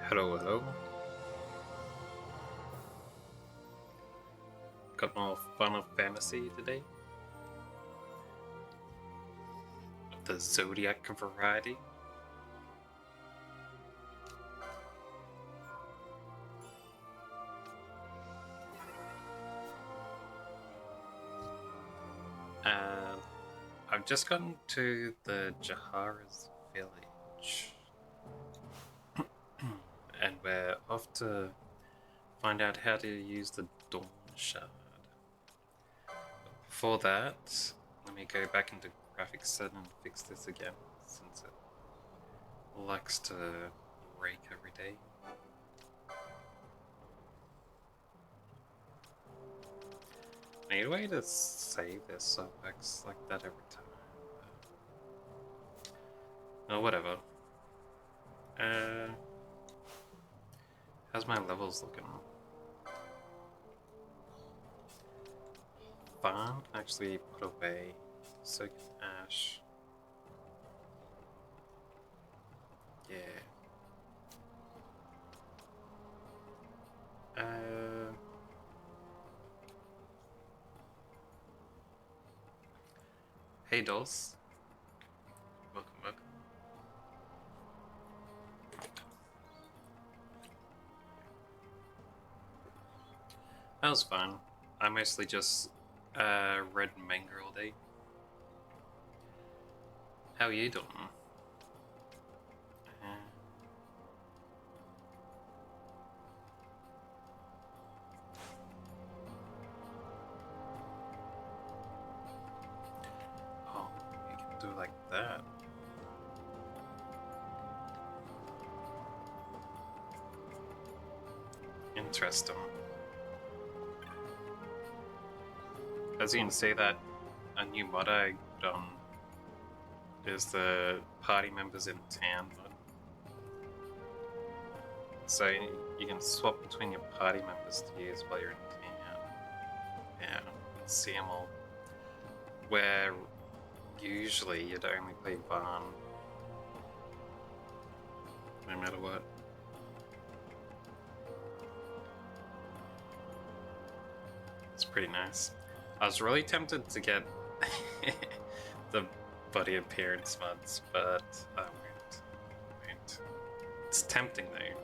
Hello, hello. Got more fun of fantasy today. The Zodiac variety. And I've just gotten to the Jahara's village. And we're off to find out how to use the Dawn Shard. Before that, let me go back into graphics set and fix this again, since it likes to break every day. Need a way to save this so it works like that every time. Oh, whatever. How's my levels looking? Fine. Actually put away so can Ash. Yeah. Hey dolls. Welcome, welcome. That was fun. I mostly just read manga all day. How are you doing? Oh, you can do like that. Interesting. I was going to say that a new mod I put on is the party members in town mod. So you can swap between your party members to use while you're in town. Yeah, see them all. Where usually you'd only play Barn, no matter what. It's pretty nice. I was really tempted to get the body appearance mods, but I won't. It's tempting though,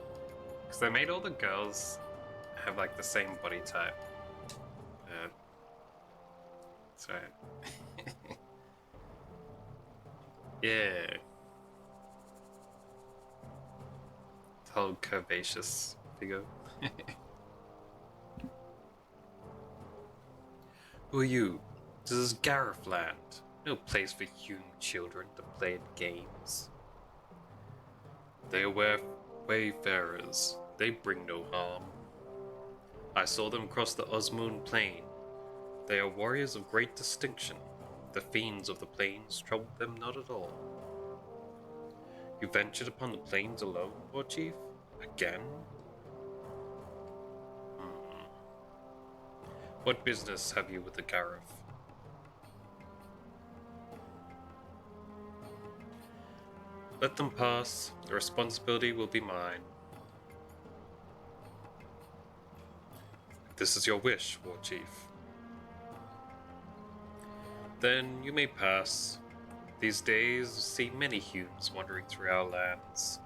because they made all the girls have like the same body type. So yeah, the whole curvaceous figure. Who are you? This is Garifland. No place for human children to play at games. They are wayfarers. They bring no harm. I saw them cross the Osmoon Plain. They are warriors of great distinction. The fiends of the plains trouble them not at all. You ventured upon the plains alone, War Chief? Again? What business have you with the Garif? Let them pass. The responsibility will be mine. If this is your wish, War Chief, then you may pass. These days see many humans wandering through our lands.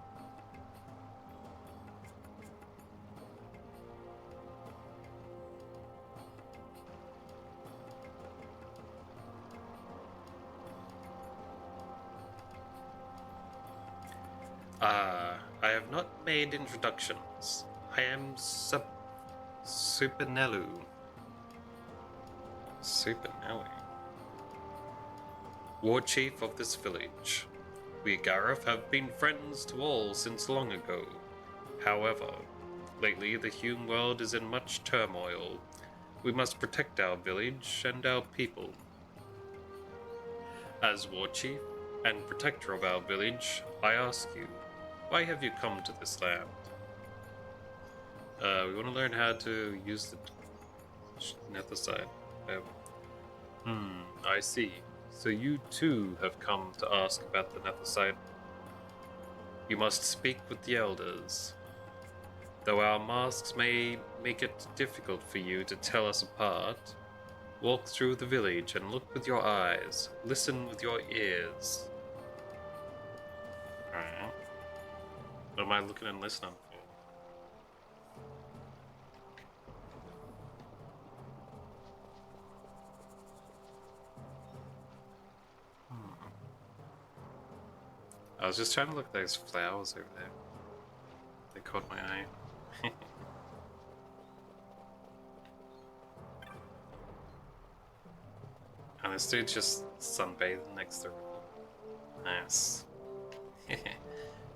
I have not made introductions. I am Supernellu. Supernellu. War Chief of this village. We Garif have been friends to all since long ago. However, lately the human world is in much turmoil. We must protect our village and our people. As War Chief and protector of our village, I ask you, why have you come to this land? We want to learn how to use the nether side. I see. So you too have come to ask about the nether side. You must speak with the elders. Though our masks may make it difficult for you to tell us apart, walk through the village and look with your eyes, listen with your ears. Alright. What am I looking and listening for? I was just trying to look at those flowers over there. They caught my eye. And this dude just sunbathing next to the river. Nice.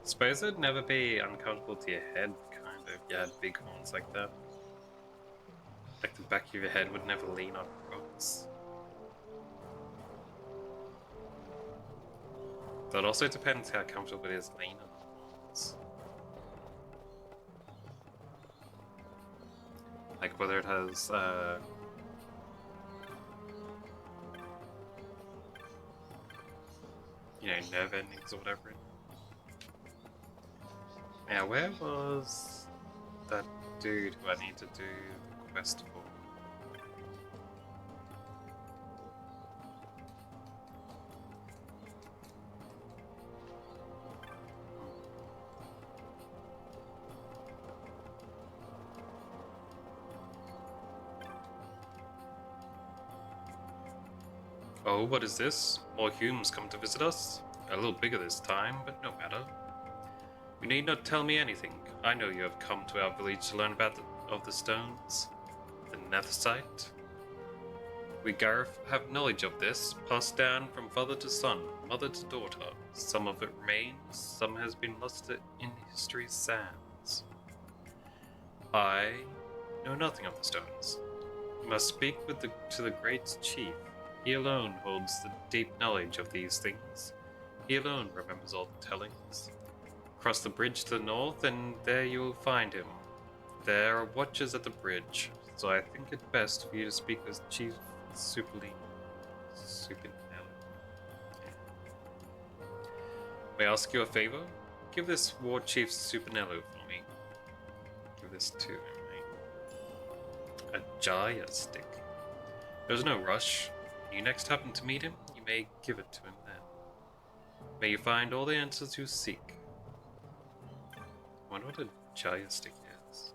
Suppose it'd never be uncomfortable to your head, kind of. You had big horns like that. Like the back of your head would never lean on rocks. That also depends how comfortable it is leaning on horns. Like whether it has you know, nerve endings or whatever. Now, where was that dude who I need to do the quest for? Oh, what is this? More humans come to visit us? A little bigger this time, but no matter. You need not tell me anything. I know you have come to our village to learn about the stones. The Nethsite. We Gareth have knowledge of this, passed down from father to son, mother to daughter. Some of it remains, some has been lost in history's sands. I know nothing of the stones. You must speak to the great chief. He alone holds the deep knowledge of these things. He alone remembers all the tellings. Cross the bridge to the north, and there you will find him. There are watchers at the bridge, so I think it best for you to speak with Chief Supinello. May I ask you a favor? Give this War Chief Supinello for me. Give this to him, mate. A Jaya stick. There's no rush. When you next happen to meet him, you may give it to him then. May you find all the answers you seek. I wonder what a Jaya stick is.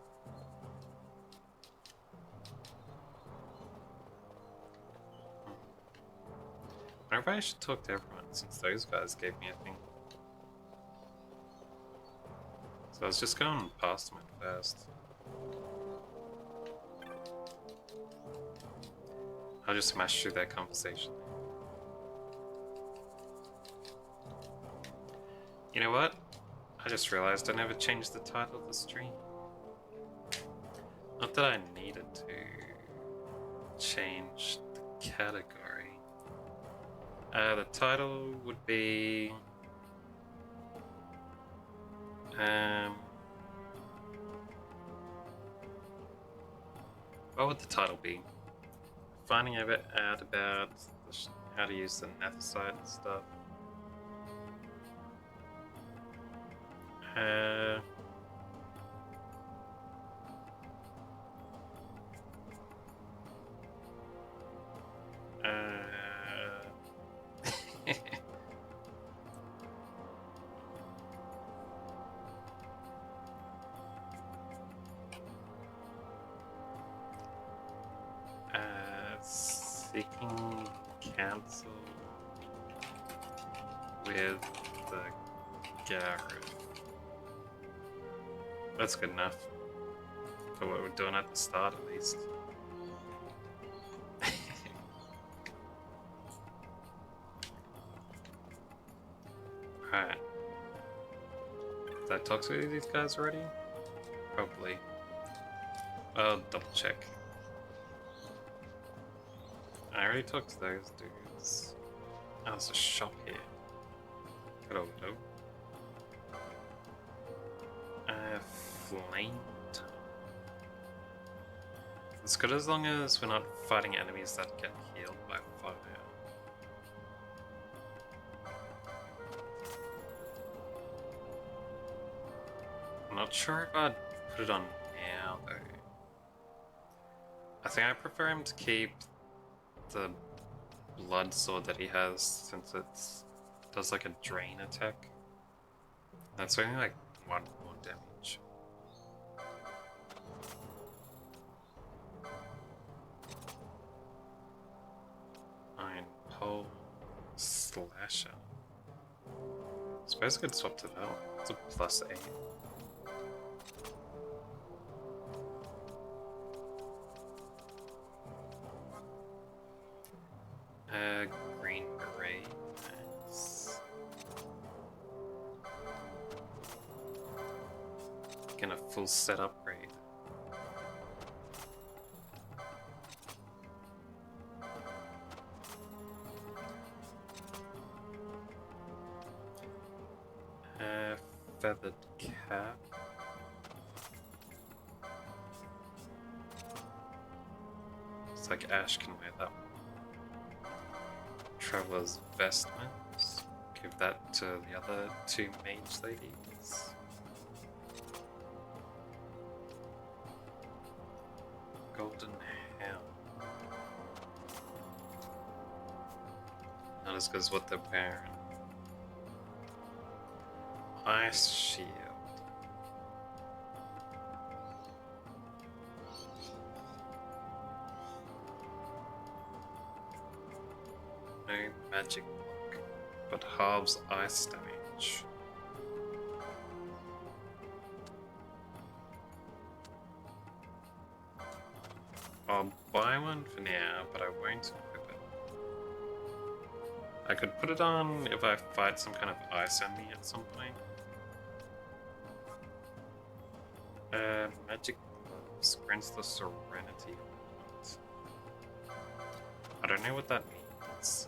I wonder if I should talk to everyone, since those guys gave me a thing. So I was just going past them at first. I'll just smash through that conversation. You know what? I just realized I never changed the title of the stream. Not that I needed to change the category. The title would be... what would the title be? Finding out about how to use the Nethsite and stuff. Seeking counsel with the Gareth. That's good enough for what we're doing at the start, at least. Alright. Did I talk to these guys already? Probably. I'll double check. I already talked to those dudes. Oh, there's a shop here. Hello, hello. Flame tongue. It's good as long as we're not fighting enemies that get healed by fire. I'm not sure if I'd put it on now, though. I think I prefer him to keep the blood sword that he has, since it does like a drain attack. That's only like 1 more damage. Iron pole slasher. I suppose I could swap to that one. It's a +8. Green beret. Nice. Getting a full set upgrade. Feathered cap. It's like Ash can wear that one. Traveler's vestments. Give that to the other 2 mage ladies. Golden helm. Not as good as what they're wearing. Ice shield. No magic block, but halves ice damage. I'll buy one for now, but I won't equip it. I could put it on if I fight some kind of ice enemy at some point. Magic gloves grants the serenity ornament. I don't know what that means.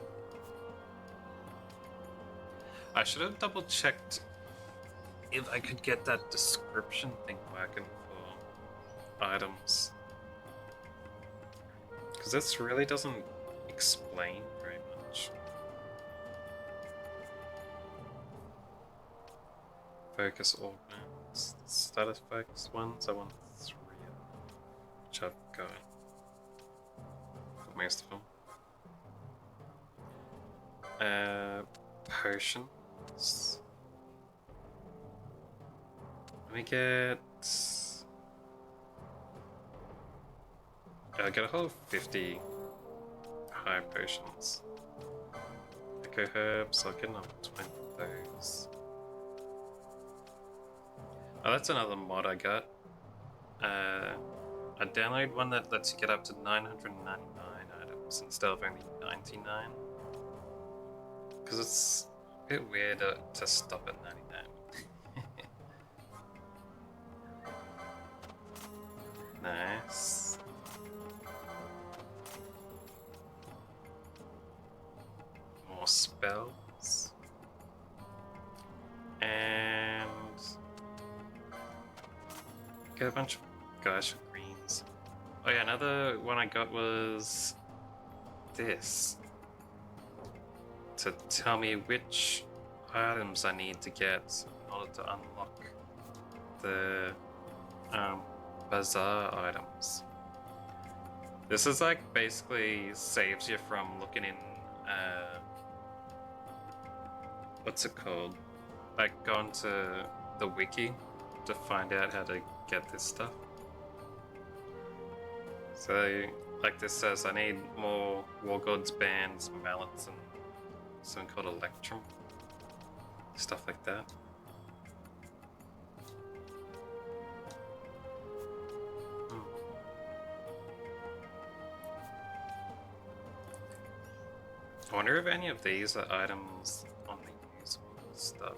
I should have double checked if I could get that description thing working for items. Because this really doesn't explain very much. Focus augments. Status focus ones, I want 3 of them, which I've got for most of them. Potions. Let me get... I get a whole 50 high potions. Echo herbs, I'll get another 20 of those. Oh, that's another mod I got. I downloaded one that lets you get up to 999 items instead of only 99. Because it's a bit weird to stop at 99. Nice. More spells. And get a bunch of guys for greens. Oh yeah, another one I got was this. To tell me which items I need to get in order to unlock the bazaar items. This is like basically saves you from looking in what's it called? Like going to the wiki to find out how to get this stuff. So like this says I need more War Gods bands, mallets, and something called Electrum. Stuff like that. I wonder if any of these are items on the usable stuff.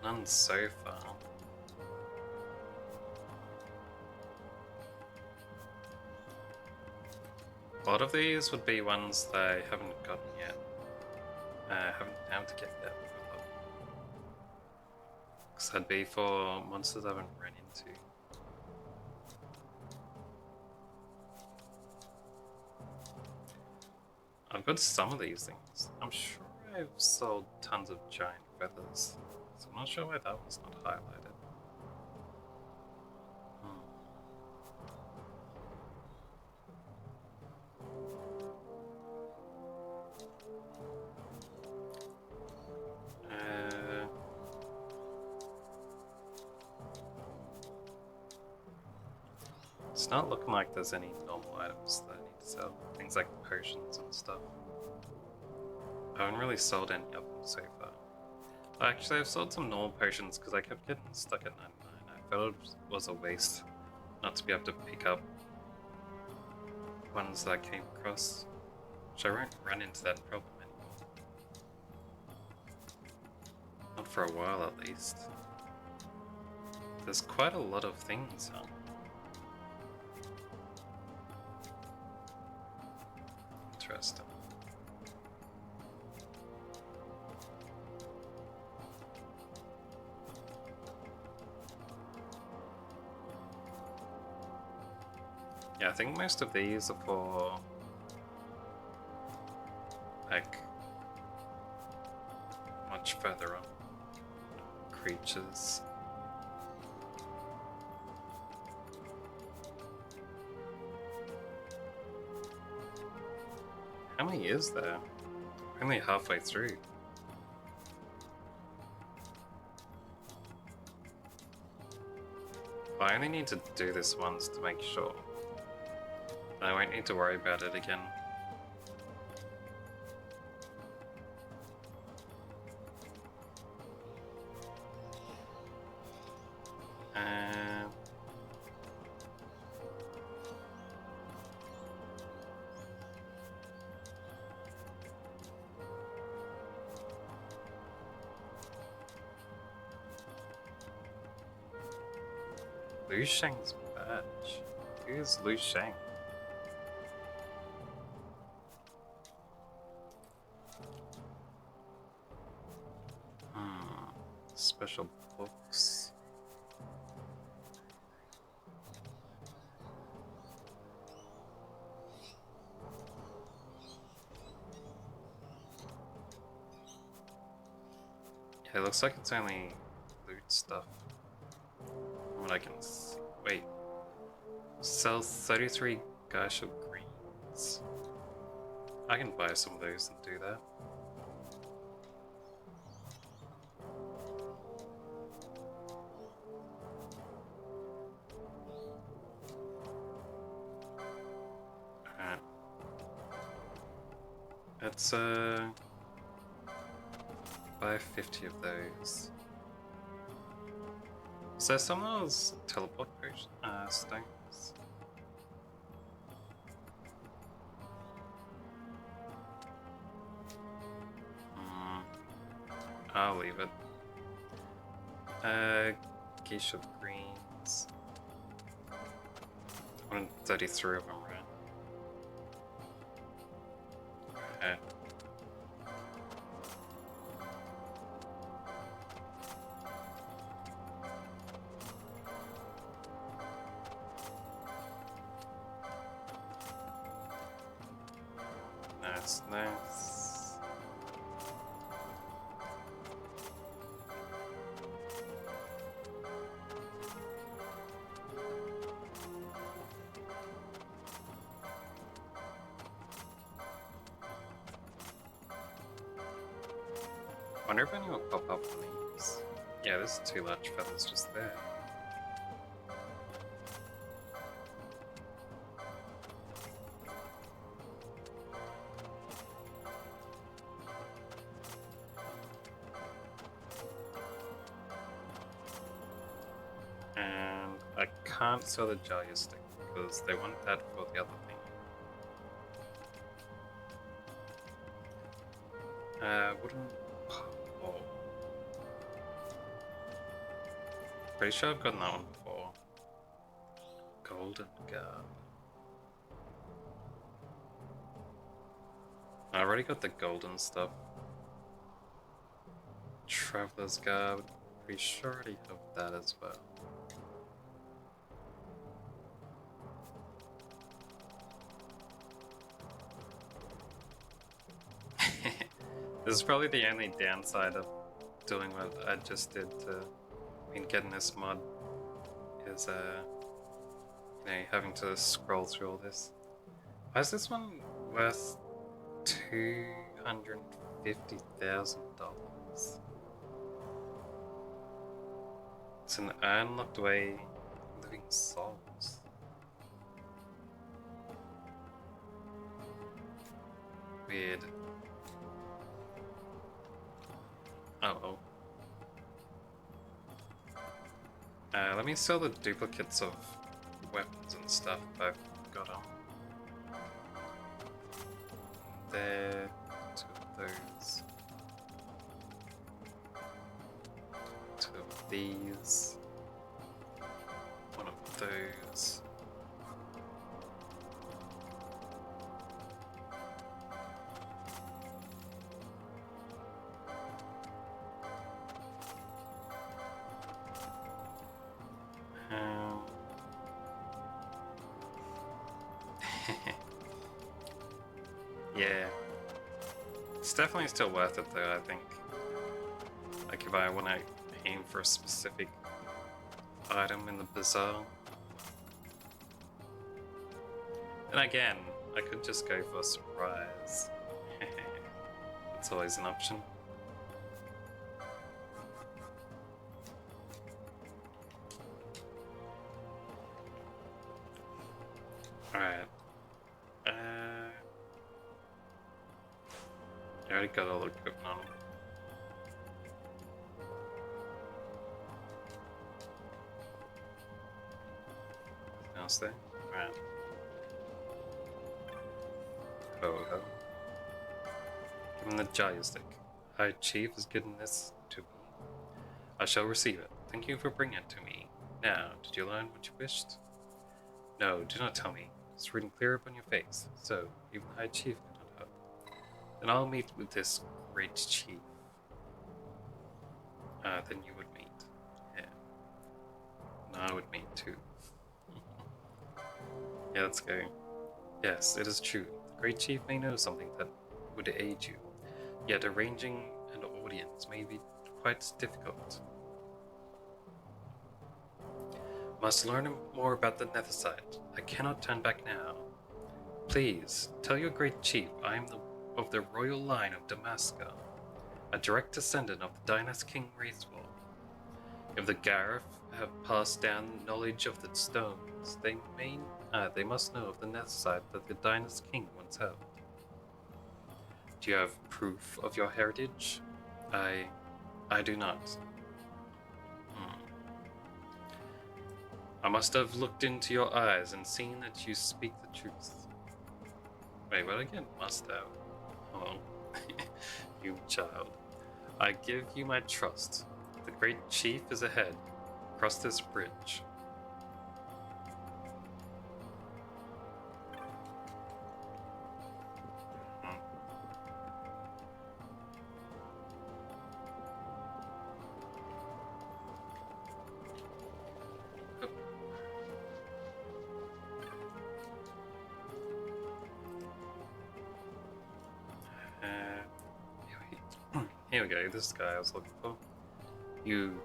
None so far. A lot of these would be ones that I haven't gotten yet. Haven't been able to get yet. Because that'd be for monsters I haven't run into. I've got some of these things. I'm sure I've sold tons of giant feathers, so I'm not sure why that was not highlighted. Hmm. It's not looking like there's any normal items that I need to sell. Things like potions and stuff. I haven't really sold any of them so far. Actually, I've sold some normal potions because I kept getting stuck at 99. I felt it was a waste not to be able to pick up ones that I came across. Which I won't run into that problem anymore. Not for a while at least. There's quite a lot of things, huh? Interesting. Yeah, I think most of these are for like much further on creatures. How many is there? Only halfway through. I only need to do this once to make sure. I won't need to worry about it again. Liu Shang's badge. Who's Liu Shang? Special books. Yeah, it looks like it's only loot stuff. From what I can wait. Sells 33 Geisha greens. I can buy some of those and do that. Let's buy 50 of those. So some of those teleport potion stones. I'll leave it. Geisha greens. 133 of them, right? Okay. Nice, nice. Wonder if any will pop up on these. Yeah, there's 2 large feathers just there. And I can't sell the Jaya stick because they want that for the other thing. Wooden pole. Pretty sure I've gotten that one before. Golden Guard. I already got the golden stuff. Traveler's Guard. Pretty sure I already have that as well. This is probably the only downside of doing what I just did to, getting this mod is, having to scroll through all this. Why is this one worth $250,000? It's an unlocked way living souls. Weird. Oh. Let me sell the duplicates of weapons and stuff I've got on. There, two of those. Two of these. One of those. Yeah. It's definitely still worth it though, I think. Like if I want to aim for a specific item in the bazaar. Then again, I could just go for a surprise. That's always an option. Alright. I already got all the equipment on. Anything else there? Alright. Ho. Give him the joystick. High Chief has given this to me. I shall receive it. Thank you for bringing it to me. Now, did you learn what you wished? No, do not tell me. It's written clear upon your face. So, even High Chief cannot help. Then I'll meet with this great chief. Then you would meet. Yeah. No, I would meet too. Yeah, let's go. Yes, it is true. The great chief may know something that would aid you. Yet arranging an audience may be quite difficult. Must learn more about the Nethersite. I cannot turn back now. Please, tell your great chief I am of the royal line of Damascus, a direct descendant of the Dynast King Wraithwall. If the Gareth have passed down knowledge of the stones, they must know of the Nethersite that the Dynast King once held. Do you have proof of your heritage? I do not. I must have looked into your eyes and seen that you speak the truth. Wait, what again? Must have. Oh, you child. I give you my trust. The great chief is ahead. Cross this bridge. Here we go, this is the guy I was looking for. You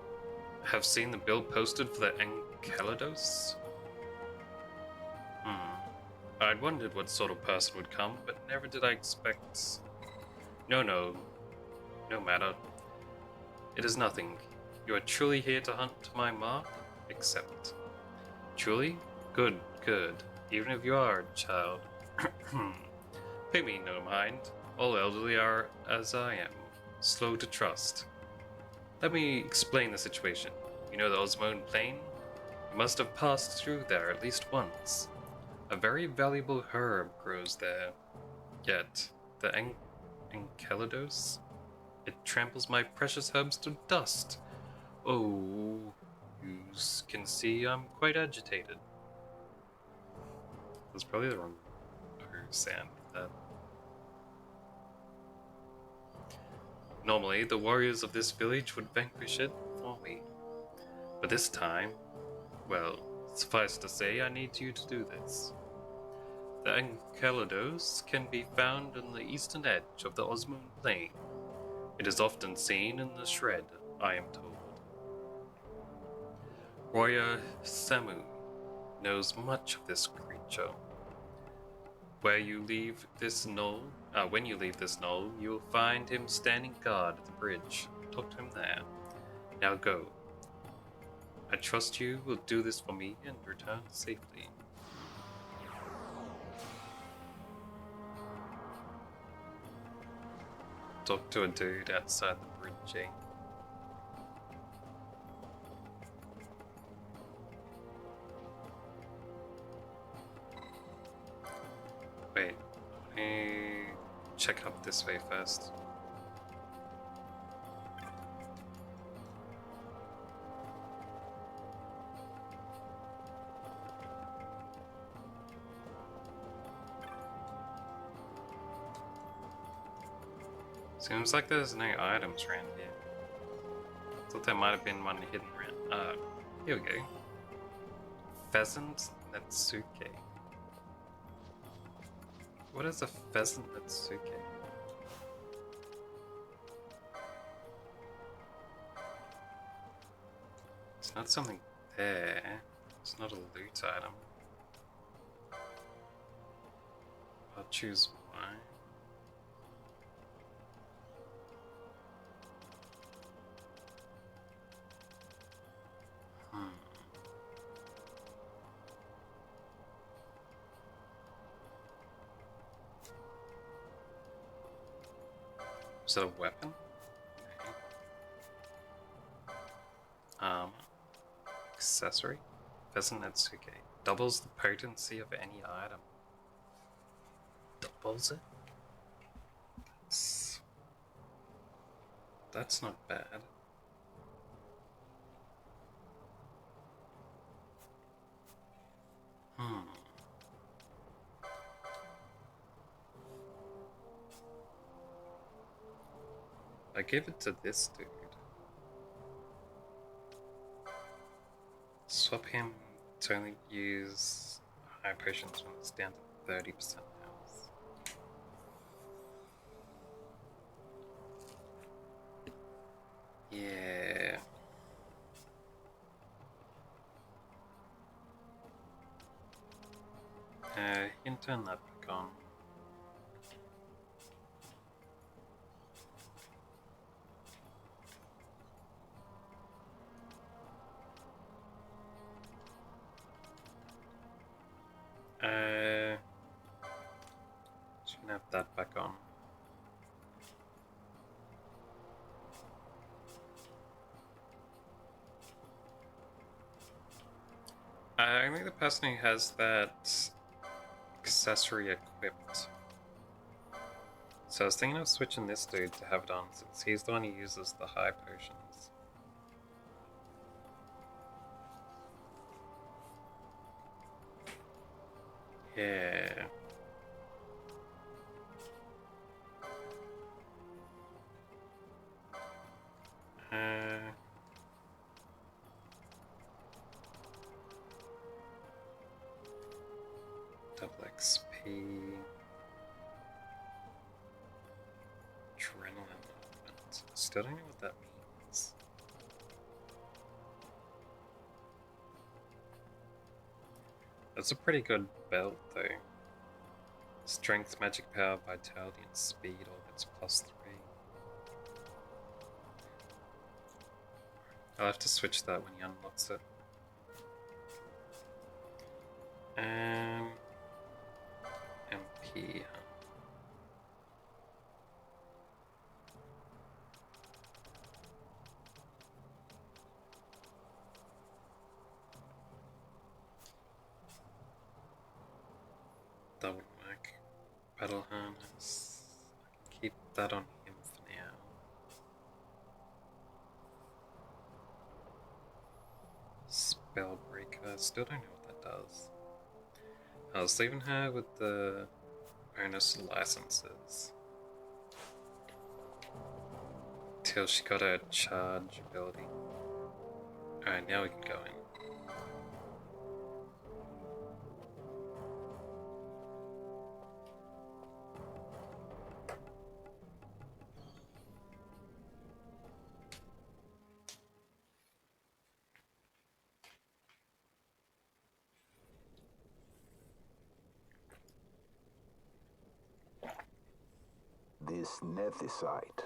have seen the bill posted for the Enceladus? I'd wondered what sort of person would come, but never did I expect... No matter. It is nothing. You are truly here to hunt my mark? Accept. Truly? Good. Even if you are a child. Pay me no mind. All elderly are as I am. Slow to trust. Let me explain the situation. You know the Osmone Plain? You must have passed through there at least once. A very valuable herb grows there. Yet, the Enceladus? It tramples my precious herbs to dust. Oh, you can see I'm quite agitated. That's probably the wrong sound for that. Normally, the warriors of this village would vanquish it for me. But this time, well, suffice to say, I need you to do this. The Enceladus can be found on the eastern edge of the Osmone Plain. It is often seen in the shred, I am told. Roya Semu knows much of this creature. When you leave this knoll, you will find him standing guard at the bridge. Talk to him there. Now go. I trust you will do this for me and return safely. Talk to a dude outside the bridge, eh? Wait, let me check up this way first. Seems like there's no items around here. Thought there might have been one hidden around. Here we go. Pheasant Netsuke. What is a pheasant Netsuke? It's not something there. It's not a loot item. I'll choose mine. Is that a weapon? Accessory? Pheasant Netsuke. Doubles the potency of any item. Doubles it? That's not bad. I gave it to this dude. Swap him to only use high potions when it's down to 30% health. Yeah. You can turn that back on. Shouldn't have that back on. Only the person who has that accessory equipped. So I was thinking of switching this dude to have it on since he's the one who uses the high potions. Yeah. Double XP. Adrenaline element. Still don't know what that means. That's a pretty good belt though. Strength, magic power, vitality, and speed, all that's +3. I'll have to switch that when he unlocks it. MP. Double whack. Battle harness. I can keep that on him for now. Spellbreaker. Still don't know what that does. I was leaving her with the bonus licenses till she got her charge ability. Alright, now we can go in. This nethicite.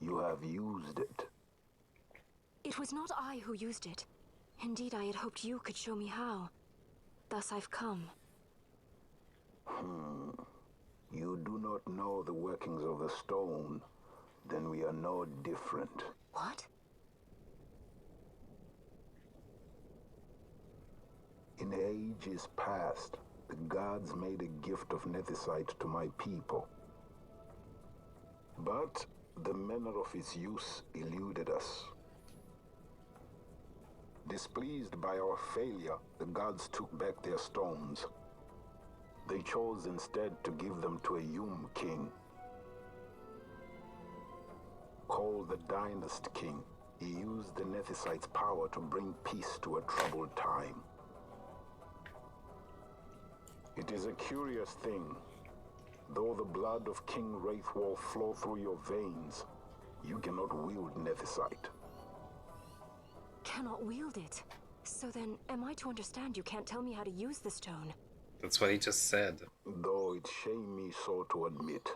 You have used it. It was not I who used it. Indeed, I had hoped you could show me how. Thus I've come. You do not know the workings of the stone. Then we are no different. What? In ages past, the gods made a gift of nethicite to my people. But the manner of its use eluded us. Displeased by our failure, the gods took back their stones. They chose instead to give them to a Yum king. Called the Dynast King, he used the nethicite's power to bring peace to a troubled time. It is a curious thing. Though the blood of King Wraithwall flow through your veins, you cannot wield nethicite. Cannot wield it? So then, am I to understand you can't tell me how to use the stone? That's what he just said. Though it shame me so to admit,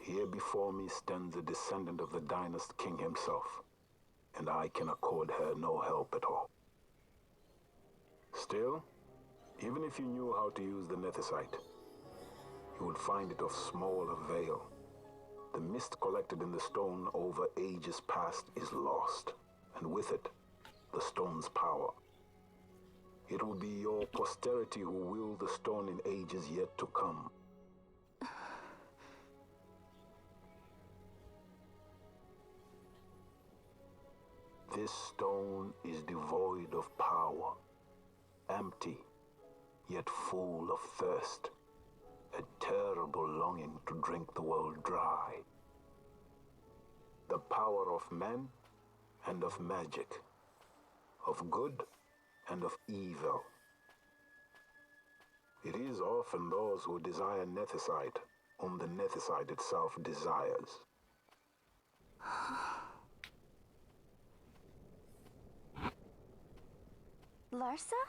here before me stands a descendant of the Dynast King himself, and I can accord her no help at all. Still, even if you knew how to use the nethicite, you would find it of small avail. The mist collected in the stone over ages past is lost, and with it, the stone's power. It will be your posterity who wield the stone in ages yet to come. This stone is devoid of power, empty, yet full of thirst, a terrible longing to drink the world dry. The power of men and of magic, of good and of evil. It is often those who desire nethicite whom the nethicite itself desires. Larsa?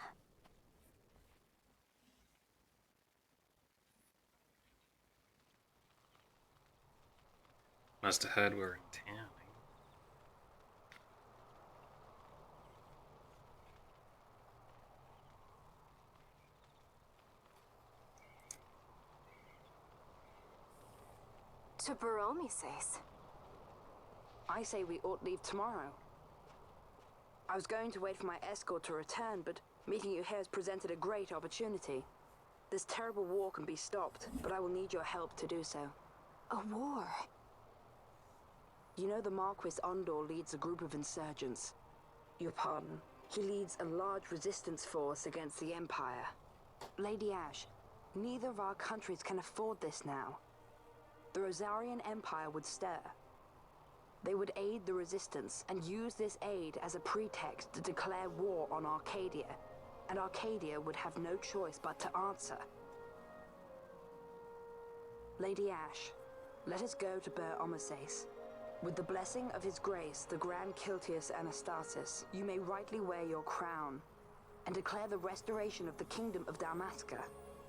Must have heard we were in town. To Baromi says. I say we ought leave tomorrow. I was going to wait for my escort to return, but meeting you here has presented a great opportunity. This terrible war can be stopped, but I will need your help to do so. A war? You know the Marquis Ondor leads a group of insurgents. Your pardon. He leads a large resistance force against the Empire. Lady Ash, neither of our countries can afford this now. The Rosarian Empire would stir. They would aid the resistance and use this aid as a pretext to declare war on Arcadia, and Arcadia would have no choice but to answer. Lady Ash, let us go to Ber Omases. With the blessing of his grace, the Grand Kiltius Anastasis, you may rightly wear your crown and declare the restoration of the Kingdom of Dalmasca.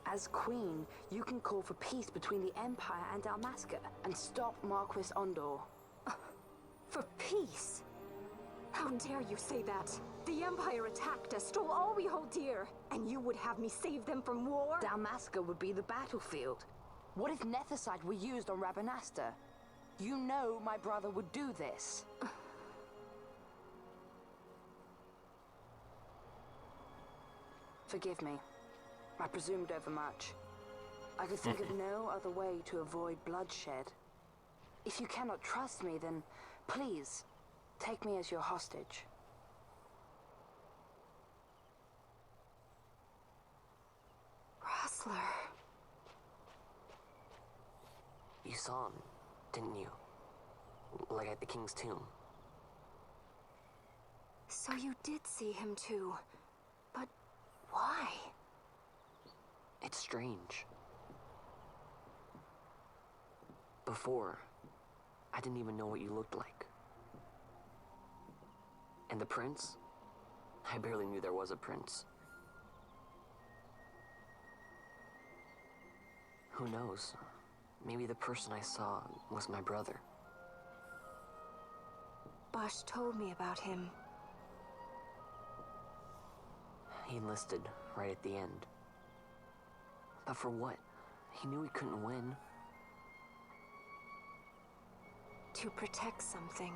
As Queen, you can call for peace between the Empire and Dalmasca and stop Marquis Ondor. For peace? How dare you say that? The Empire attacked us, stole all we hold dear, and you would have me save them from war? Dalmasca would be the battlefield. What if nethicite were used on Rabanasta? You know my brother would do this. Forgive me. I presumed overmuch. I could think of no other way to avoid bloodshed. If you cannot trust me, then please, take me as your hostage. Rustler. You saw him, didn't you? Like at the King's tomb. So you did see him too. But why? It's strange. Before, I didn't even know what you looked like. And the prince? I barely knew there was a prince. Who knows? maybe the person I saw was my brother. Bosch told me about him. He enlisted right at the end. But for what? He knew he couldn't win. To protect something.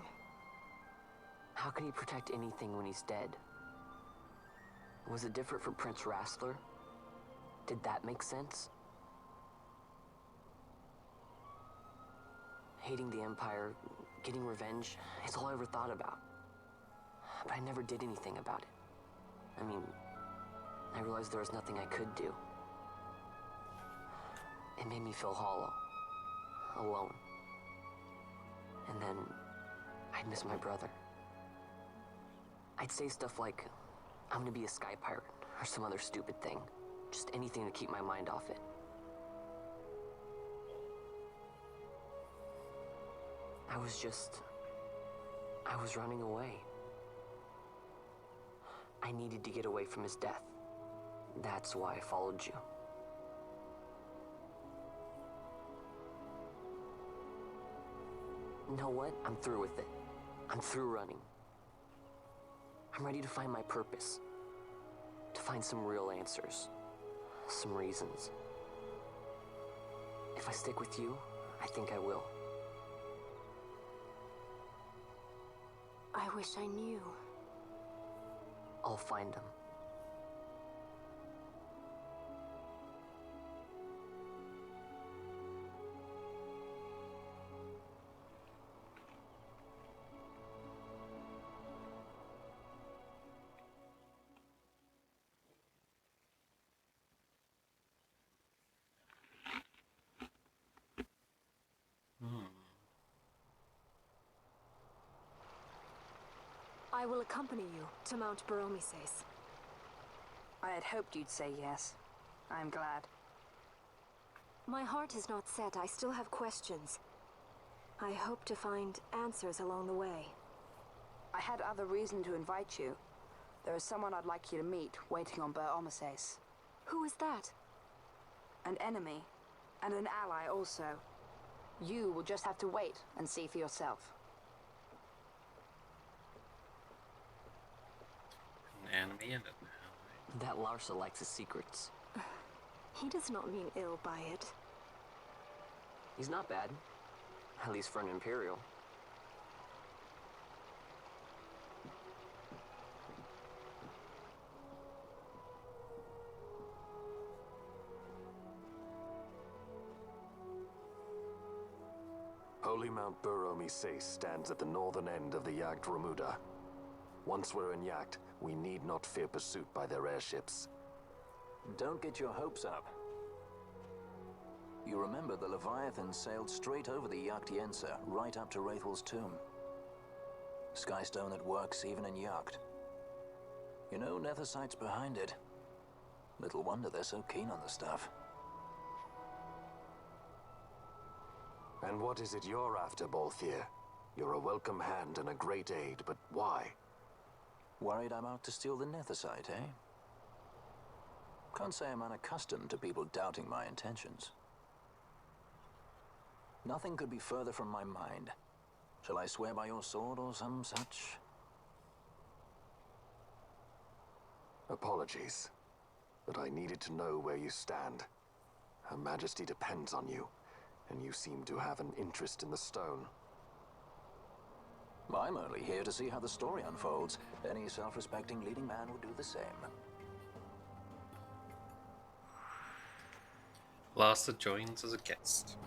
How can he protect anything when he's dead? Was it different for Prince Rassler? Did that make sense? Hating the Empire, getting revenge, it's all I ever thought about. But I never did anything about it. I mean, I realized there was nothing I could do. It made me feel hollow, alone. And then I'd miss my brother. I'd say stuff like, I'm gonna be a sky pirate, or some other stupid thing. Just anything to keep my mind off it. I was running away. I needed to get away from his death. That's why I followed you. You know what? I'm through with it. I'm through running. I'm ready to find my purpose. To find some real answers. Some reasons. If I stick with you, I think I will. I wish I knew. I'll find him. I will accompany you to Mount Baromises. I had hoped you'd say yes. I'm glad. My heart is not set. I still have questions. I hope to find answers along the way. I had other reason to invite you. There is someone I'd like you to meet, waiting on Baromises. Who is that? An enemy, and an ally also. You will just have to wait and see for yourself. An enemy and an ally. That Larsa likes his secrets. He does not mean ill by it. He's not bad. At least for an Imperial. Holy Mount Baromises stands at the northern end of the Yacht Ramuda. Once we're in Yacht, we need not fear pursuit by their airships. Don't get your hopes up. You remember the Leviathan sailed straight over the Yacht-Yensa, right up to Wraithel's tomb. Skystone that works even in Yacht. You know, Nethersight's behind it. Little wonder they're so keen on the stuff. And what is it you're after, Balthier? You're a welcome hand and a great aid, but why? Worried I'm out to steal the Nethersight, eh? Can't say I'm unaccustomed to people doubting my intentions. Nothing could be further from my mind. Shall I swear by your sword or some such? Apologies, but I needed to know where you stand. Her Majesty depends on you, and you seem to have an interest in the stone. I'm only here to see how the story unfolds. Any self-respecting leading man would do the same. Larsa joins as a guest.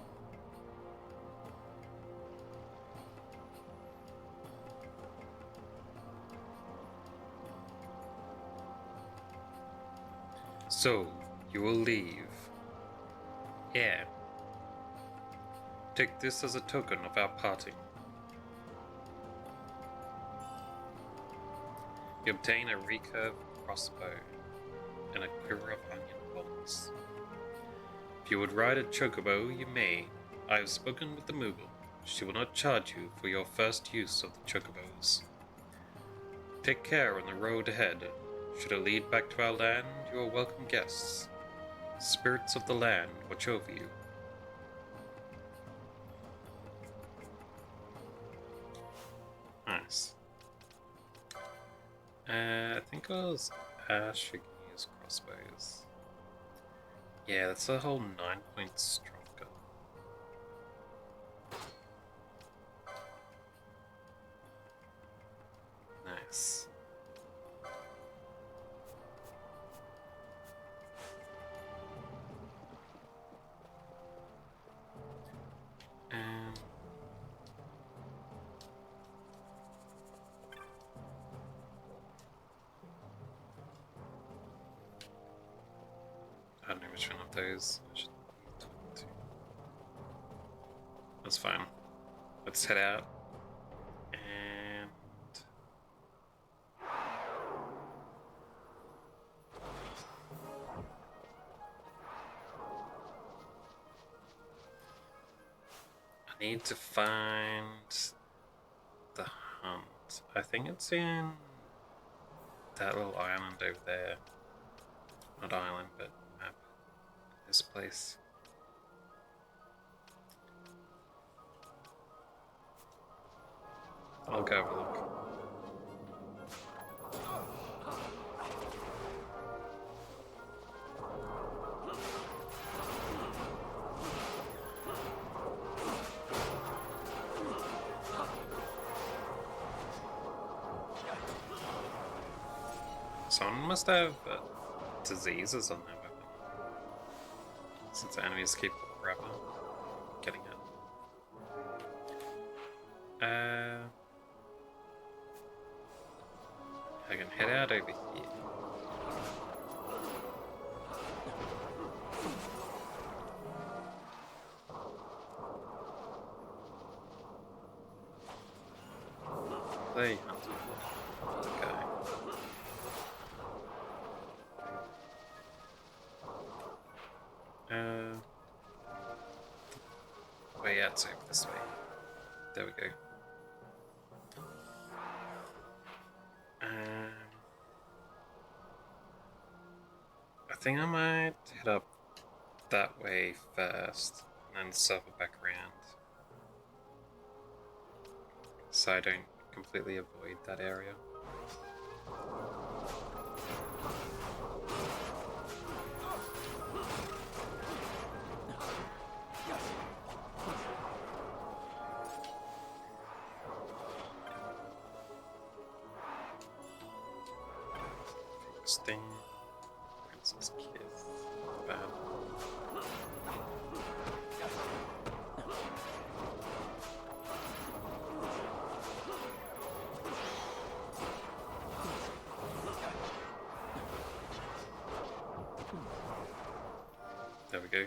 So, you will leave. Yeah. Take this as a token of our parting. You obtain a recurved crossbow and a quiver of onion bolts. If you would ride a chocobo, you may. I have spoken with the Moogle. She will not charge you for your first use of the chocobos. Take care on the road ahead. Should it lead back to our land, you are welcome guests. Spirits of the land watch over you. I think it was Ash who can use crossbows. Yeah, that's a whole 9 points stronger. Nice. And I don't know which one of those I should talk to. That's fine. Let's head out. And I need to find the hunt. I think it's in that little island over there. Not island, but map. This place. I'll go have a look. Someone must have diseases on their weapon, since the enemies keep getting it. I can head out over here. Play hunter. Okay. Way out's over this way. There we go. I think I might head up that way first, and then circle back around, so I don't completely avoid that area. First thing, Princess Kiss. Bad. There we go.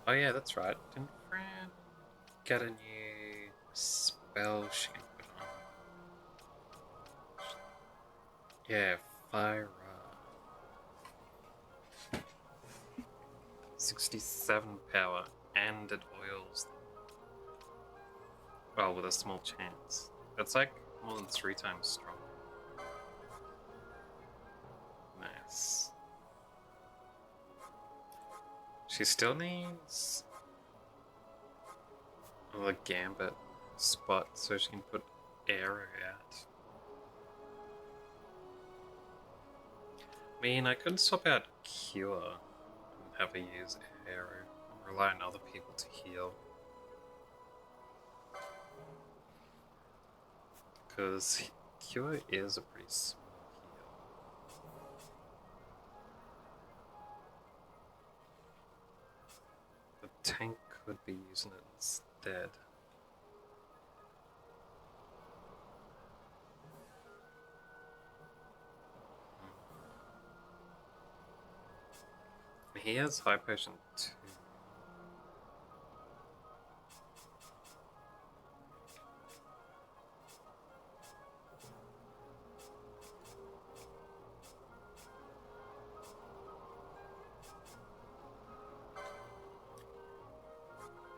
Oh yeah, that's right. Didn't Fran get a new spell she can put on? Yeah, Fire. 67 power, and it oils them. Well, with a small chance. That's like more than 3 times stronger. Nice. She still needs a gambit spot so she can put arrow out. I mean, I could swap out Cure and have her use arrow, or rely on other people to heal. Because Cure is a pretty small heal. The tank could be using it instead. He has high potion too.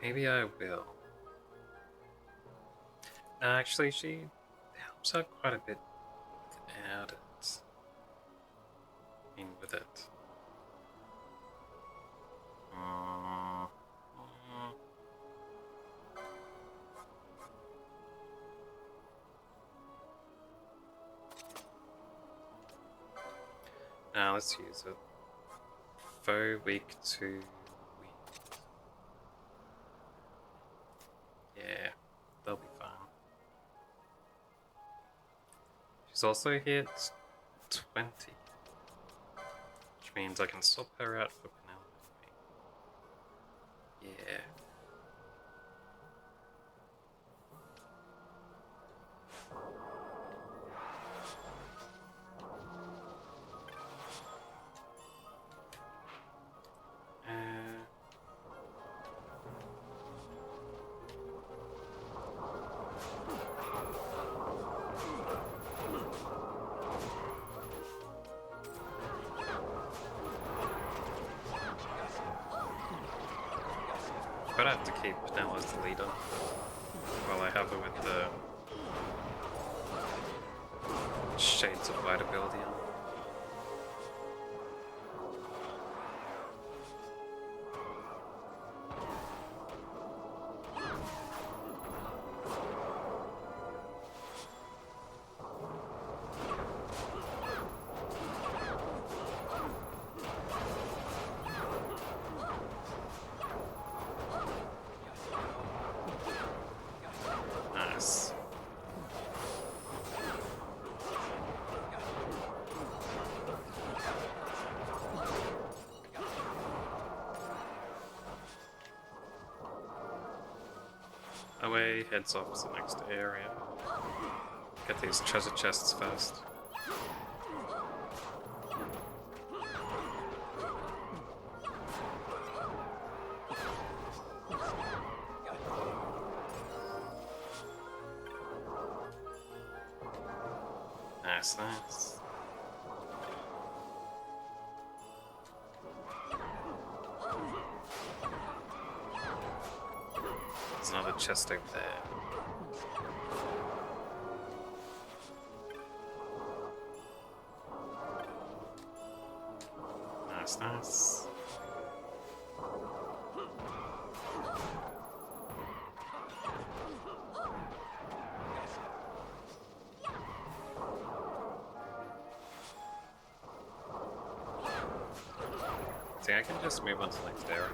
Maybe I will. No, actually, she helps out quite a bit without it. Now let's use it. Foe weak to wind. Yeah, they'll be fine. She's also hit 20, which means I can swap her out for Penelope. Yeah. But I have to keep Penelope as the leader while I have her with the Shades of Light ability on. Nice. Away, heads off to the next area. Get these treasure chests first. Nice, nice. There's another chest over there. Nice, nice. See, I can just move on to the next area.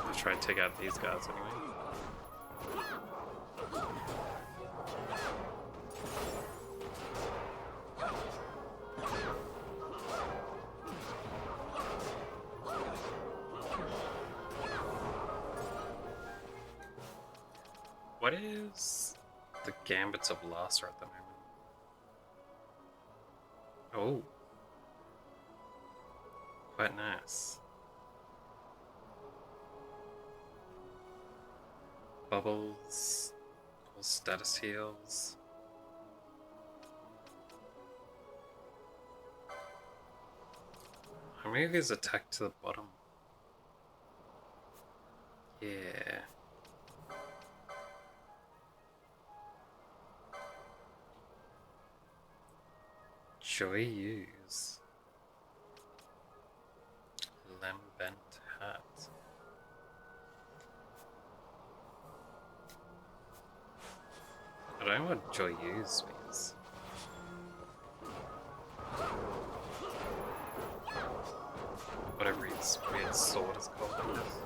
I'll try and take out these guys anyway. What is the Gambits of Lasser at the moment? Oh. Quite nice. Bubbles, all status heals. How many of these attack to the bottom? Yeah. Joy use. Lambent hat. I don't know what joy use means. Whatever his weird sword is called, I guess.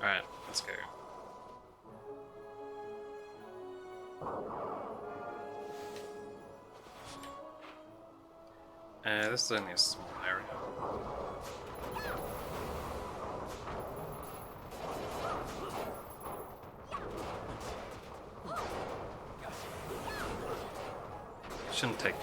Alright, let's go. This is only a small area. Shouldn't take.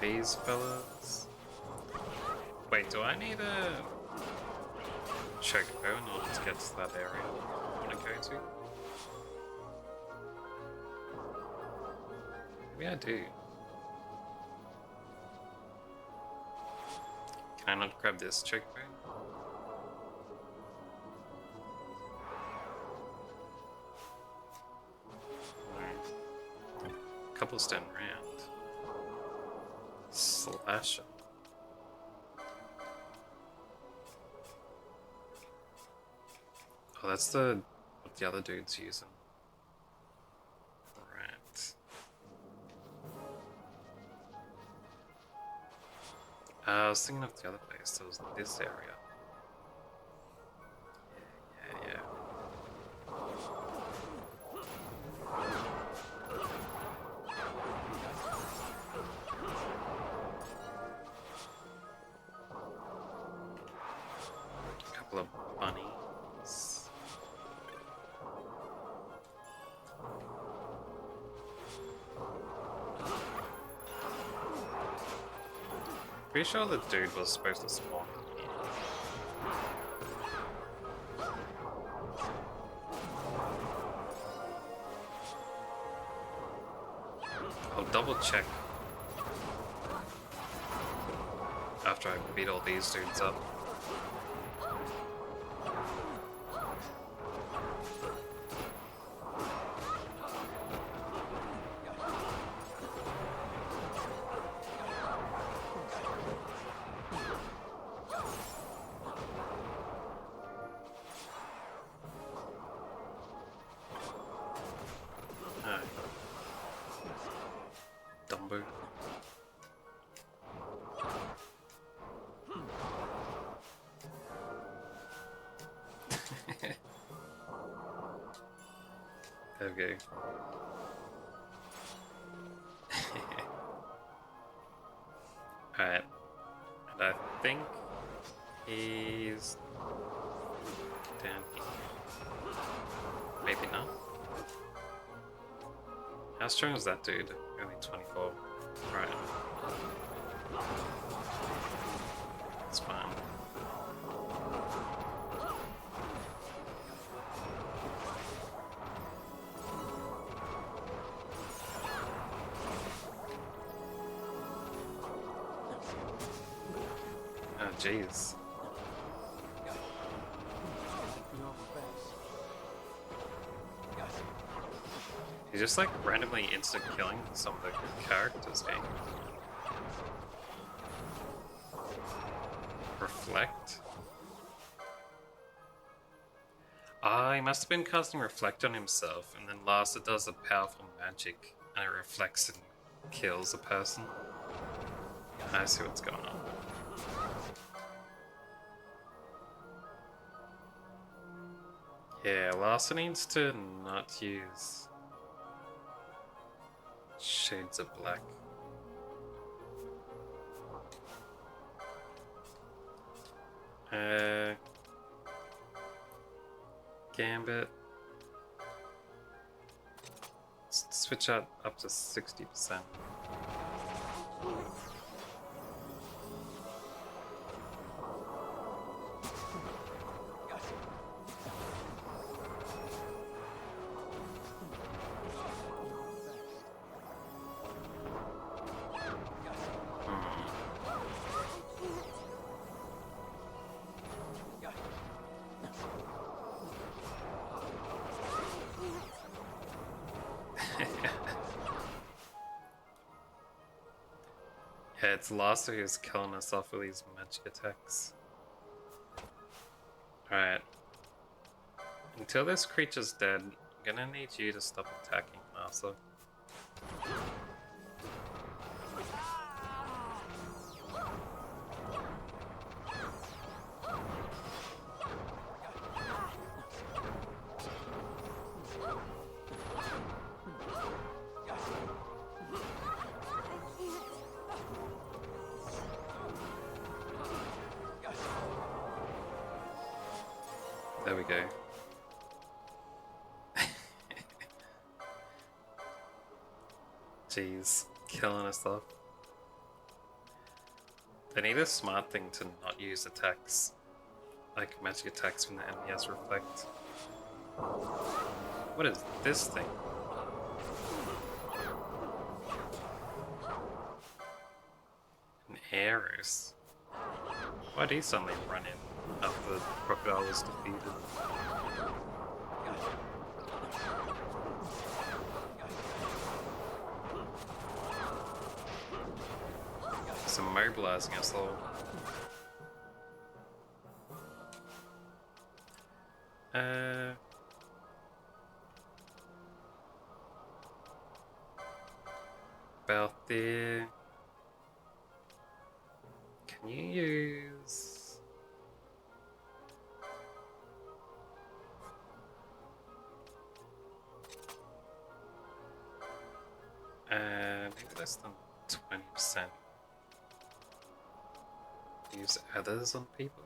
these fellas. Wait, do I need a chocobo in order to get to that area I want to go to? Maybe I do. Can I not grab this chocobo? No. Cobblestone round. Slasher. Oh, that's what the other dude's using. Right. I was thinking of the other place. There was this area. Yeah. A couple of bunnies. Pretty sure the dude was supposed to spawn here. I'll double check after I beat all these dudes up. Dumbo. There we go. Alright. And I think he's down here. Maybe not. How strong is that dude? Only 24. Right. It's fine. Oh, jeez. He's just like randomly instant killing some of the characters, eh? Reflect? Ah, he must have been casting Reflect on himself, and then last it does a powerful magic, and it reflects and kills a person. I see what's going on. Yeah, Larsa needs to not use Shades of Black. Gambit. Let's switch out up to 60%. Yeah, it's Lasso who's killing us off with these magic attacks. Alright. Until this creature's dead, I'm gonna need you to stop attacking Lasso. There we go. Jeez, killing us off. They need a smart thing to not use attacks, like magic attacks when the enemy has reflect. What is this thing? An arrows. Why do you suddenly run in after the crocodile was defeated? It's immobilizing us all. About there. Can you use... maybe less than 20%. Use others on people?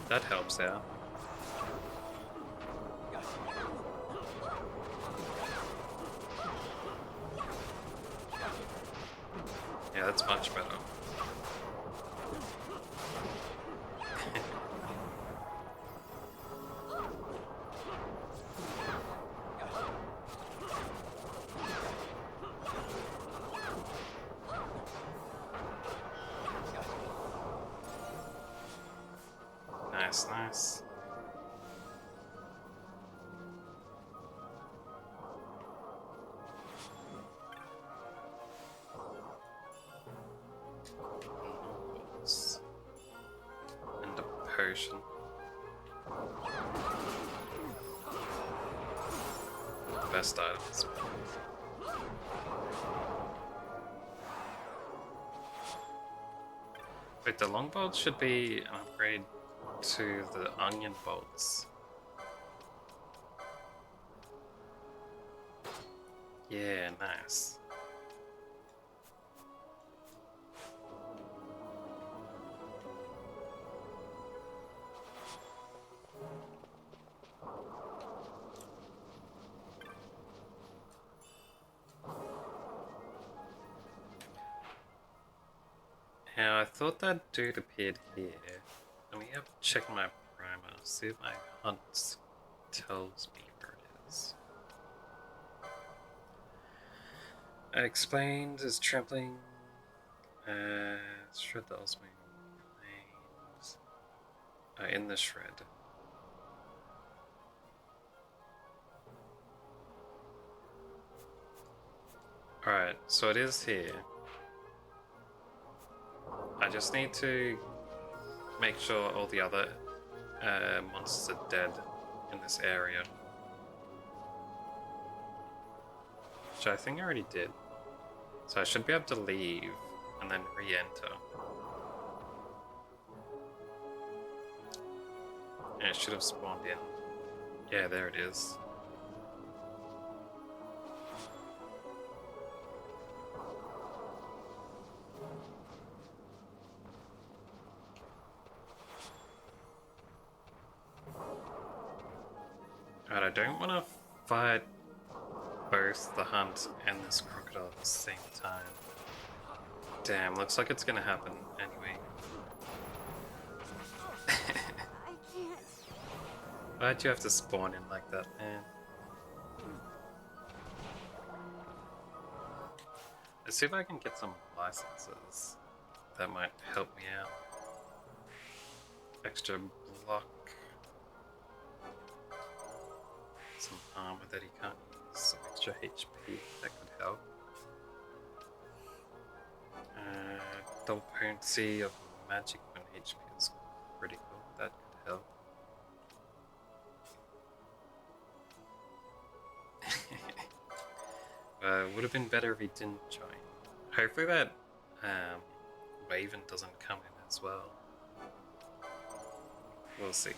That helps out. Yeah, that's much better. Nice, nice. And a potion. Best items. Wait, the longbow should be an upgrade to the onion bolts. Yeah, nice. Now, I thought that dude appeared here. Let me have to check my primer, see if my hunt tells me where it is. I explained as trampling. Shred the ultimate remains. In the shred. Alright, so it is here. I just need to make sure all the other monsters are dead in this area. Which I think I already did. So I should be able to leave and then re-enter. And it should have spawned in. Yeah, there it is. Alright, I don't want to fight both the hunt and this crocodile at the same time. Damn, looks like it's gonna happen anyway. I can't. Why'd you have to spawn in like that, man? Let's see if I can get some licenses. That might help me out. Extra block. Some armor that he can't use. Some extra HP. That could help. Double potency of magic when HP is critical. That could help. Would have been better if he didn't join. Hopefully that Raven doesn't come in as well. We'll see.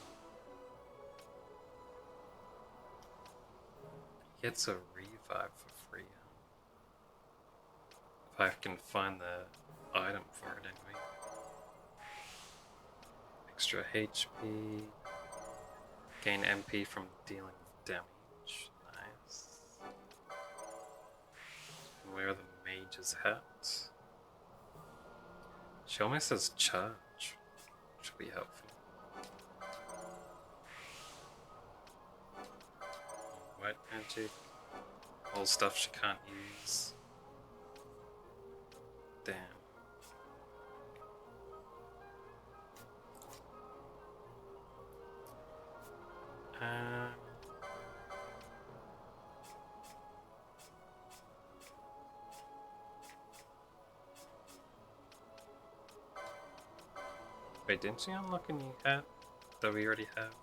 He gets a revive for free. If I can find the item for it anyway. Extra HP. Gain MP from dealing damage. Nice. And where are the mage's hat? She almost says charge, which will be helpful. White magic. All stuff she can't use. Damn. Wait, didn't she unlock a new hat that we already have?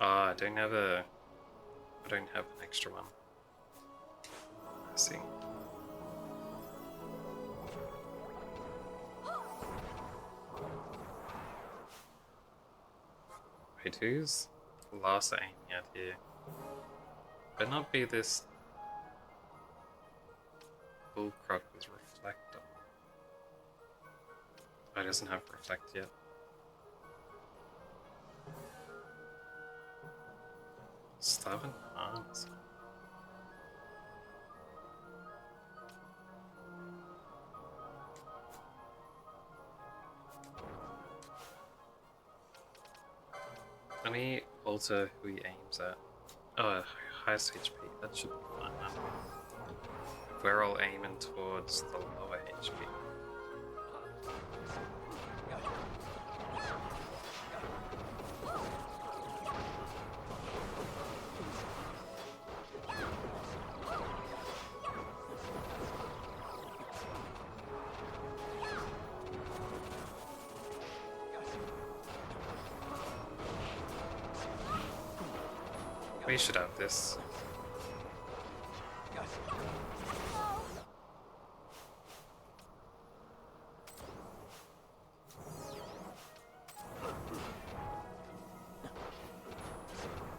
Ah, I don't have an extra one. I see. Wait, who's last aiming at here? Better not be this bullcrop with reflector. Oh, it doesn't have reflect yet. Starving arms. Let me alter who he aims at. Oh, highest HP. That should be fine. We're all aiming towards the lower HP. We should have this.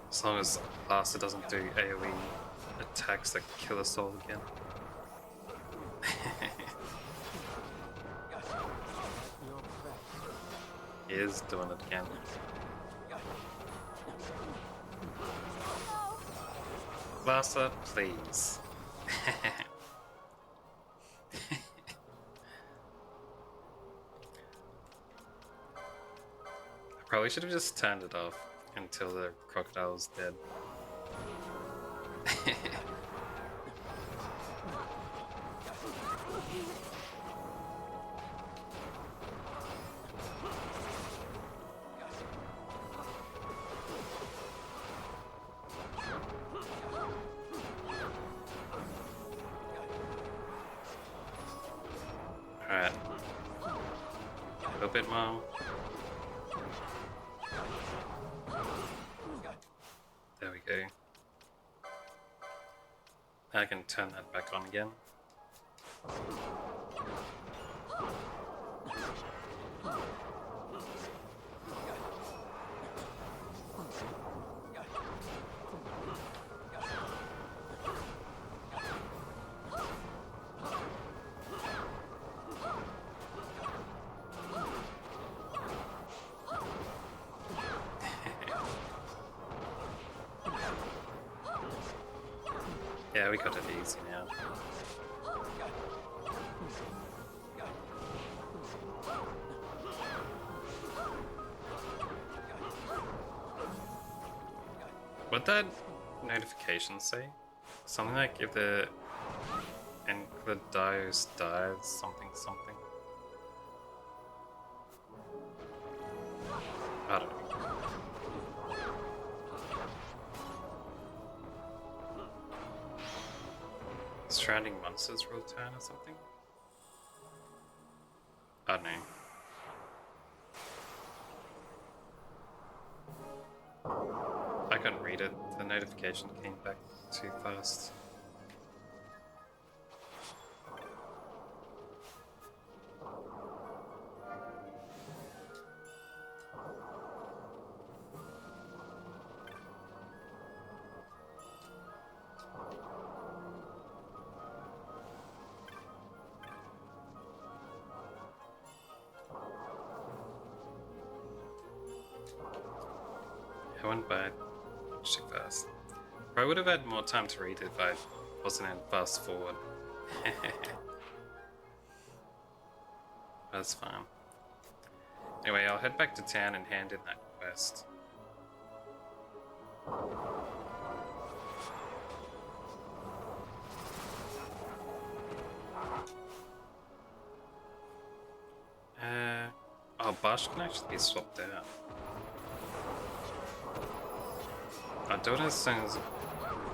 As long as Blaster doesn't do AoE attacks that kill us all again. He is doing it again. Blaster, please. I probably should have just turned it off until the crocodile's dead. Alright. A little bit more. There we go. I can turn that back on again. Yeah, we got it easy now. What'd that notification say? Something like if the Engladios dies, something something. I don't know. Surrounding monsters will return or something? I don't know. I couldn't read it. The notification came back too fast. I went by too fast. I would have had more time to read it if I wasn't in fast forward. That's fine. Anyway, I'll head back to town and hand in that quest. Oh, Bosch can actually be swapped out. I'll do it as soon as,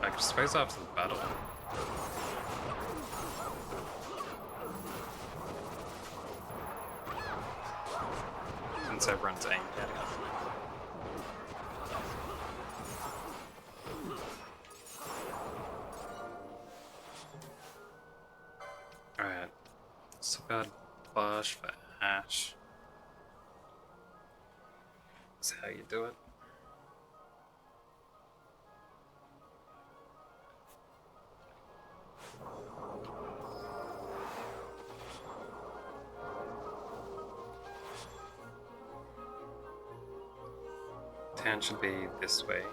I suppose after the battle. Since everyone's aimed at it. Alright, so about Bosch for Ash. That's how you do it. Town should be this way.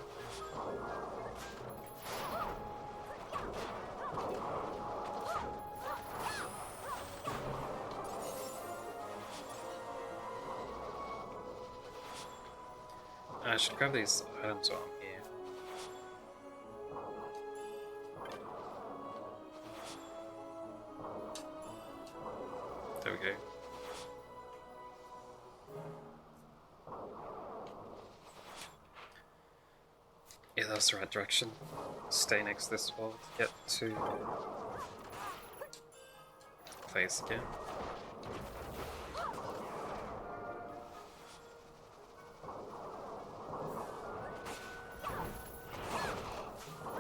I should grab these items while I'm here. There we go. Yeah, that's the right direction. Stay next to this wall to get to the place again.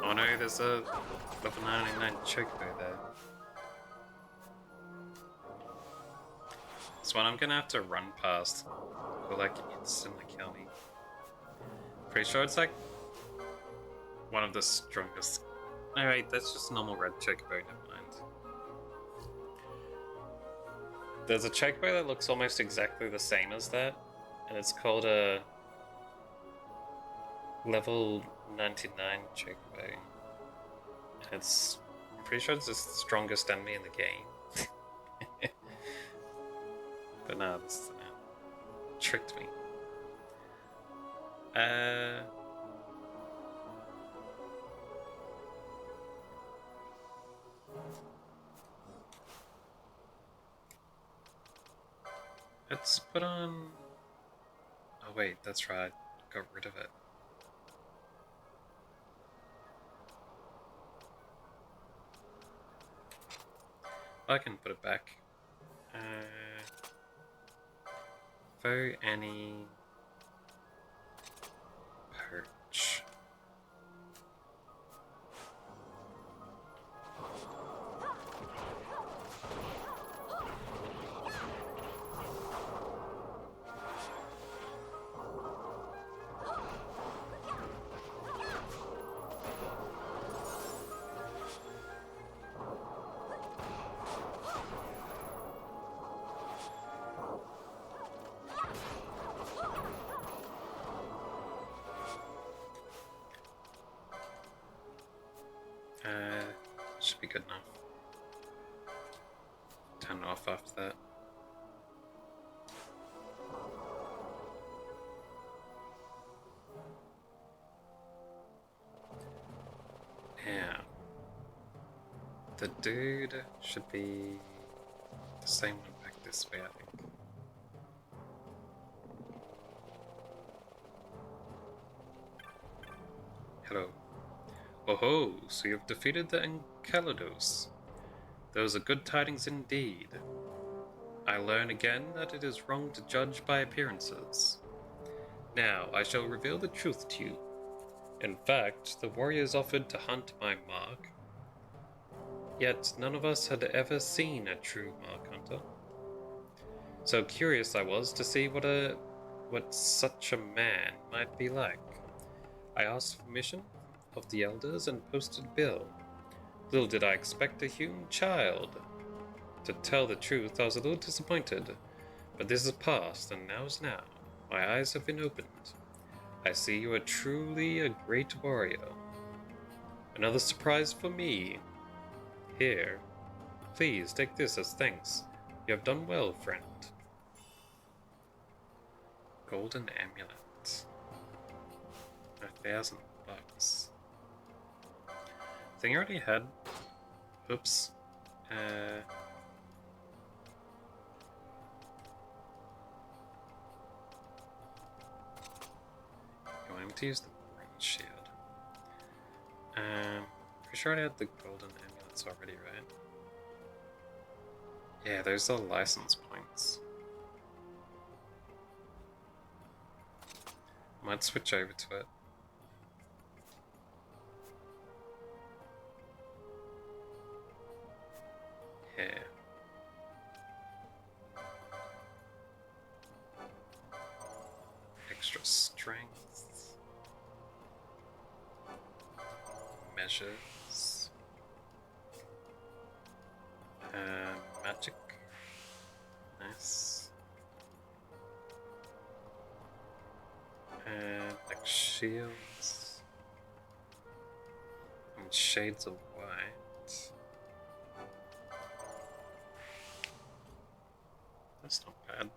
Oh no, there's a level 99 chocobo there. This one I'm gonna have to run past. Will like instantly kill me. Pretty sure it's like one of the strongest. No, wait, that's just normal red chocobo, never mind. There's a chocobo that looks almost exactly the same as that, and it's called a level 99 chocobo. And it's, I'm pretty sure it's the strongest enemy in the game. But no, this tricked me. Let's put on... Oh wait, that's right. Got rid of it. I can put it back. Faux Annie... Perch. Should be good enough. Turn it off after that. Yeah. The dude should be the same one back this way, I think. Hello. Oh ho, so you've defeated the Enceladus. Those are good tidings indeed. I learn again that it is wrong to judge by appearances. Now, I shall reveal the truth to you. In fact, the warriors offered to hunt my mark. Yet none of us had ever seen a true mark hunter. So curious I was to see what such a man might be like. I asked permission of the elders and posted bill. Little did I expect a human child. To tell the truth, I was a little disappointed, but this is past, and now is now. My eyes have been opened. I see you are truly a great warrior. Another surprise for me. Here, please take this as thanks. You have done well, friend. Golden amulet. $1,000. I think I already had. Oops. Going to use the bronze shield. Pretty sure I had the golden amulets already, right? Yeah, those are license points. Might switch over to it. Yeah. Extra strength. Measures. Magic. Nice. And like shields. And shades of white. That's not bad.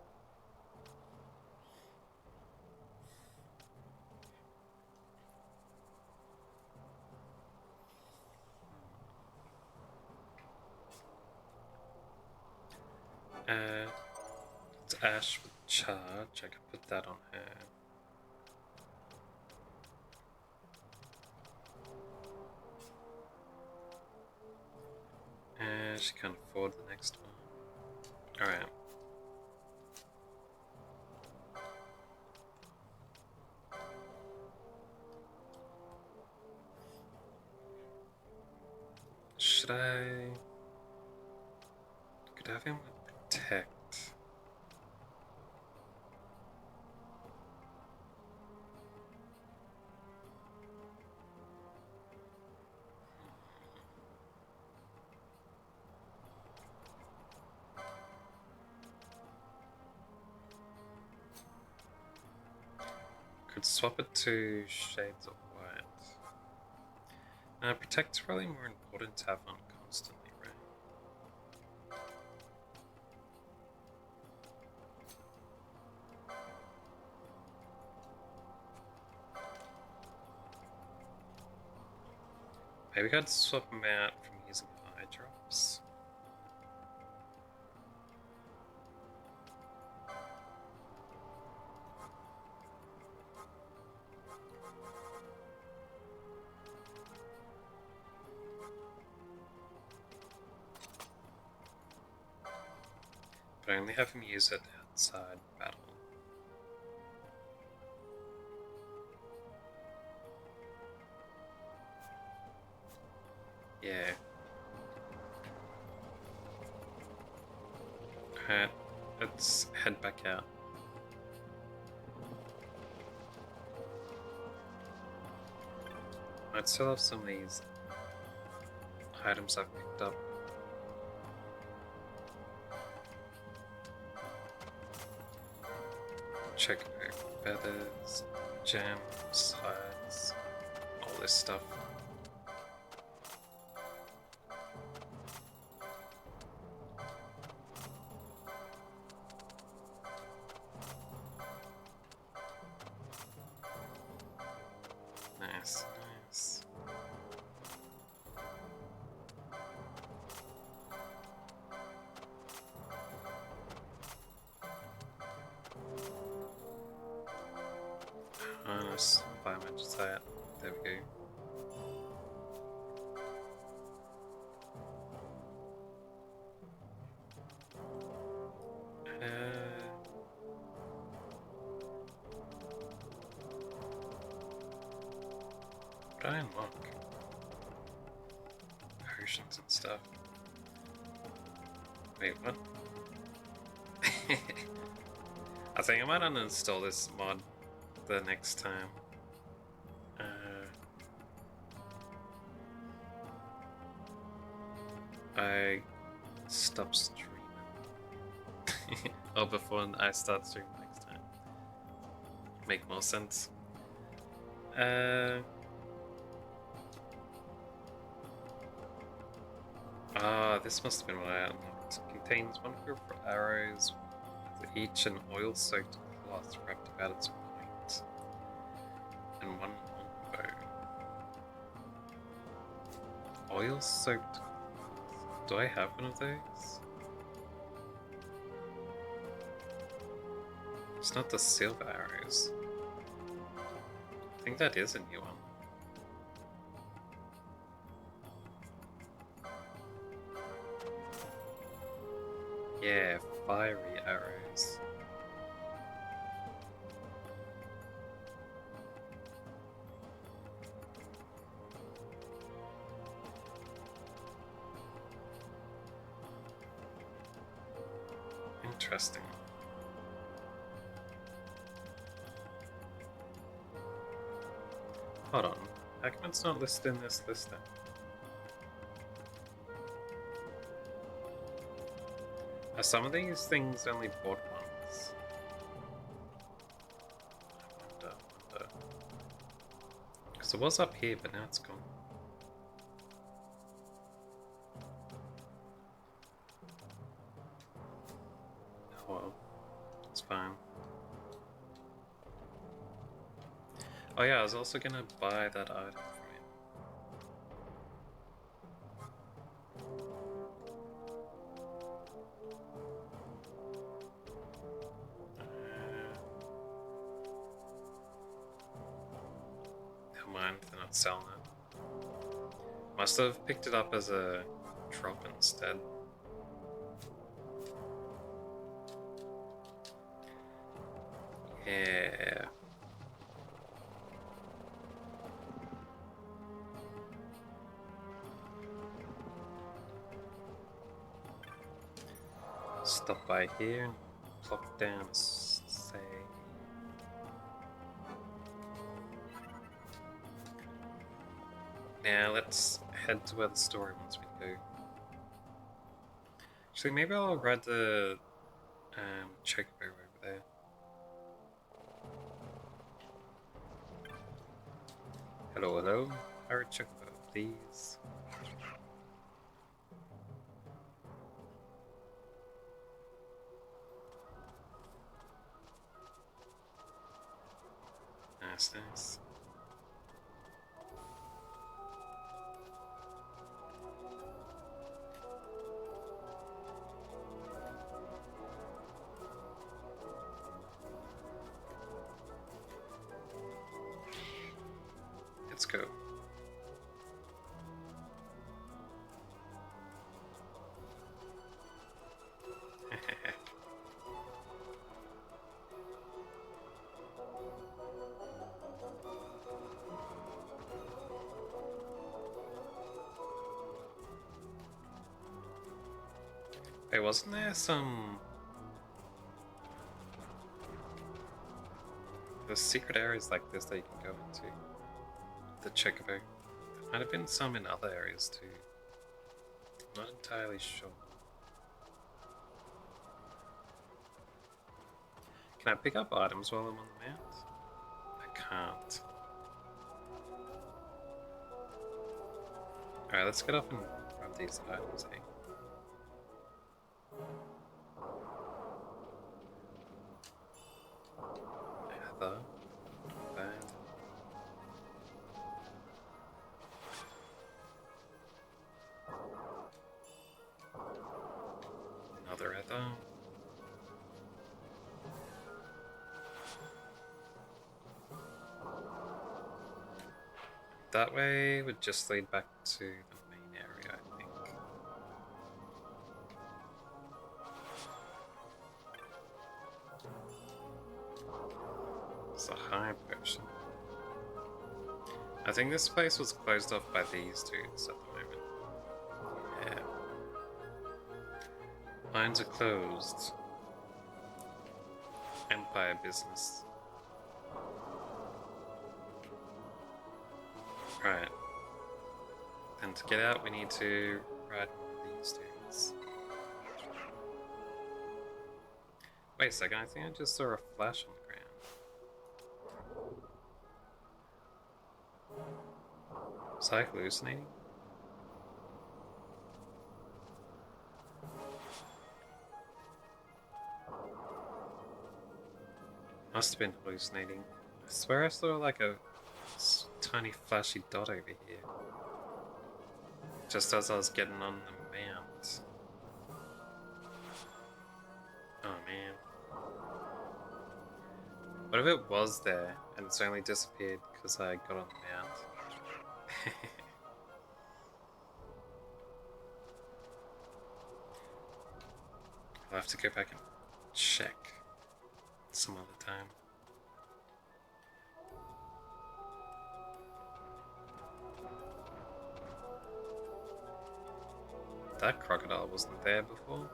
It's Ash with charge. I could put that on her. And she can't afford the next one. Alright. Should I... Could have him with protect. Could swap it to shades of white. Protect's probably more important to have on constantly, right? Maybe I'd swap them out from using eye drops. But I only have him use it outside battle. Yeah. Alright, let's head back out. I'd still have some of these items I've picked up. Check feathers, gems, hides, all this stuff. Nice, nice. Harness, biomagicite. There we go. What did I unlock? Potions and stuff. Wait, what? I think I might uninstall this mod the next time. I stop streaming. Or before I start streaming next time. Make more sense. This must have been what I unlocked. Contains one group of arrows, with each an oil-soaked cloth wrapped about its point, and one longbow. Oil-soaked cloth. Do I have one of those? It's not the silver arrows. I think that is a new one. Yeah, fiery arrows. Interesting. Hold on. Hackman's not listed in this list then. Are some of these things only bought once? I wonder. Because it was up here, but now it's gone. Oh well. It's fine. Oh yeah, I was also gonna buy that item from him. Never mind, they're not selling it. Must have picked it up as a drop instead. Yeah. Stop by here and plop down, say. Now let's head to where the story wants me to go. Actually, maybe I'll ride the chocobo over there. Hello, hello. Our chocobo, please. Nice, nice. Let's go. Wait, wasn't there some... There's secret areas like this that you can go into. The chocobo. There might have been some in other areas too. I'm not entirely sure. Can I pick up items while I'm on the mount? I can't. Alright, let's get up and grab these items, eh? Heather. Bad. Another Heather. That way would just lead back to the main area, I think. It's a high potion. I think this place was closed off by these dudes at the moment. Yeah. Mines are closed. Empire business. Right. And to get out, we need to ride one of these dudes. Wait a second, I think I just saw a flash on the ground. Was I hallucinating? Must have been hallucinating. I swear I saw like a tiny flashy dot over here. Just as I was getting on the mount. Oh man. What if it was there and it's only disappeared because I got on the mount? I'll have to go back and check some other time. That crocodile wasn't there before.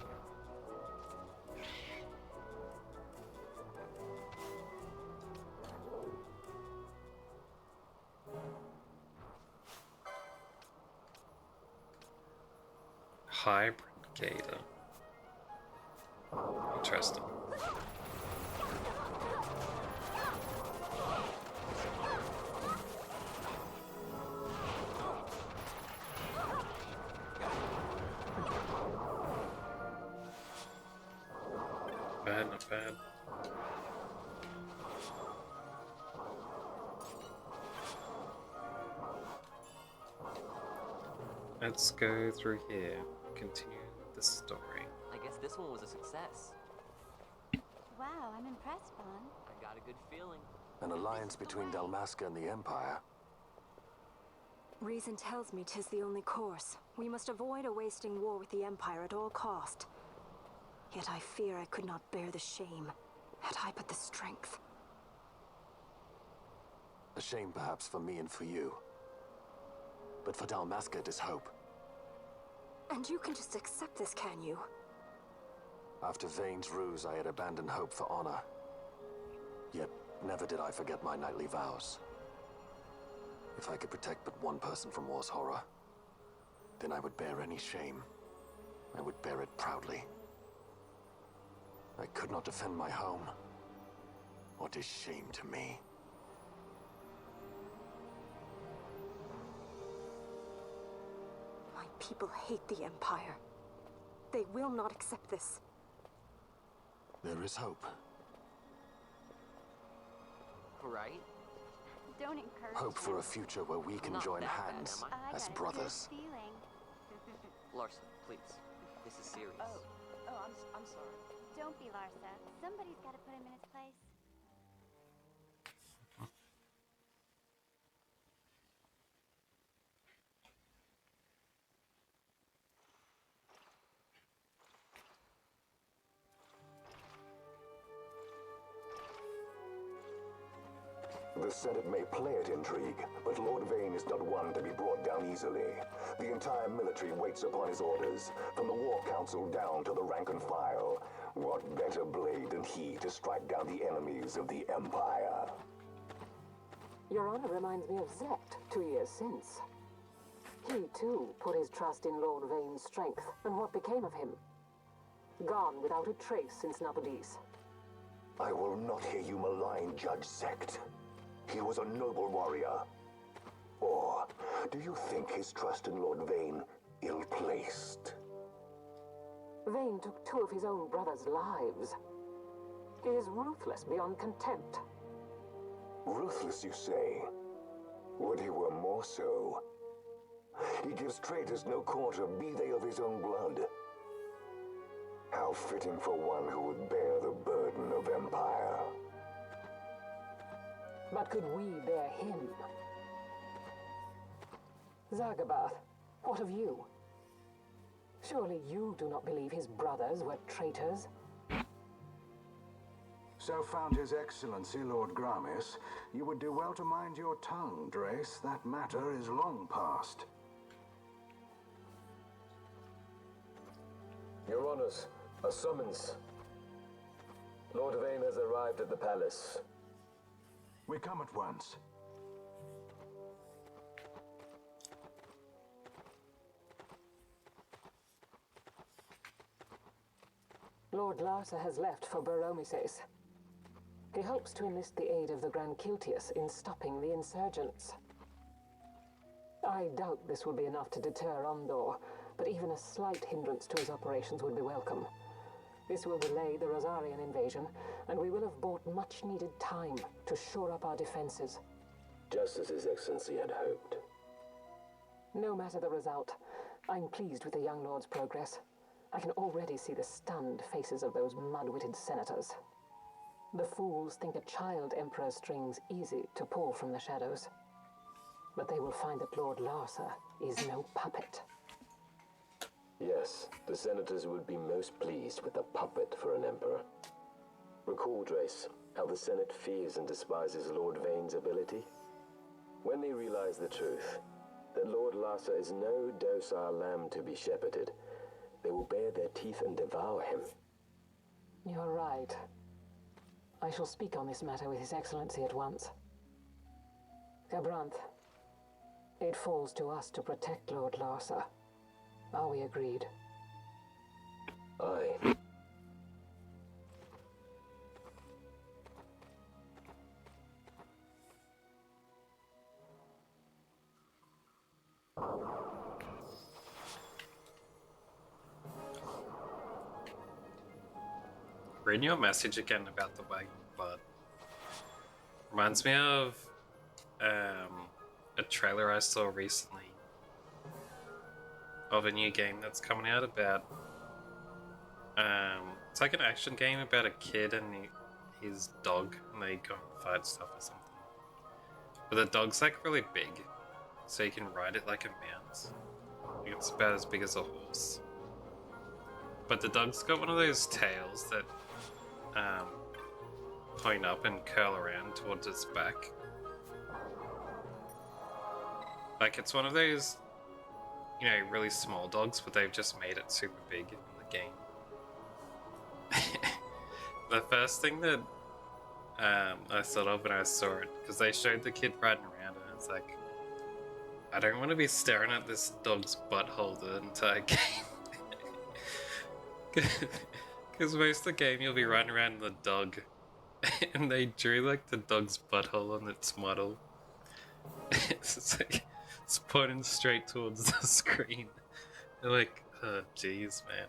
Hybrid gator. Interesting. Bad, not bad. Let's go through here. Continue the story. I guess this one was a success. Wow, I'm impressed, Vaughn. I got a good feeling. An alliance between Dalmasca and the Empire. Reason tells me 'tis the only course. We must avoid a wasting war with the Empire at all cost. Yet I fear I could not bear the shame, had I but the strength. A shame perhaps for me and for you. But for Dalmasca it is hope. And you can just accept this, can you? After Vane's ruse, I had abandoned hope for honor. Yet, never did I forget my knightly vows. If I could protect but one person from war's horror, then I would bear any shame. I would bear it proudly. I could not defend my home. What is shame to me? My people hate the Empire. They will not accept this. There is hope. Right? Don't encourage Hope for him. a future where we can Not join that bad, hands am I as got brothers. a good feeling. Larson, please. This is serious. I'm sorry. Don't be Larsa. Somebody's got to put him in his place. The Senate may play at intrigue, but Lord Vane is not one to be brought down easily. The entire military waits upon his orders, from the War Council down to the rank and file. What better blade than he to strike down the enemies of the Empire? Your Honor reminds me of Zect 2 years since. He, too, put his trust in Lord Vane's strength, and what became of him? Gone without a trace since Nabudis. I will not hear you malign Judge Zect. He was a noble warrior. Or do you think his trust in Lord Vane ill-placed? Vane took 2 of his own brothers' lives. He is ruthless beyond contempt. Ruthless, you say? Would he were more so? He gives traitors no quarter, be they of his own blood. How fitting for one who would bear the burden of empire. But could we bear him? Zagabath, what of you? Surely you do not believe his brothers were traitors? So found His Excellency Lord Gramis, you would do well to mind your tongue, Drace. That matter is long past. Your Honors, a summons. Lord Vane has arrived at the palace. We come at once. Lord Larsa has left for Baromises. He hopes to enlist the aid of the Grand Kiltius in stopping the insurgents. I doubt this will be enough to deter Ondor, but even a slight hindrance to his operations would be welcome. This will delay the Rosarian invasion, and we will have bought much-needed time to shore up our defenses. Just as His Excellency had hoped. No matter the result, I'm pleased with the young lord's progress. I can already see the stunned faces of those mud-witted senators. The fools think a child emperor's strings easy to pull from the shadows. But they will find that Lord Larsa is no puppet. Yes, the senators would be most pleased with a puppet for an emperor. Recall, Drace, how the Senate fears and despises Lord Vane's ability. When they realize the truth, that Lord Larsa is no docile lamb to be shepherded, they will bare their teeth and devour him. You're right. I shall speak on this matter with His Excellency at once. Gabranth, it falls to us to protect Lord Larsa. Are we agreed? Aye. Reading your message again about the white blood reminds me of a trailer I saw recently of a new game that's coming out about it's like an action game about a kid and his dog, and they go and fight stuff or something. But the dog's like really big, so you can ride it like a mount. It's about as big as a horse. But the dog's got one of those tails that point up and curl around towards its back. Like, it's one of those, you know, really small dogs, but they've just made it super big in the game. The first thing that I thought of when I saw it, because they showed the kid riding around, and it's like, I don't want to be staring at this dog's butthole the entire game. Because most of the game you'll be running around the dog, and they drew like the dog's butthole on its model. It's like, it's pointing straight towards the screen. They're like, oh jeez, man.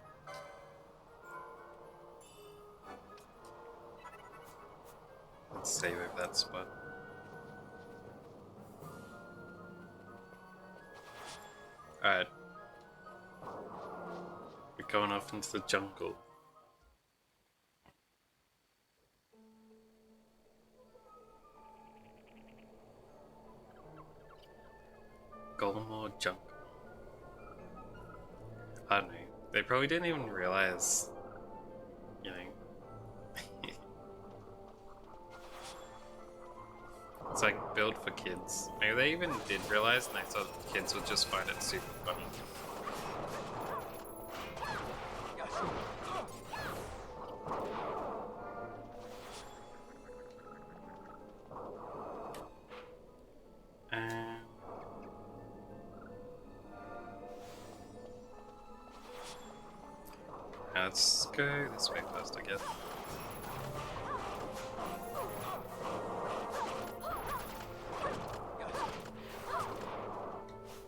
Let's save over that spot. Alright. We're going off into the jungle. Golmore jungle. I don't know. They probably didn't even realize, you know. It's like built for kids. Maybe they even did realize, and they thought kids would just find it super funny. Let's go this way first, I guess.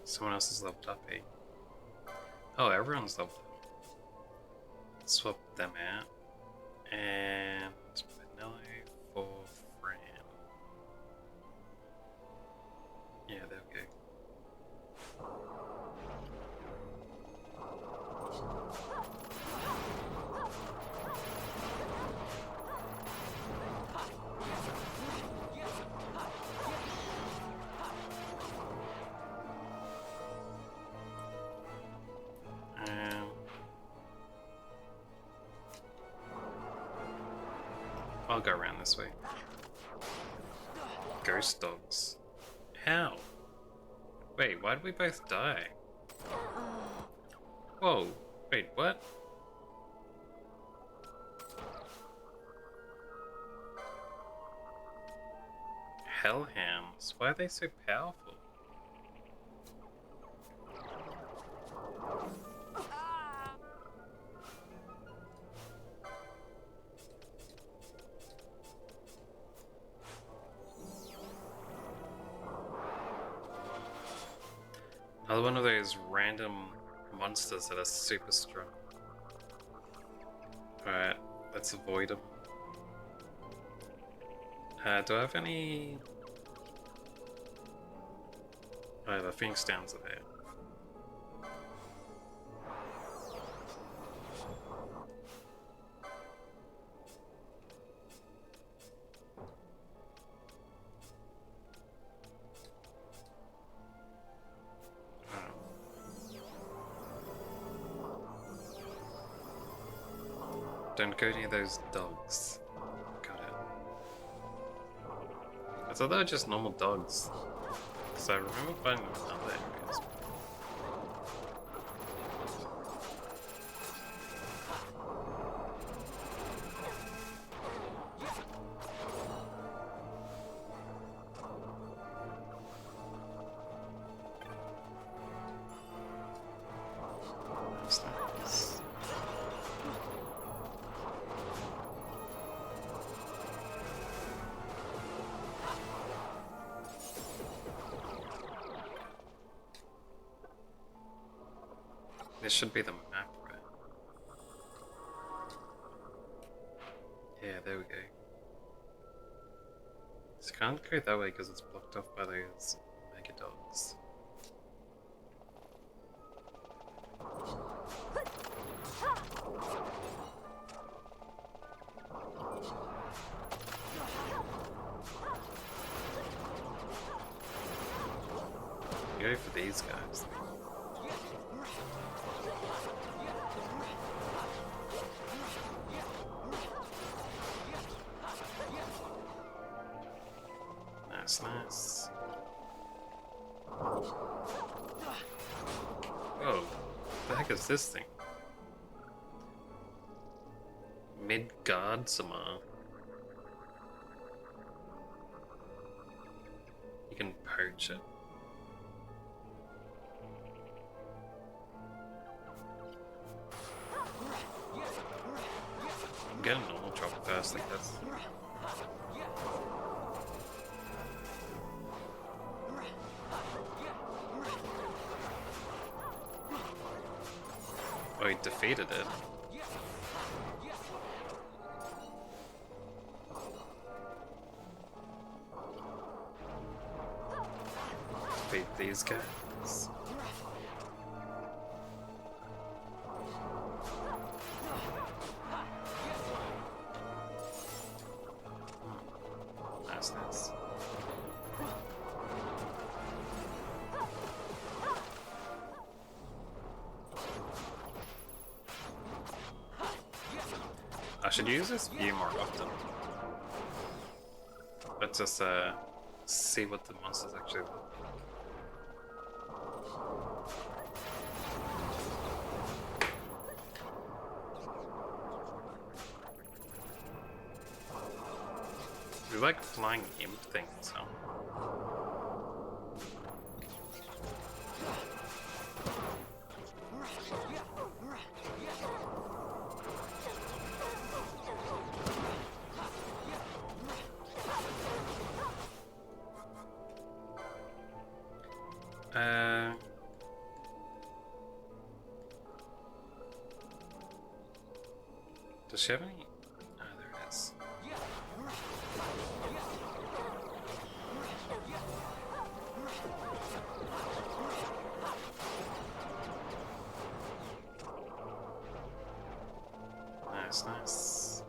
Someone else is leveled up, eh? Oh, everyone's leveled up. Swap them out. And Vanilla for Fran. Yeah, there we go. I'll go around this way. Ghost dogs. How? Wait, why did we both die? Whoa, wait, what? Hellhounds, why are they so powerful? Another one of those random monsters that are super strong. Alright, let's avoid them. Do I have any... Oh, the Phoenix Downs are there. Don't go near those dogs. Got it. I thought they were just normal dogs. Because I remember finding them in other areas. That's nice. This should be the map, right? Yeah, there we go. So can't go that way because it's blocked off by those mega dogs. Go for these guys. Nice. Oh, what the heck is this thing? Midgard-sama. You can poach it. Get a normal drop first, like that's. Oh, he defeated it. Defeat these guys. Nice. I should use this view more often. Let's just see what the monsters actually look like. They're like flying imp things, huh? Does she have any? Oh, there it is. Nice.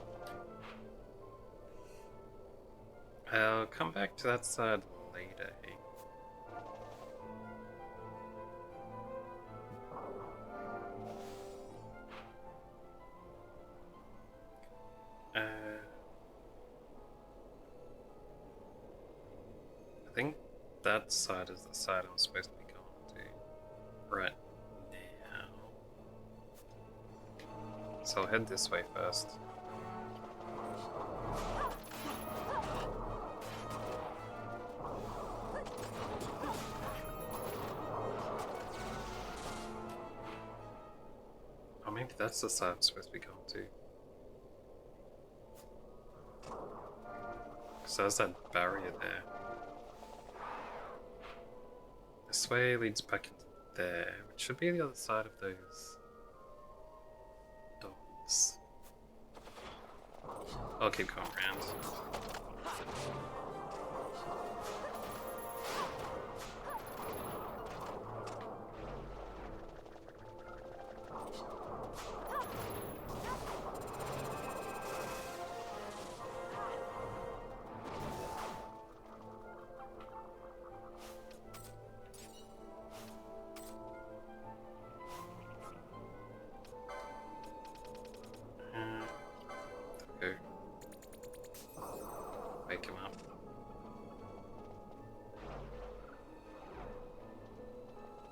I'll come back to that side later. I think that side is the side I'm supposed to be going to right now. So I'll head this way first. Oh, maybe that's the side I'm supposed to be going to. Because there's that barrier there. This way leads back into there, which should be the other side of those dogs. I'll keep going around. Go. Wake him up.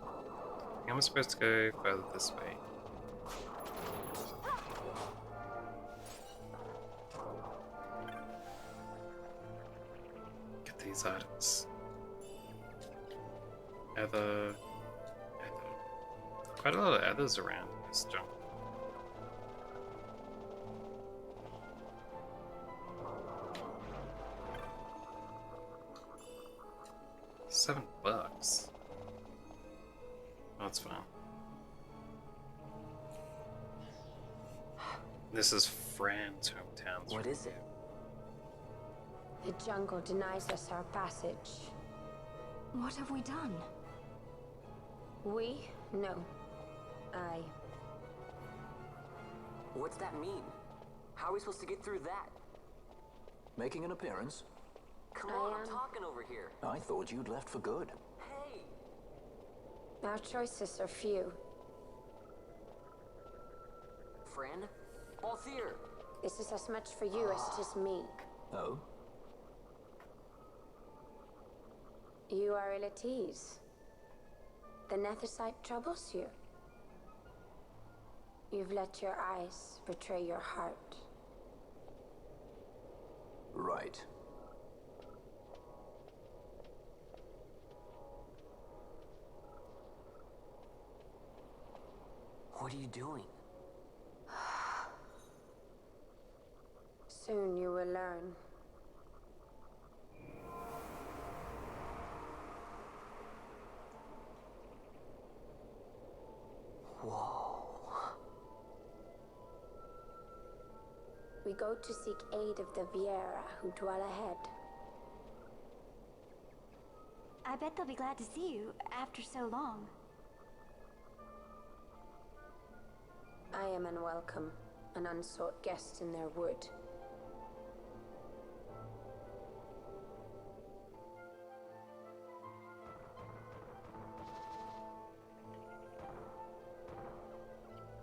I think I'm supposed to go further this way. Get these items. Ether. Quite a lot of ethers around in this jungle. $7. That's fine. This is Fran's hometown. What is it? The jungle denies us our passage. What have we done? We? No. I. What's that mean? How are we supposed to get through that? Making an appearance? Come on, I'm talking over here. I thought you'd left for good. Hey! Our choices are few. Fran? Balthier! This is as much for you as it is me. Oh? You are ill at ease. The Nethicite troubles you. You've let your eyes betray your heart. Right. What are you doing? Soon you will learn. Whoa. We go to seek aid of the Viera who dwell ahead. I bet they'll be glad to see you after so long. I am unwelcome, an unsought guest in their wood.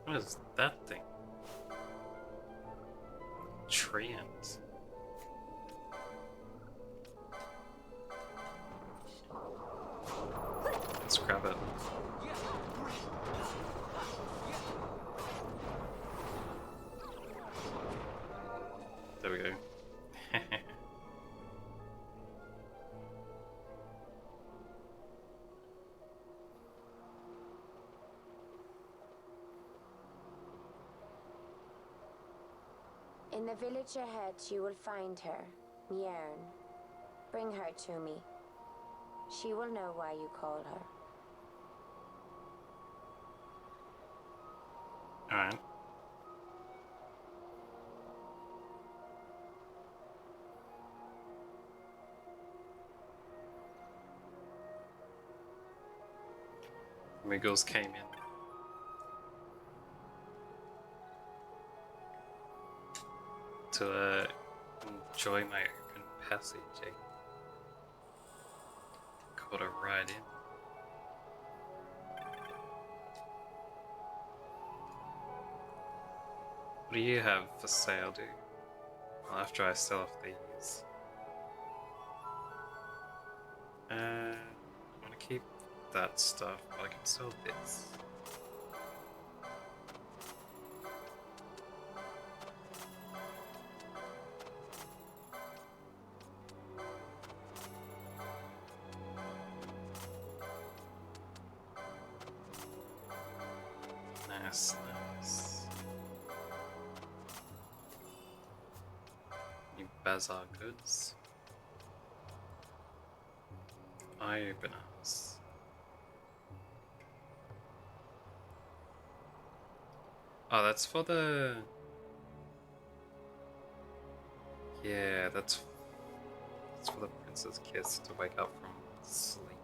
What is that thing? Treant. Let's grab it. There we go. In the village ahead, you will find her, Nyearn. Bring her to me. She will know why you call her. Alright. Wiggles came in. To enjoy my open passage, eh? Got to ride in. What do you have for sale, dude? Well, after I sell off these. I want to keep that stuff, but I can sell this. Nice, nice. New bazaar goods. Eye openers. Oh, that's for the... Yeah, that's for the Prince's Kiss to wake up from sleep.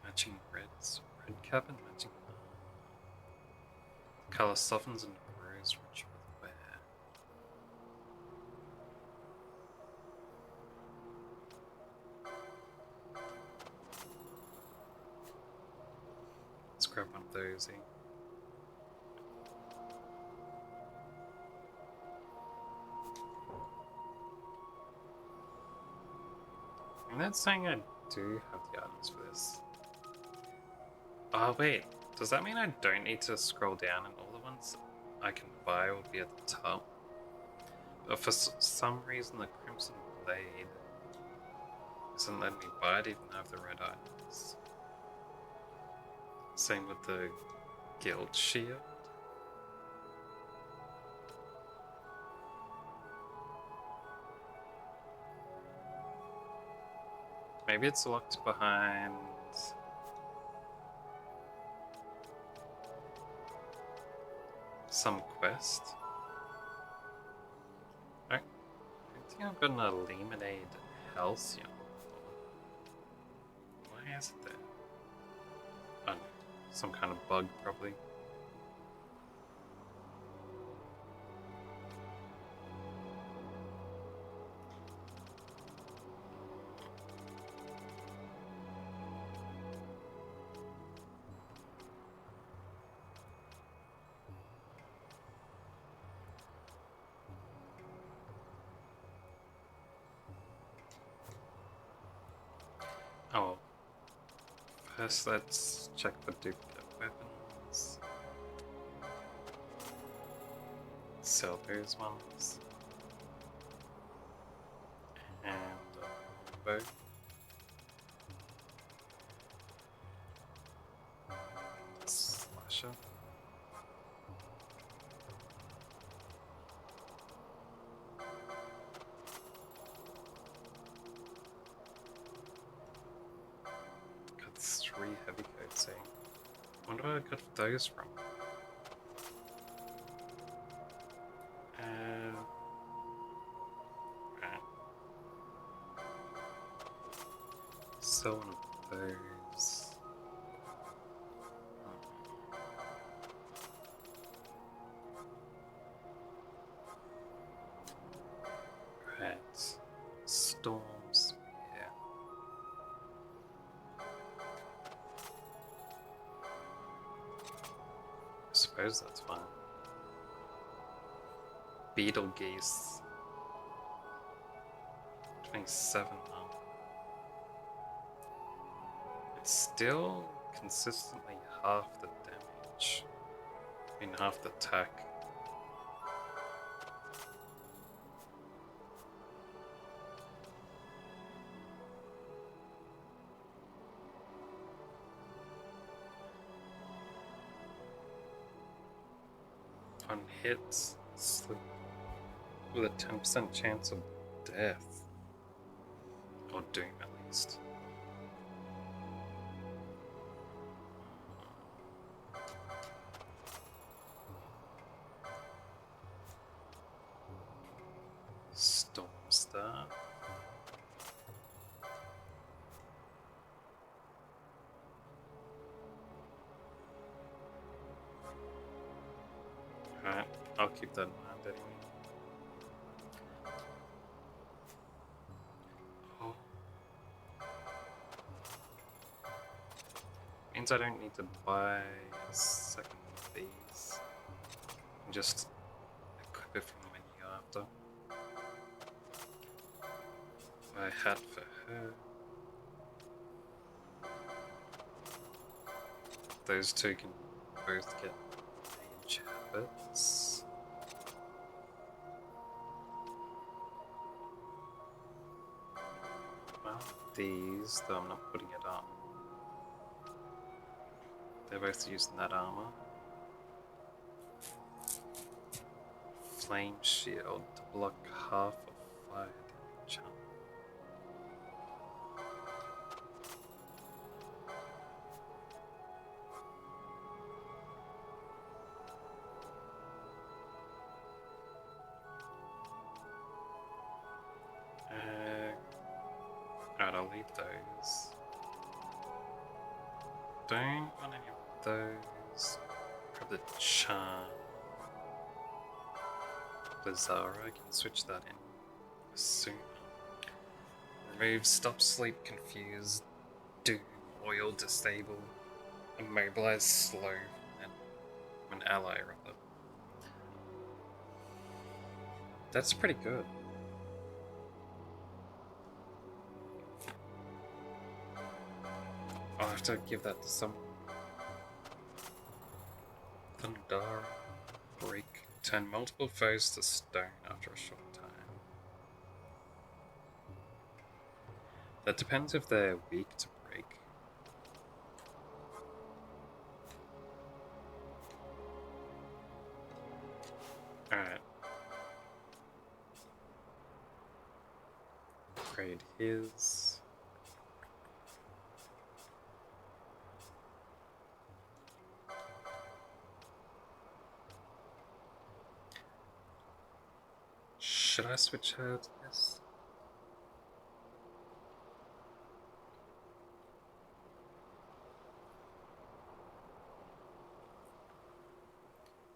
Matching reds. Red cap and matching... The color softens and grows richer with wear. Let's grab one of those, eh? I'm not saying I do have the items for this. Oh wait, does that mean I don't need to scroll down and all the ones I can buy will be at the top? But for some reason the Crimson Blade isn't letting me buy it even though I have the red items. Same with the Guild Shield. Maybe it's locked behind... some quest? I think I've got an Eliminate Halcyon. Why is it there? Oh no, some kind of bug probably. Oh, first let's check for duplicate weapons. Sell those ones. And a bow. Slasher. Got 3 heavy coats, eh? Wonder where I got those from. So one of those. Right. Storms. Yeah. I suppose that's fine. Beetle Geese. 27 now. It's still consistently half the damage. I mean, half the attack. On hits, sleep with a 10% chance of death. Or doom, at least. Stormstar. Alright, I'll keep that in mind anyway. Oh. Means I don't need to buy a second of these. And just equip it from the menu after. Buy a hat for her. Those two can both get mage habits. Well, these, though I'm not putting it on. They're both using that armor. Flame shield to block half of fire damage. I'll leave those. Don't want any of those. Grab the charm. Lazara, I can switch that in soon. Remove stop, sleep, confuse, doom, oil, disable, immobilize, slow, and an ally rather. That's pretty good. I'll have to give that to someone. Thundara, break. Turn multiple foes to stone after a short time. That depends if they're weak to break. Alright. Upgrade his. Should I switch her to this?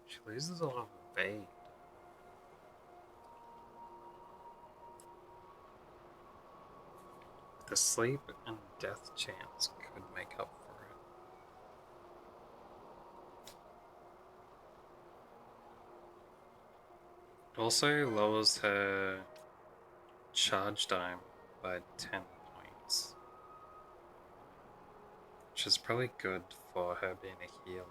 She loses a lot of evade. The sleep and death chance could make up for it. Also lowers her charge time by 10 points. Which is probably good for her being a healer.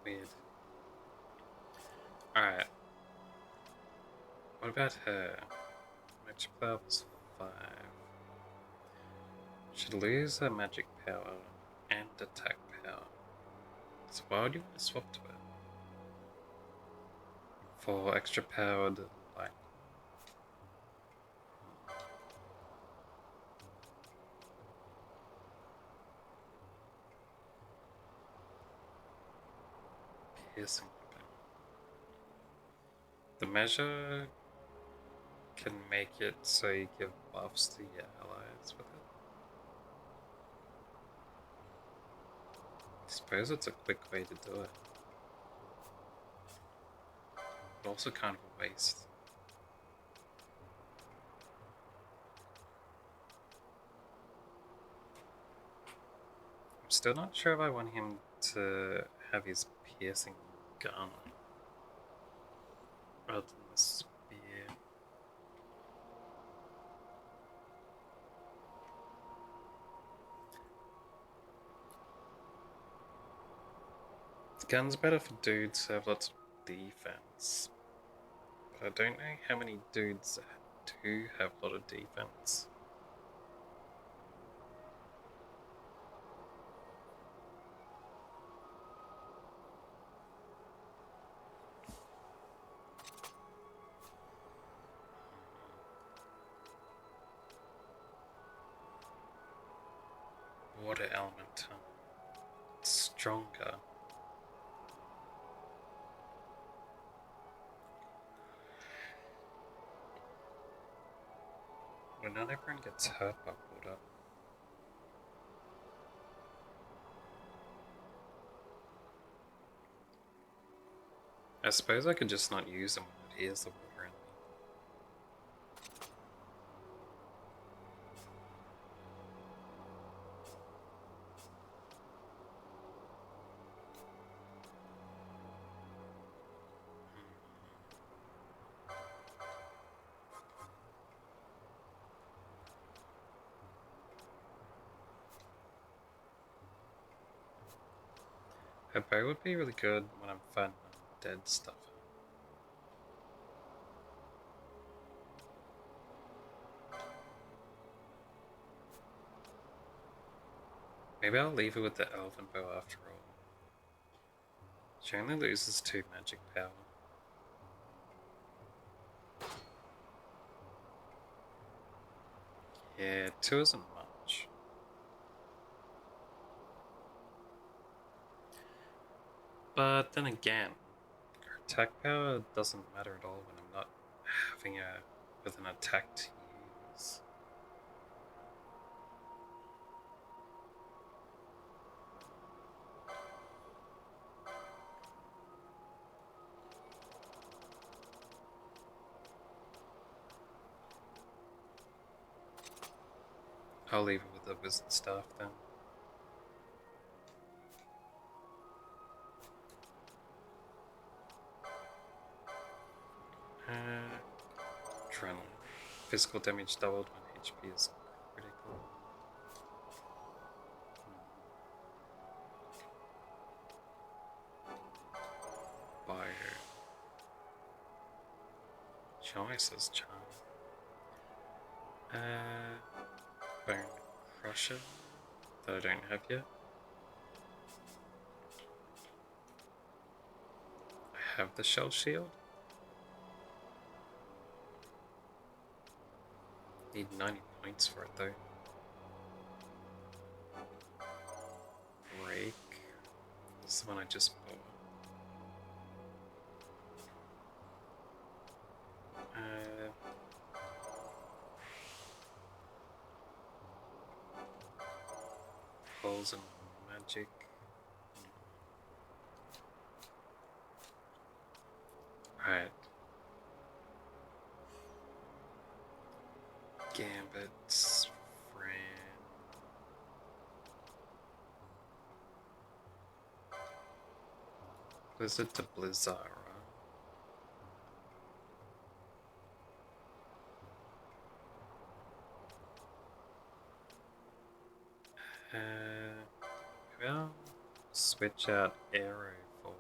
Weird. Alright. What about her? Magic power was 5. Should lose her magic power and attack power. So why would you want to swap to it? For extra powered light. Piercing weapon. The measure can make it so you give buffs to your allies with it. I suppose it's a quick way to do it. But also kind of a waste. I'm still not sure if I want him to have his piercing gun rather than the spear. The gun's better for dudes who have lots of defense. But I don't know how many dudes do have a lot of defense. Water element. Stronger. Well, not everyone gets hurt by water. I suppose I could just not use them when it is the water in me. Her bow would be really good when I'm fighting dead stuff. Maybe I'll leave it with the elven bow after all. She only loses 2 magic power. Yeah, 2 isn't much. But then again, her attack power doesn't matter at all when I'm not having her with an attack to use. I'll leave it with the wizard staff then. Adrenaline. Physical damage doubled when HP is critical. Bio. Choices charm. Bone Crusher that I don't have yet. I have the Shell Shield. Need 90 points for it though. Break. This is the one I just bought. Holes and magic. Right. Gambit's friend. Blizzard to Blizzara. Well, switch out Arrow for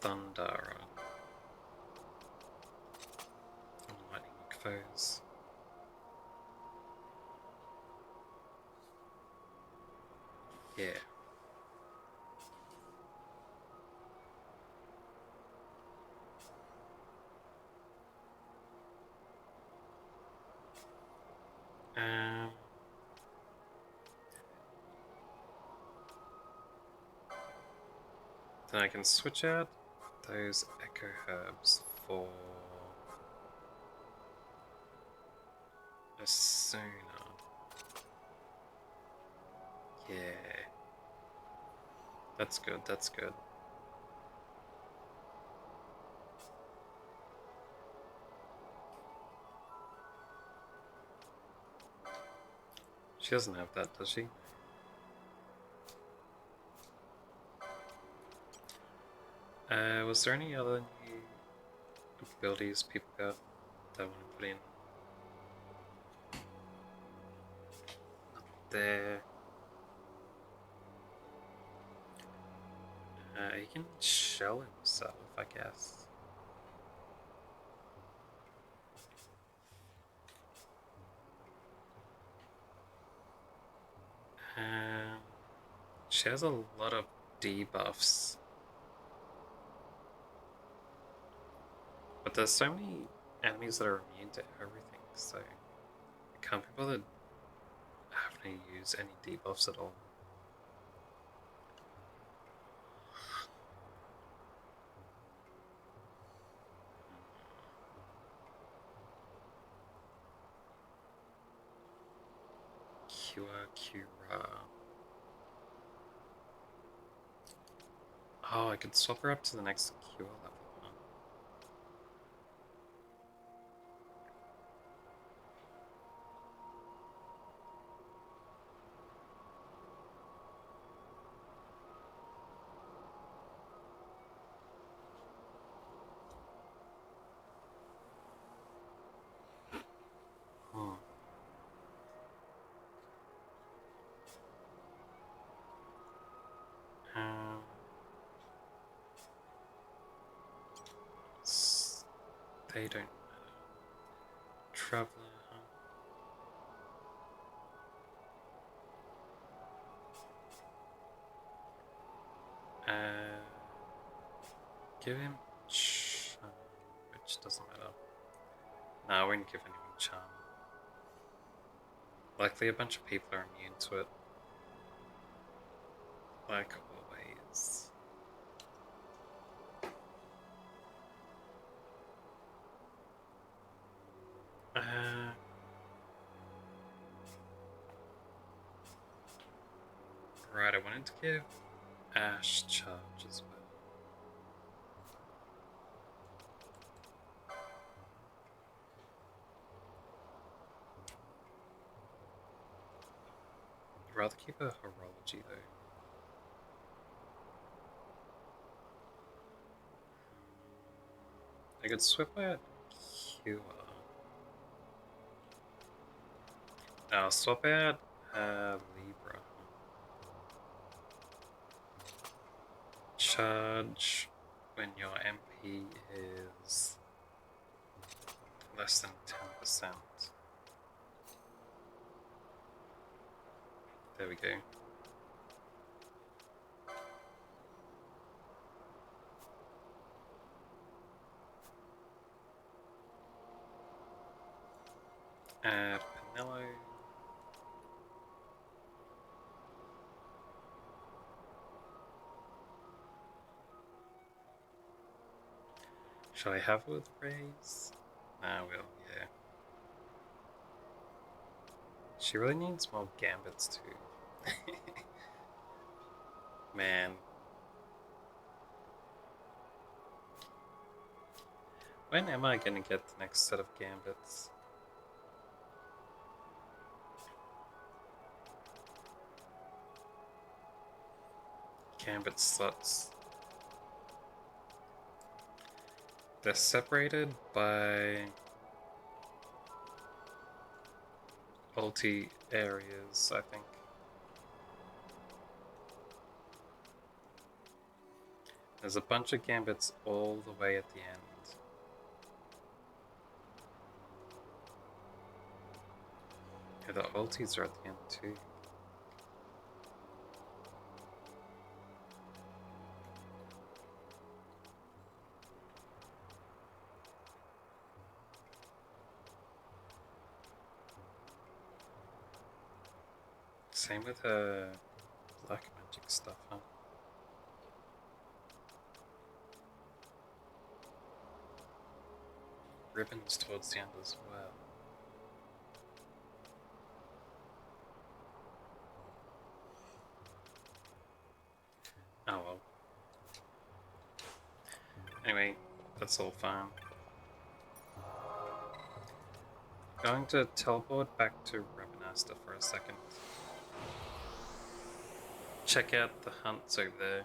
Thundara. And Lightning Foes. Yeah. Then I can switch out those Echo Herbs for Asuna. Yeah. That's good, that's good. She doesn't have that, does she? Was there any other new abilities people got that I want to put in? Not there. He can shell himself, I guess. She has a lot of debuffs. But there's so many enemies that are immune to everything, so I can't be bothered having to use any debuffs at all. Cura. Oh, I could swap her up to the next Cura level. They don't matter. Traveler, huh? Give him charm, which doesn't matter. No, I won't give anyone charm. Likely a bunch of people are immune to it. Like always. Right, I wanted to give Ash charge as well. I'd rather keep a horology though. I could swap out Cure. No, I'll swap out Libra. Charge when your MP is less than 10%. There we go. Add Pinello. Shall I have it with Raise? I will, yeah. She really needs more gambits too. Man. When am I gonna get the next set of gambits? Gambit slots. They're separated by ulti areas, I think. There's a bunch of gambits all the way at the end. Yeah, the ultis are at the end too. Same with black magic stuff, huh? Ribbons towards the end as well. Oh well. Anyway, that's all fine. Going to teleport back to Rabanasta for a second. Check out the hunts over there.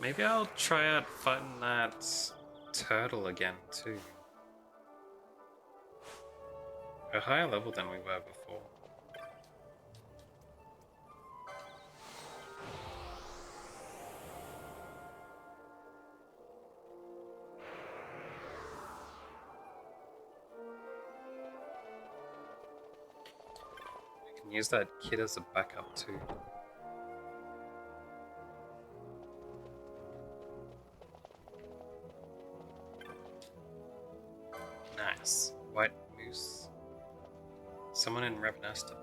Maybe I'll try out fighting that turtle again too. A higher level than we were before. We can use that kid as a backup too. Nice. White moose. Someone in Rabanasta.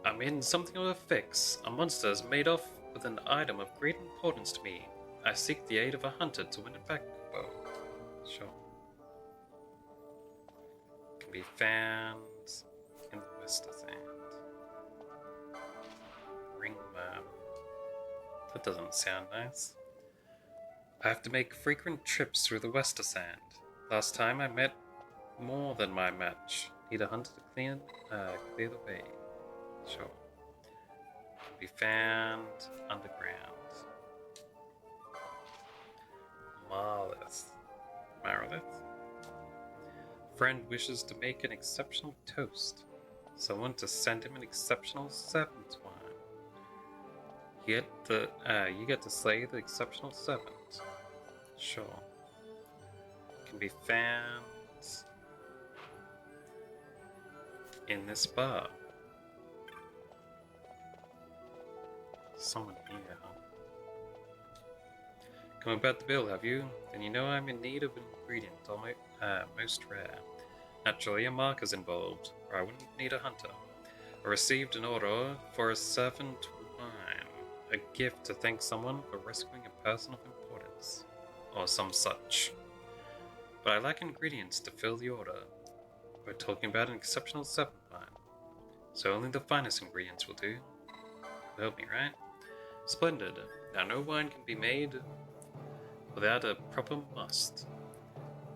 I'm in something of a fix. A monster is made off with an item of great importance to me. I seek the aid of a hunter to win it back. Whoa. Sure. Can be found in the Wester Sand. Ringworm. That doesn't sound nice. I have to make frequent trips through the Wester Sand. Last time I met more than my match. Need a hunter to clear the way. Sure. Can be found underground. Marlith. Friend wishes to make an exceptional toast. Someone to send him an exceptional serpent wine. You get to slay the exceptional serpent. Sure. Can be found in this bar. Someone here, huh? Come about the bill, have you? Then you know I'm in need of an ingredient, most rare. Naturally, a mark is involved, or I wouldn't need a hunter. I received an order for a servant wine, a gift to thank someone for rescuing a person of importance, or some such. But I lack ingredients to fill the order. We're talking about an exceptional serpent wine, so only the finest ingredients will do. You'll help me, right? Splendid. Now no wine can be made without a proper must,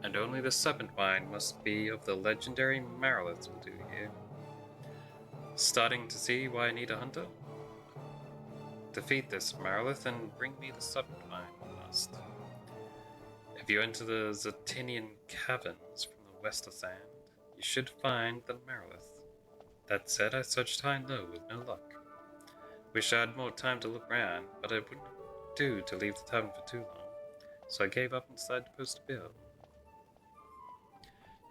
and only the serpent wine must be of the legendary Marilith will do here. Starting to see why I need a hunter? Defeat this Marilith and bring me the serpent wine must. If you enter the Zatinian caverns from the west of Sand, you should find the Marilith. That said, I searched high and low with no luck. Wish I had more time to look round, but it wouldn't do to leave the tavern for too long, so I gave up and decided to post a bill.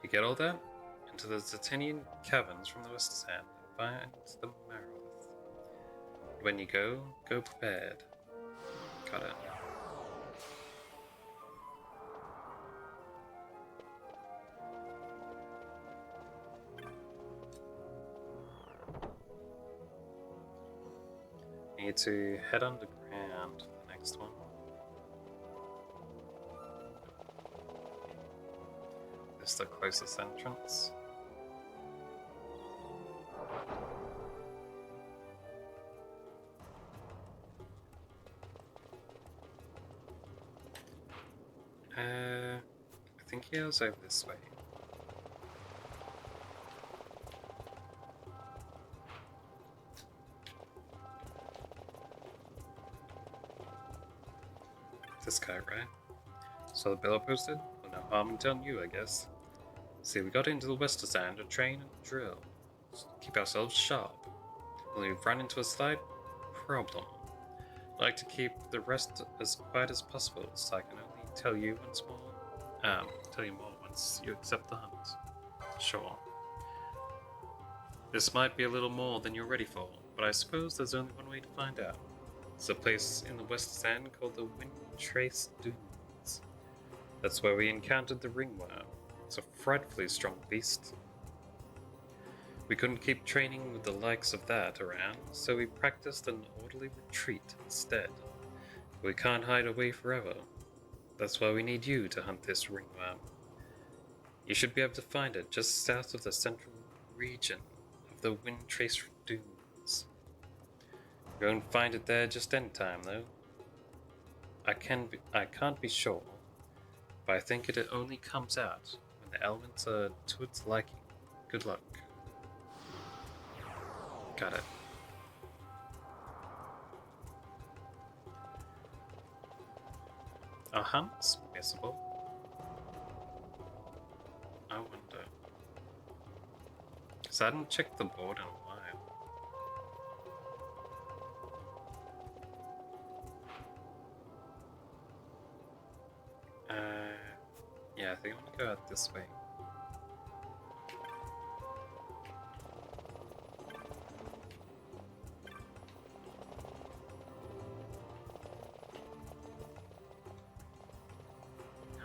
You get all that? Into the Zatinian caverns from the west of Sand and find the Marilith. When you go prepared. Got it. Need to head underground for the next one. This is the closest entrance. I think he goes over this way. This guy, right? So the bill I posted? Well, no harm in telling you, I guess. See, we got into the West of Sand to train and drill. Just keep ourselves sharp. When we run into a slight problem, I like to keep the rest as quiet as possible, so I can only tell you more once you accept the hunt. Sure. This might be a little more than you're ready for, but I suppose there's only one way to find out. It's a place in the West of Sand called the Windtrace Dunes. That's where we encountered the ringworm. It's a frightfully strong beast. We couldn't keep training with the likes of that around, so we practiced an orderly retreat instead. We can't hide away forever. That's why we need you to hunt this ringworm. You should be able to find it just south of the central region of the Windtrace Dunes. You won't find it there just any time, though. I can't be sure, but I think it only comes out when the elements are to its liking. Good luck. Got it. Our hunt's missable. I wonder. 'Cause I hadn't checked the board in a while. Yeah, I think I'm gonna go out this way.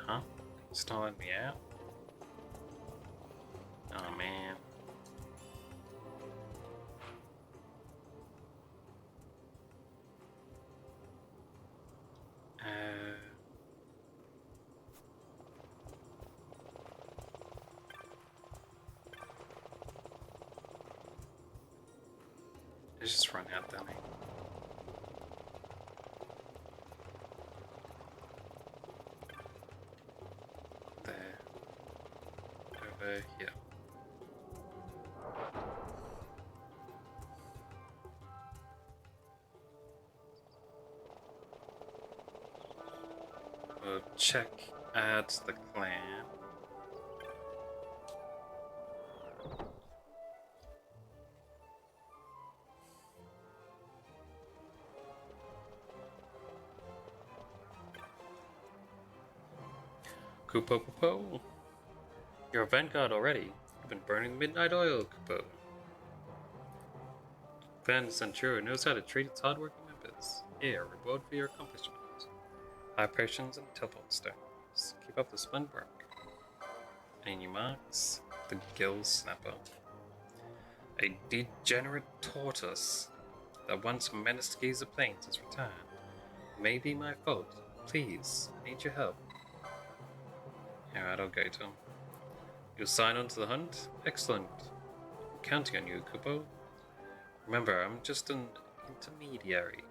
Huh? It's not letting me out? Oh man. It's just run out, dummy. There. Over here. We'll check at the clan. Kupo. You're a vanguard already. You've been burning midnight oil, Kupo. Clan Centura knows how to treat its hardworking members. Here, a reward for your accomplishment. High potions and teleport stones. Keep up the splendid work. Any new marks? The Gill Snapper. A degenerate tortoise that once menaced Giza Plains has returned. It may be my fault. Please, I need your help. Alright, I'll go to him. You'll sign on to the hunt? Excellent. I'm counting on you, Kupo. Remember, I'm just an intermediary.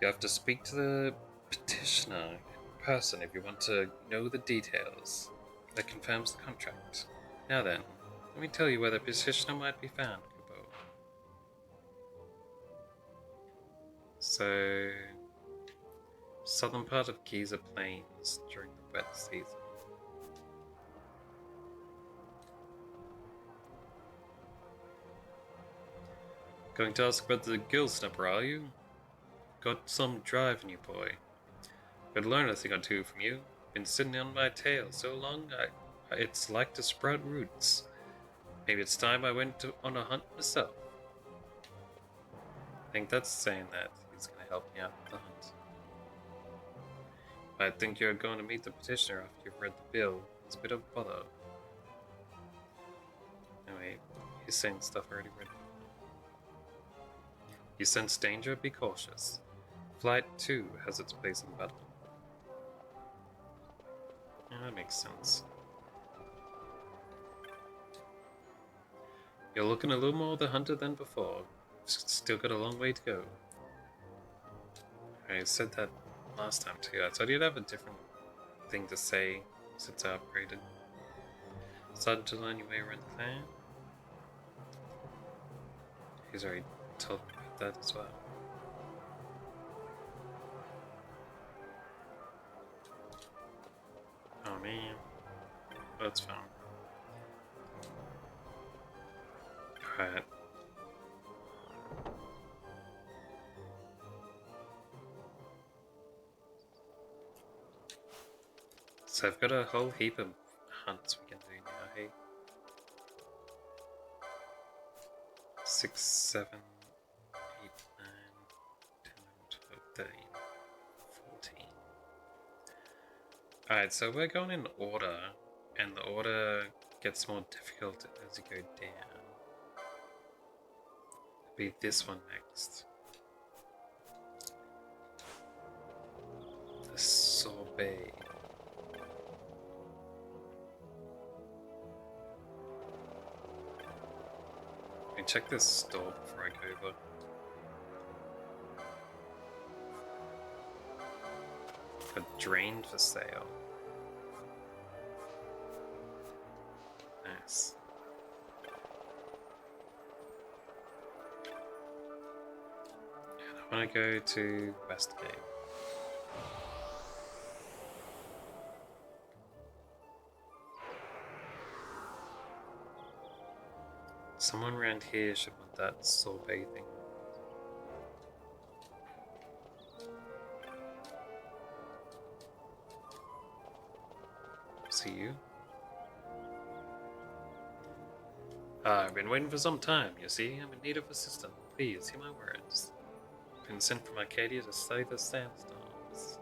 You have to speak to the petitioner in person if you want to know the details. That confirms the contract. Now then, let me tell you where the petitioner might be found, Kupo. So, southern part of Giza Plains during the wet season. Going to ask about the Gill Snapper, are you? Got some drive in you, boy. Could learn a thing or two from you. Been sitting on my tail so long, it's like to sprout roots. Maybe it's time I went on a hunt myself. I think that's saying that he's going to help me out with the hunt. I think you're going to meet the petitioner after you've read the bill. It's a bit of bother. Anyway, he's saying stuff already read. You sense danger? Be cautious. Flight 2 has its place in battle. Yeah, that makes sense. You're looking a little more the hunter than before. Still got a long way to go. I said that last time too. I thought you'd have a different thing to say since I upgraded. Started to learn your way around the clan. He's already told me about that as well. Oh man, that's fine. Alright. So I've got a whole heap of hunts we can do now, hey? 6, 7, 8, 9, 10, 11, 12, 13, 14. Alright, so we're going in order, and the order gets more difficult as you go down. It'll be this one next. The sorbet. Let me check this store before I go over. Got drained for sale. Nice. And I want to go to Westgate. Someone around here should want that sorbet thing. See you. I've been waiting for some time, you see. I'm in need of assistance. Please, hear my words. Been sent from Arcadia to study the sandstorms.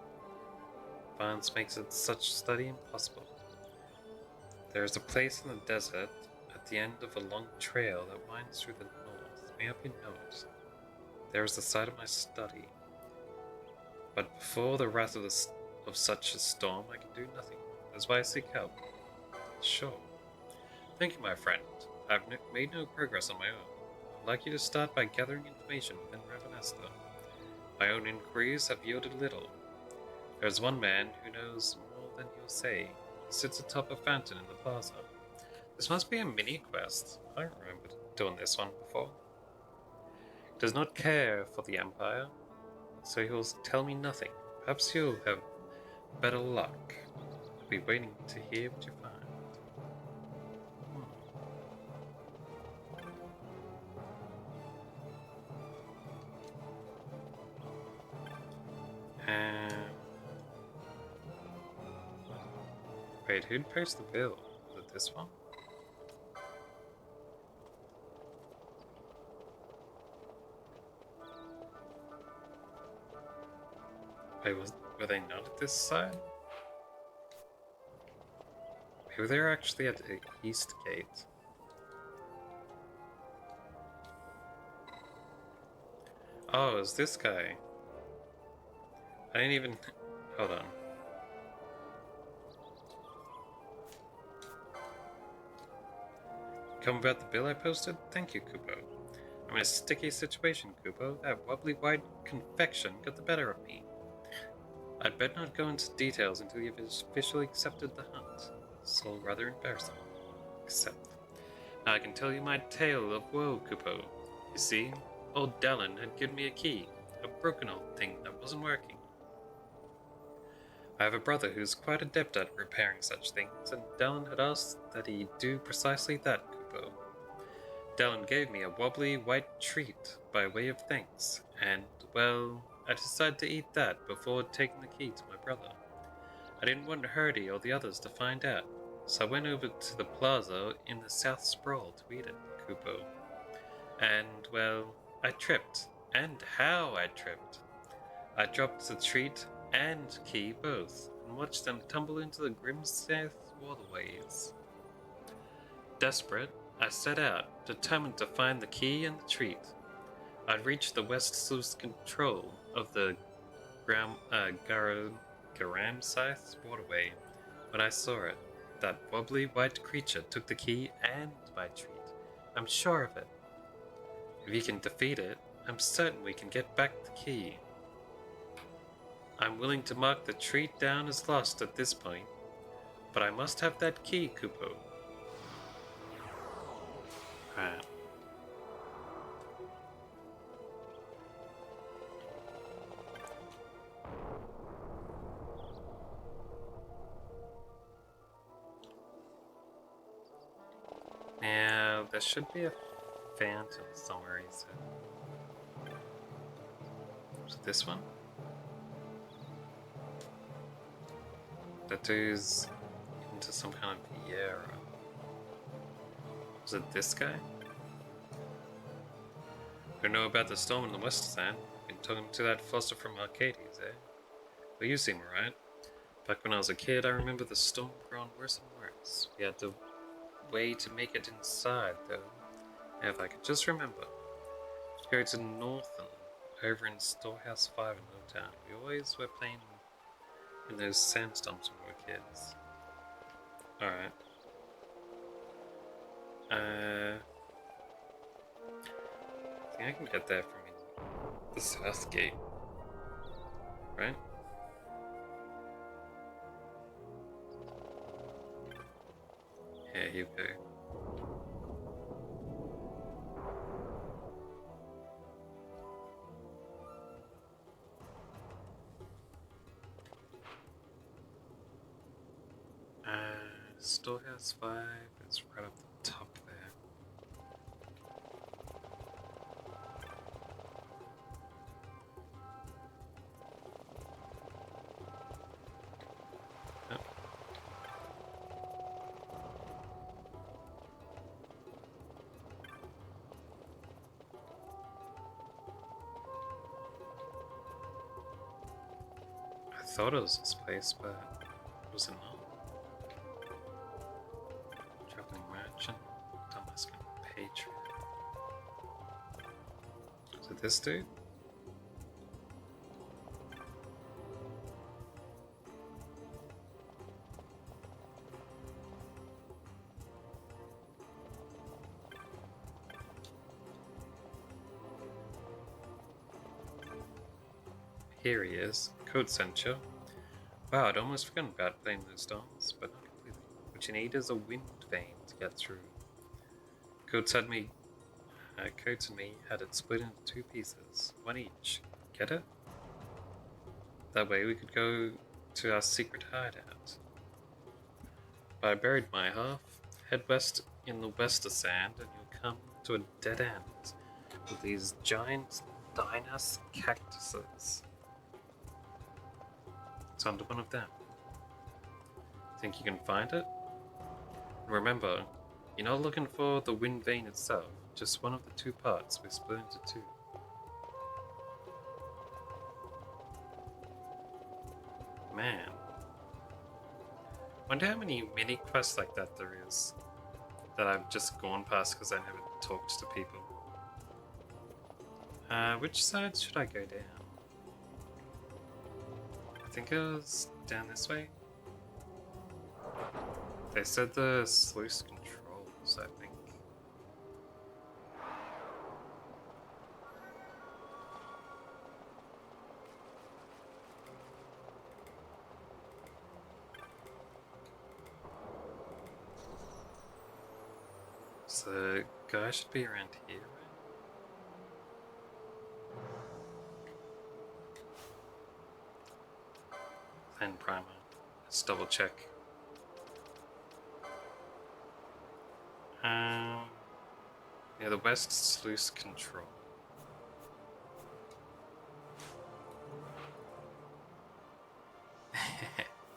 Violence makes it such study impossible. There is a place in the desert at the end of a long trail that winds through the north. May I be noted? There is the site of my study. But before the wrath of such a storm, I can do nothing. That's why I seek help. Sure. Thank you, my friend. I've made no progress on my own. I'd like you to start by gathering information within Ravenasta. My own inquiries have yielded little. There's one man who knows more than he'll say. He sits atop a fountain in the plaza. This must be a mini-quest. I don't remember doing this one before. He does not care for the Empire, so he'll tell me nothing. Perhaps he'll have better luck. I'll be waiting to hear what you find. Wait, who'd post the bill? Was it this one? Wait, were they not at this side? Maybe they were actually at the east gate. Oh, it's this guy. I didn't even... Hold on. Come about the bill I posted? Thank you, Kupo. I'm in a sticky situation, Kupo. That wobbly white confection got the better of me. I'd better not go into details until you've officially accepted the hunt. It's all rather embarrassing. Except, now I can tell you my tale of woe, Kupo. You see, old Dallin had given me a key, a broken old thing that wasn't working. I have a brother who's quite adept at repairing such things, and Dallin had asked that he do precisely that, Kupo. Dallin gave me a wobbly white treat by way of thanks, and, well, I decided to eat that before taking the key to my brother. I didn't want Hurdy or the others to find out, so I went over to the plaza in the South Sprawl to eat it, Kupo. And, well, I tripped. And how I tripped. I dropped the treat and key both, and watched them tumble into the Grimsmith waterways. Desperate, I set out, determined to find the key and the treat. I'd reached the west sluice control of the Garamsith waterway when I saw it. That wobbly white creature took the key and my treat. I'm sure of it. If you can defeat it, I'm certain we can get back the key. I'm willing to mark the treat down as lost at this point, but I must have that key, Kupo. Right. Now, there should be a phantom somewhere, he said. Is it this one? That dude's into some kind of Viera. Is it this guy? You know about the storm in the west, Sand? Been talking to that foster from Arcades, eh? Well, you seem right. Back when I was a kid, I remember the storm growing worse and worse. We had to way to make it inside, though. And if I could just remember. Go to Northern, over in Storehouse 5 in Milltown. We always were playing in those sandstorms when we were kids. Alright. I think I can get there from the south gate. Right? Yeah, you go. Storehouse 5 is right up the top there. Oh. I thought it was this place, but was it not? Damascus Patriot. Is it this dude? Here he is. Code Center. Wow, I'd almost forgotten about playing those stones, but not completely. What you need is a wind vein to get through. Coates and me had it split into 2 pieces, one each. Get it? That way we could go to our secret hideout. But I buried my half. Head west in the west of sand, and you'll come to a dead end with these giant Dinas cactuses. It's under one of them. Think you can find it? Remember, you're not looking for the wind vein itself, just one of the 2 parts we split into 2. Man. Wonder how many mini quests like that there is that I've just gone past because I never talked to people. Which side should I go down? I think it was down this way. They said the sluice controls, I think. So the guy should be around here, right? Plan primer. Let's double check. Yeah, the west sluice control.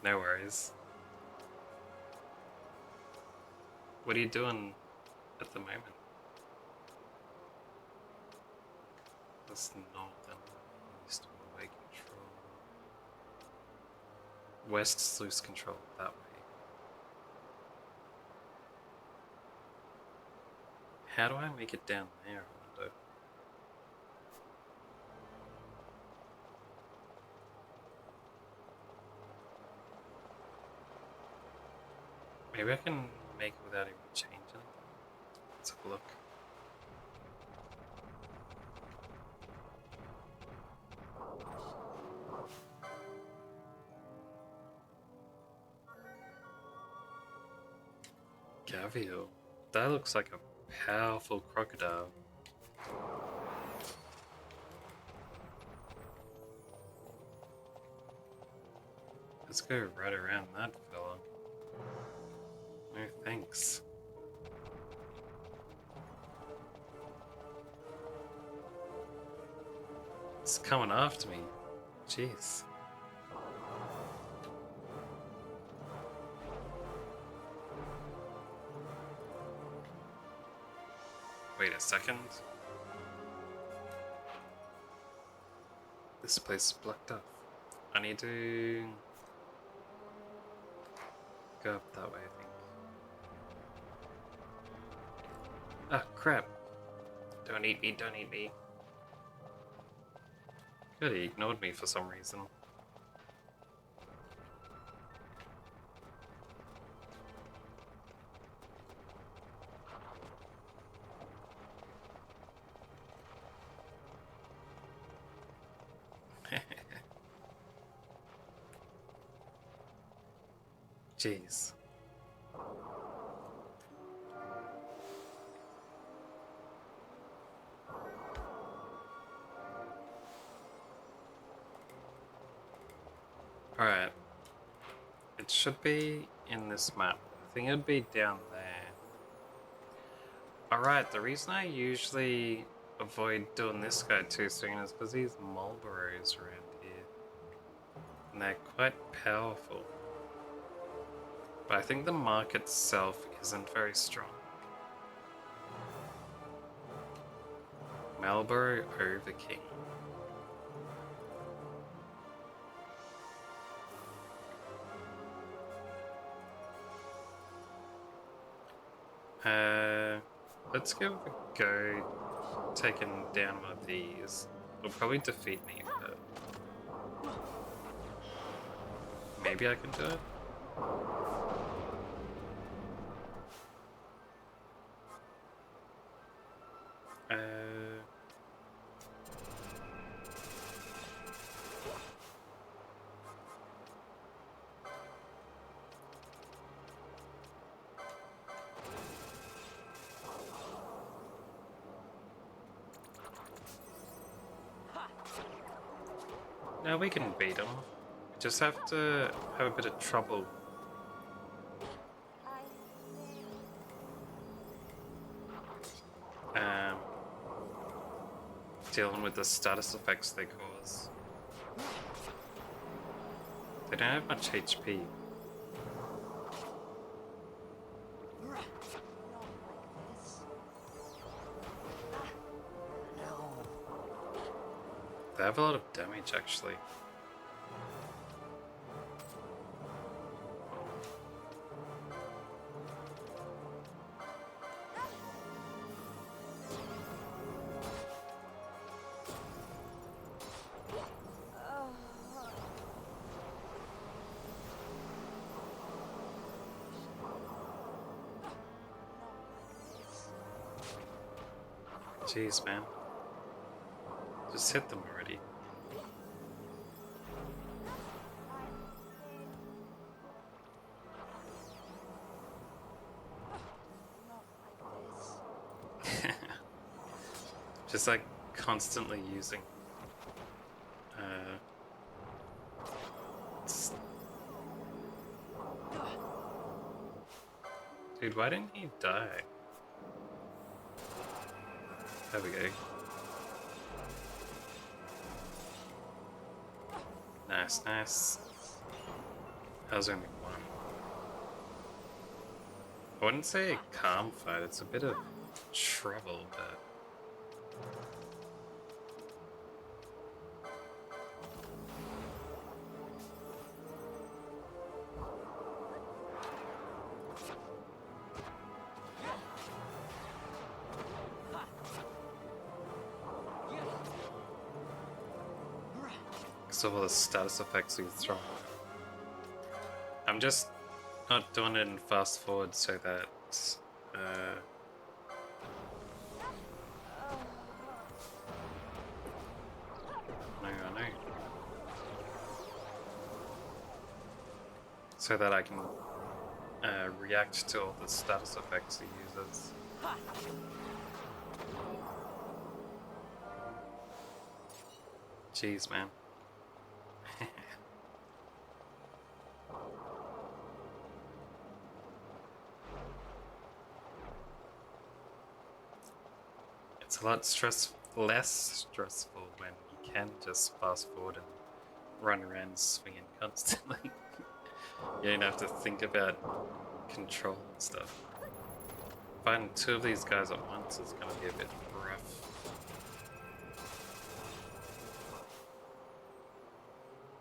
No worries. What are you doing at the moment? That's northern, east way control. West sluice control, that way. How do I make it down there, I wonder? Maybe I can make it without even changing anything. Let's have a look. Gavial. That looks like a powerful crocodile. Let's go right around that fella. No thanks. It's coming after me. Jeez. Wait a second. This place is blocked off. I need to go up that way, I think. Ah, crap. Don't eat me, don't eat me. Good, he ignored me for some reason. Jeez. Alright. It should be in this map. I think it'd be down there. Alright, the reason I usually avoid doing this guy too soon is because these Marlboros around here. And they're quite powerful. But I think the mark itself isn't very strong. Marlboro Overking. Let's give it a go taking down one of these. It'll probably defeat me, but maybe I can do it. Now we can beat him. We just have to have a bit of trouble. Dealing with the status effects they cause. They don't have much HP. They have a lot of damage, actually. Jeez, man. Just hit them already. Just like constantly using dude, why didn't he die? There we go. Nice, nice. That was only one. I wouldn't say a calm fight, it's a bit of trouble, but because of all the status effects he's throwing. I'm just not doing it in fast forward so that no. So that I can react to all the status effects he uses. Jeez, man. It's a lot less stressful when you can just fast forward and run around swinging constantly. You don't have to think about control and stuff. Fighting two of these guys at once is gonna be a bit rough.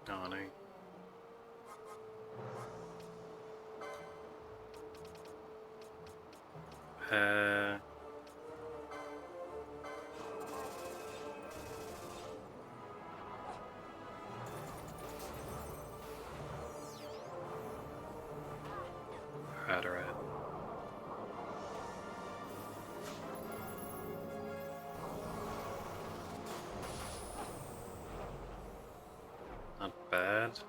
Oh no. Alright. Not bad.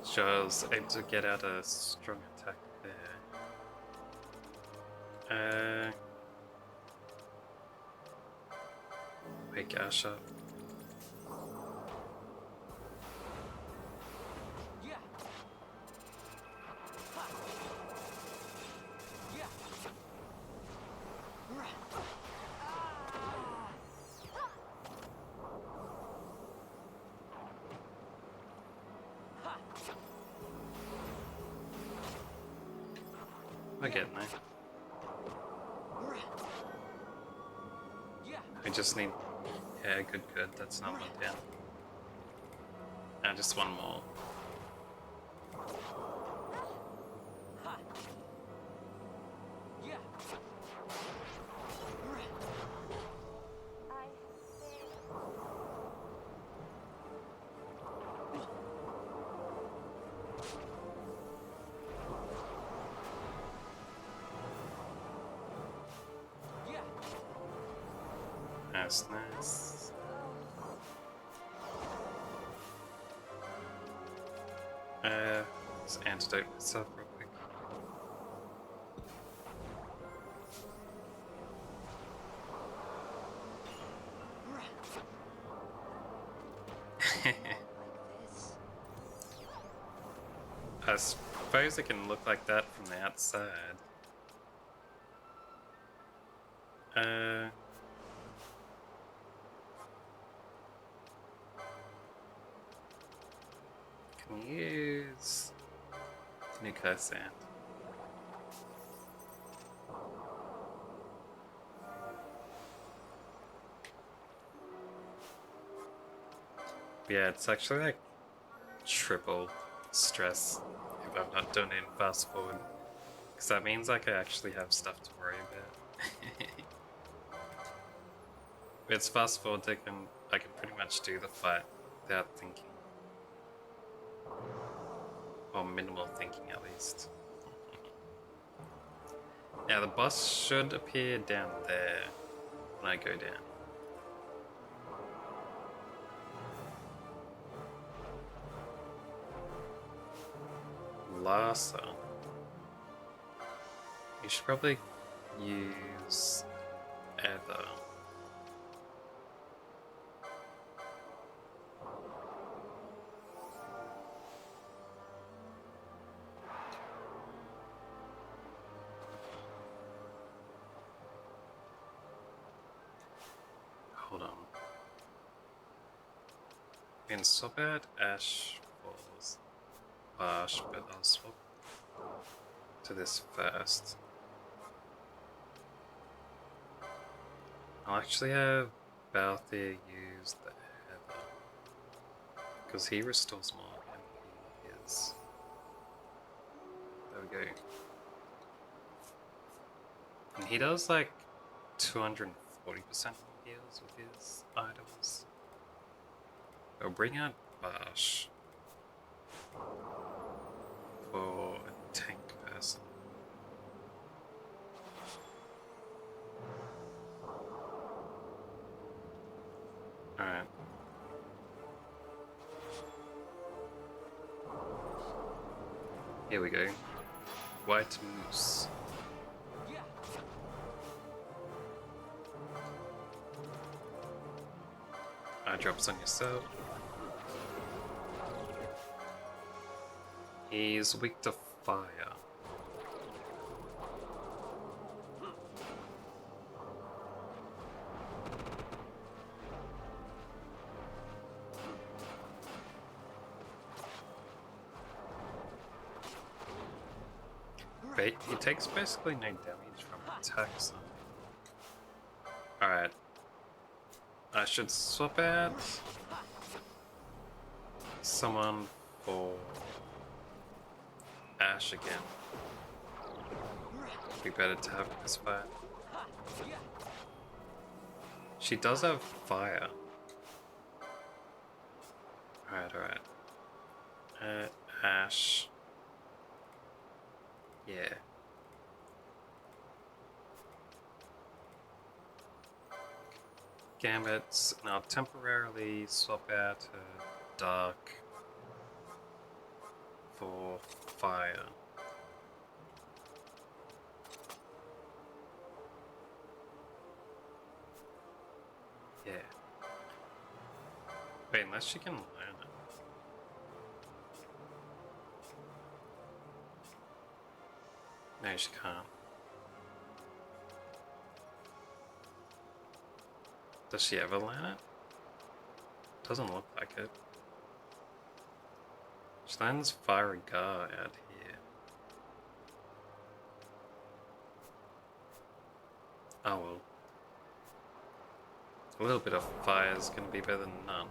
Sure, I was able to get out a strong attack there. Wake Ash up. We're getting there. I just need... Yeah, good. That's not one down. Just one more. That's nice. Just antidote myself real quick. I suppose it can look like that from the outside. Can use nuclear sand. Yeah, it's actually like triple stress if I'm not doing it in fast forward. Because that means like I actually have stuff to worry about. If it's fast forward, I can pretty much do the fight without thinking. Or minimal thinking at least. Now the boss should appear down there. when I go down. Larsa. You should probably use Ether. Hold on. We can swap out Ash for Bash, but I'll swap to this first. I'll actually have Balthier use the Heather, because he restores more and he is. There we go. And he does like 240% heals with his items. I'll bring out Bash for a tank person. Alright. Here we go. White Moose. Eye drops on yourself. He's weak to fire. But he takes basically no damage from attacks. Alright. I should swap out someone for Ash again. Be better to have this fight. She does have fire. Alright. Ash. Yeah. Gambits, and I'll temporarily swap out Dark for Fire. Yeah. Wait, unless she can learn it. No, she can't. Does she ever learn it? Doesn't look like it. She lands Fiery Gar out here. Oh well. A little bit of fire is going to be better than none.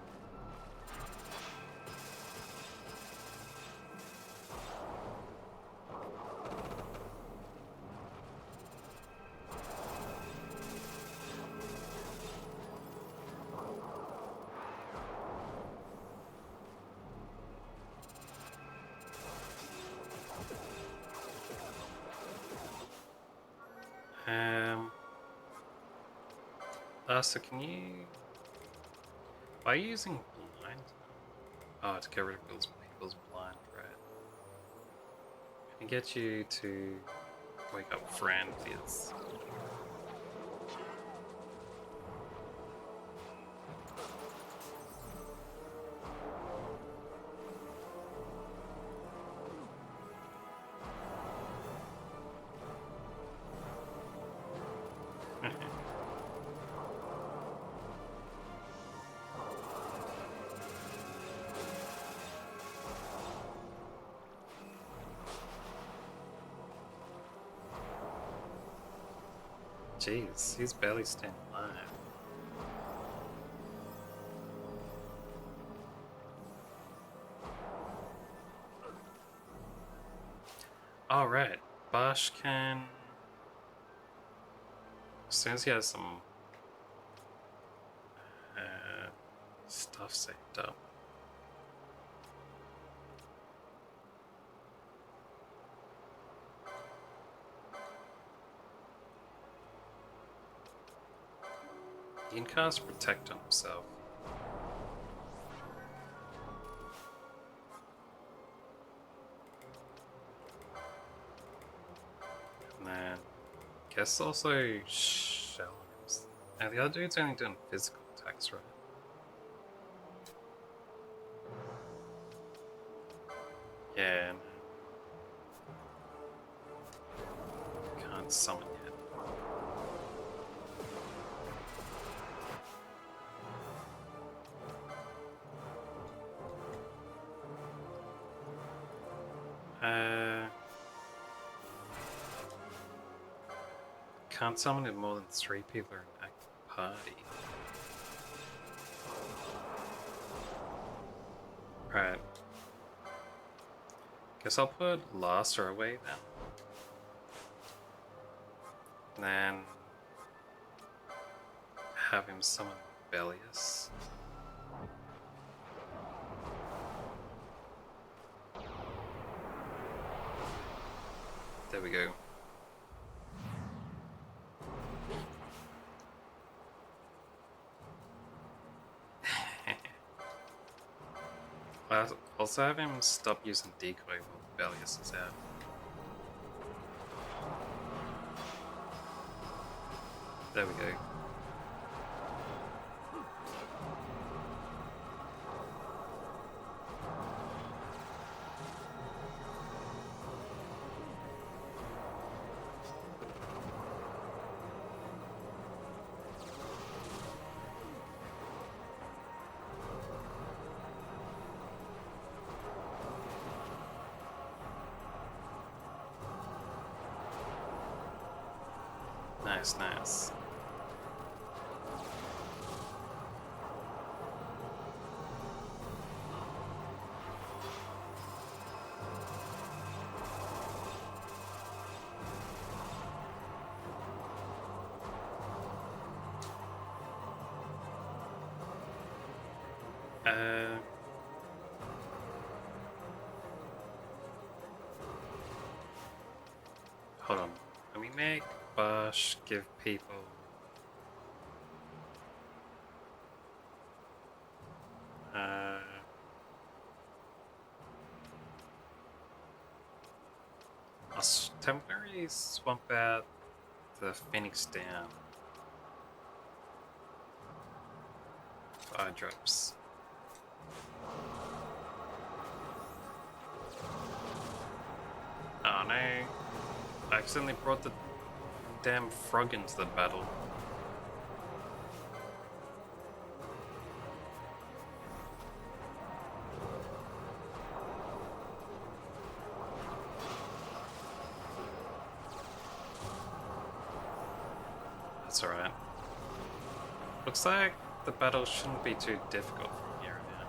So can you... Are you using blind? Oh, to get rid of people's blind, right. Can I get you to wake up Franfiz? Jeez, he's barely staying alive. Alright, Bosch can... As soon as he has some stuff saved up. He can cast Protect on himself. And then, guess also Shell. Now the other dude's only doing physical attacks, right? Yeah. Can't summon yet. Can't summon it more than 3 people in an active party. Right. Guess I'll put Lasser away then. And then have him summon Bellius. There we go. I'll also have him stop using decoy while Bellius is out. There we go. Nice, nice. Hold on. Let me make Bush give people I'll temporarily swamp out the Phoenix down. 5 drops. Oh no. I accidentally brought the damn frog into the battle. That's alright. Looks like the battle shouldn't be too difficult from here on out.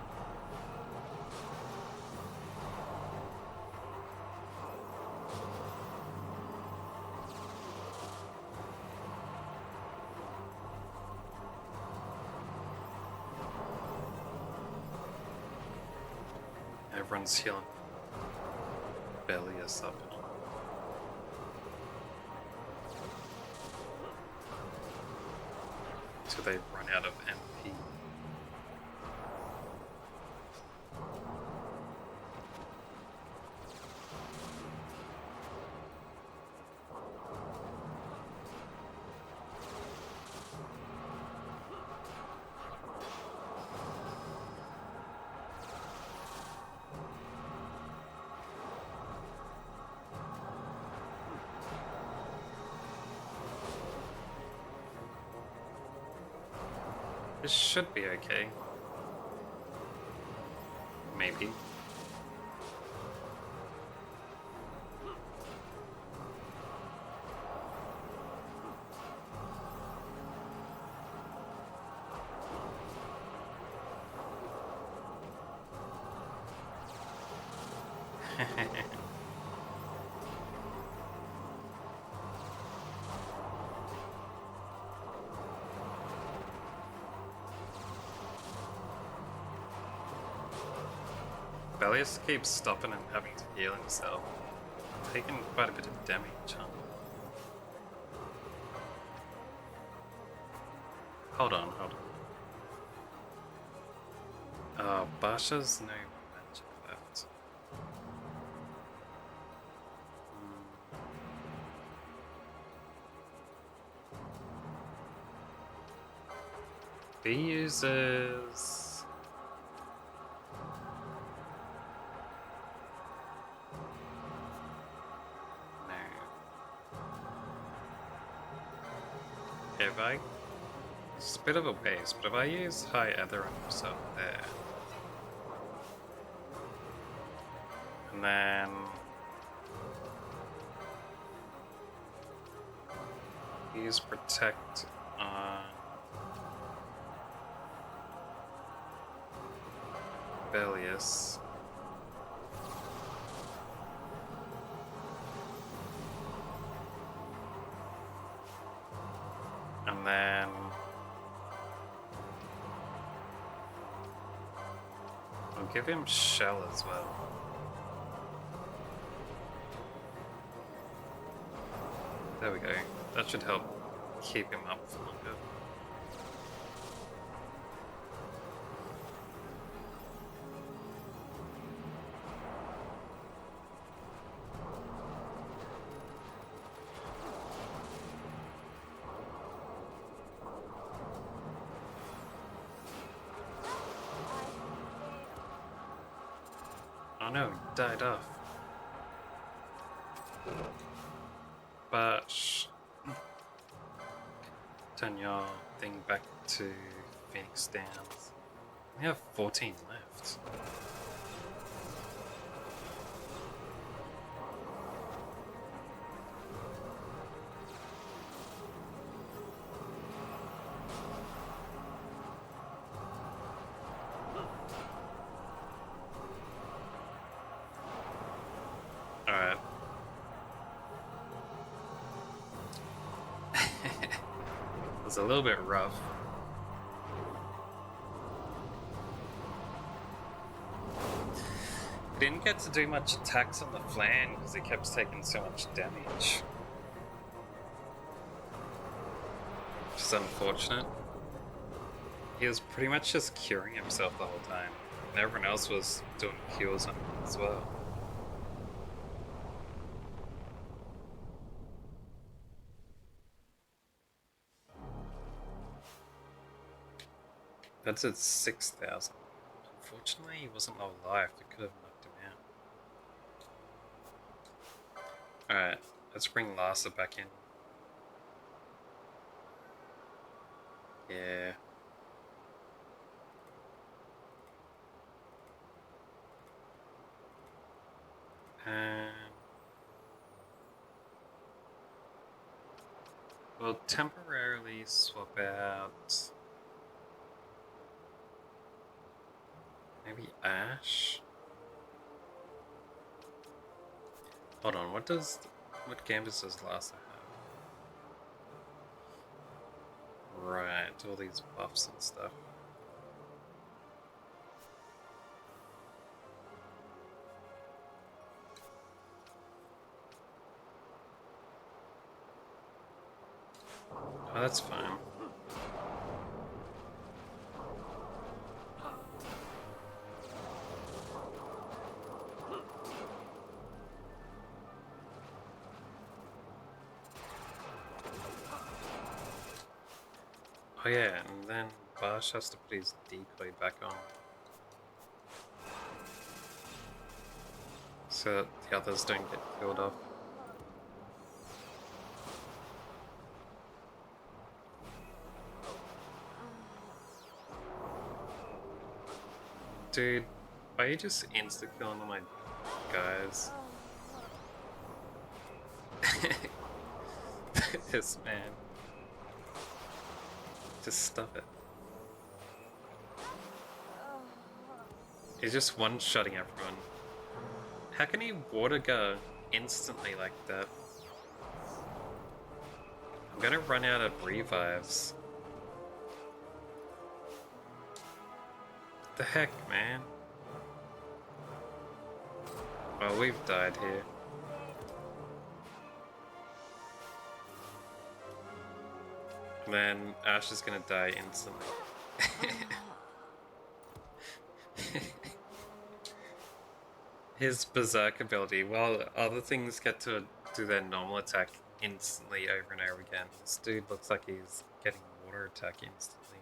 Everyone's healing. Bellius up. Till they run out of MP. This should be okay. Maybe. Bellius keeps stopping and having to heal himself, taking quite a bit of damage, huh? Hold on. Basha's no magic left. He uses... No. If I... It's a bit of a waste, but if I use High Ether on myself there... And then... Use Protect on... Bellius. And then... I'll give him Shell as well. There we go. That should help keep him up for longer. Oh no, he died off. But turn your thing back to Phoenix Downs. We have 14 left. Alright. It was a little bit rough. He didn't get to do much attacks on the flank because he kept taking so much damage. Which is unfortunate. He was pretty much just curing himself the whole time. And everyone else was doing cures on him as well. That's at 6,000. Unfortunately, he wasn't low life. It could have knocked him out. Alright, let's bring Larsa back in. Yeah. We'll temporarily swap out... Maybe Ash? Hold on, what gambits does Larsa have? Right, all these buffs and stuff. Oh, that's fine. Oh yeah, and then Bash has to put his decoy back on. So that the others don't get killed off. Dude, why are you just insta-killing all my guys? This man. Just stop it. He's just one-shotting everyone. How can he water go instantly like that? I'm gonna run out of revives. What the heck, man? Well, we've died here. And then Ash is gonna die instantly. His berserk ability, while other things get to do their normal attack instantly over and over again, this dude looks like he's getting water attack instantly.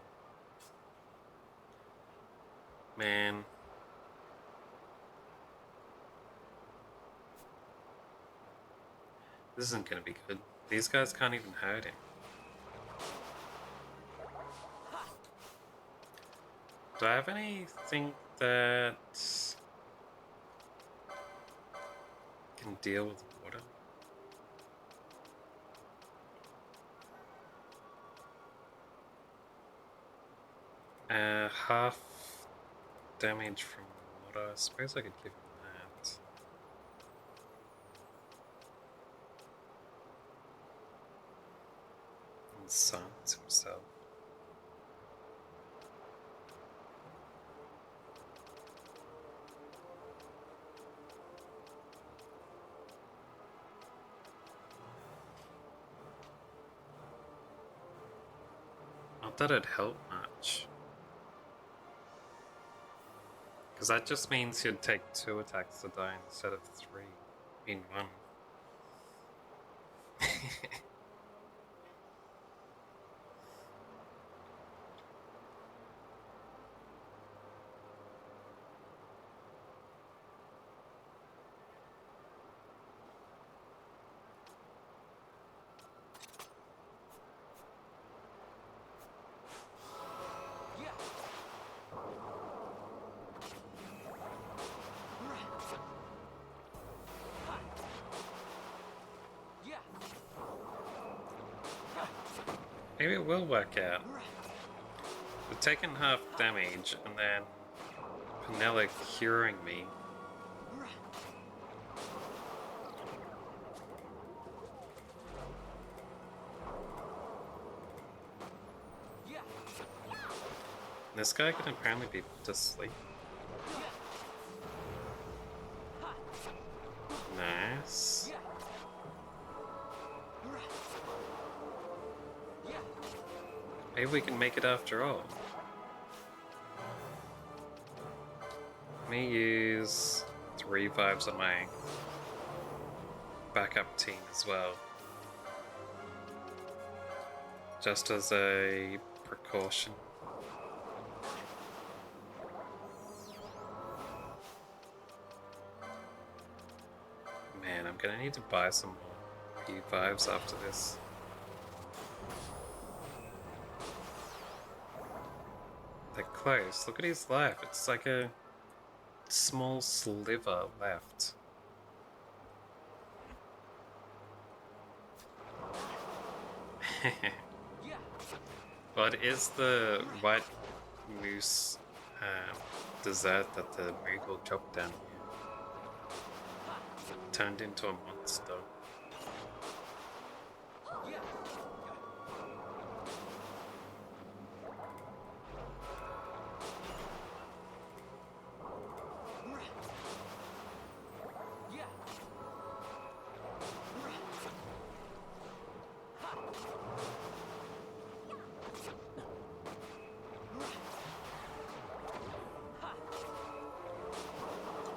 Man. This isn't gonna be good. These guys can't even hurt him. Do I have anything that can deal with water? Half damage from water. I suppose I could give him that. And silence himself. Not that it'd help much. Because that just means you'd take 2 attacks to die instead of 3 in 1. Maybe it will work out. We've taken half damage, and then Penella curing me. This guy can apparently be put to sleep. Nice. Maybe we can make it after all. Let me use 3 vibes on my backup team as well. Just as a precaution. Man, I'm gonna need to buy some more P5s after this. They're close. Look at his life. It's like a small sliver left. Well, it is the white moose dessert that the Moogle dropped down here. Turned into a monster.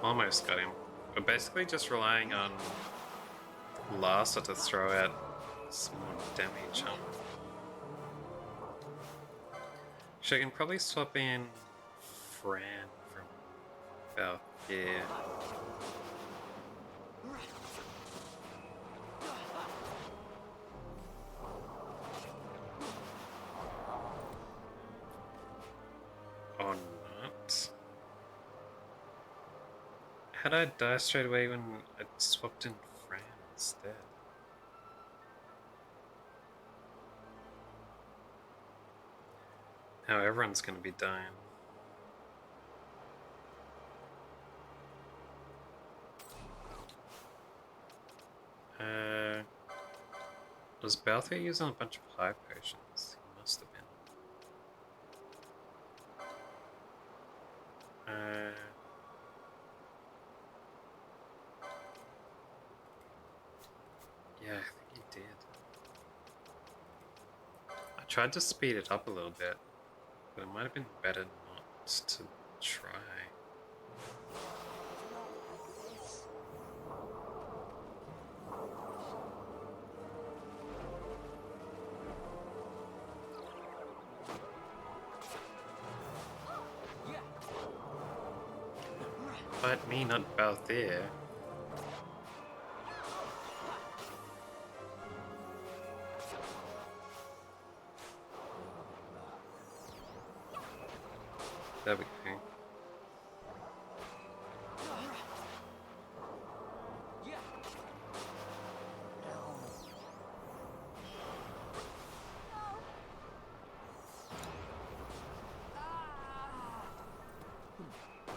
Almost got him. We're basically just relying on Larsa to throw out some more damage. So I can probably swap in Fran from about here. Or not. How'd I die straight away when I swapped in Fran instead? Now everyone's gonna be dying. Was Balthier using a bunch of high potions? He must have been. Yeah, I think he did. I Tried to speed it up a little bit, but it might have been better not to try. But me not about there. There we go.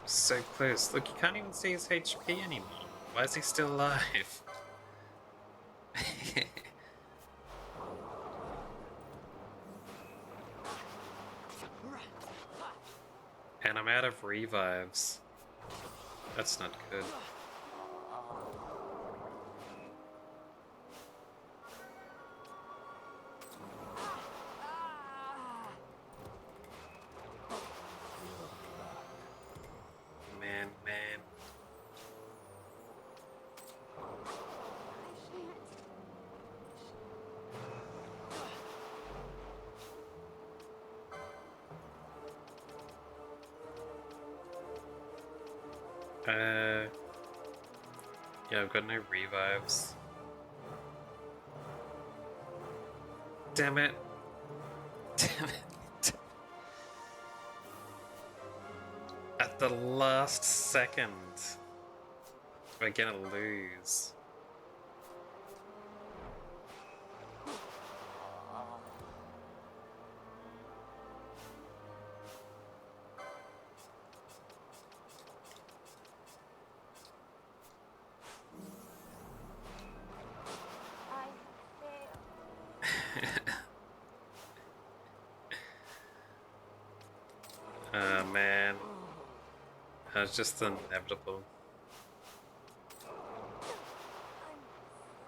So close. Look, you can't even see his HP anymore. Why is he still alive? And I'm out of revives. That's not good. Man. Yeah, I've got no revives. Damn it. Damn it. At the last second, we're gonna lose. Oh man, it's just inevitable. I'm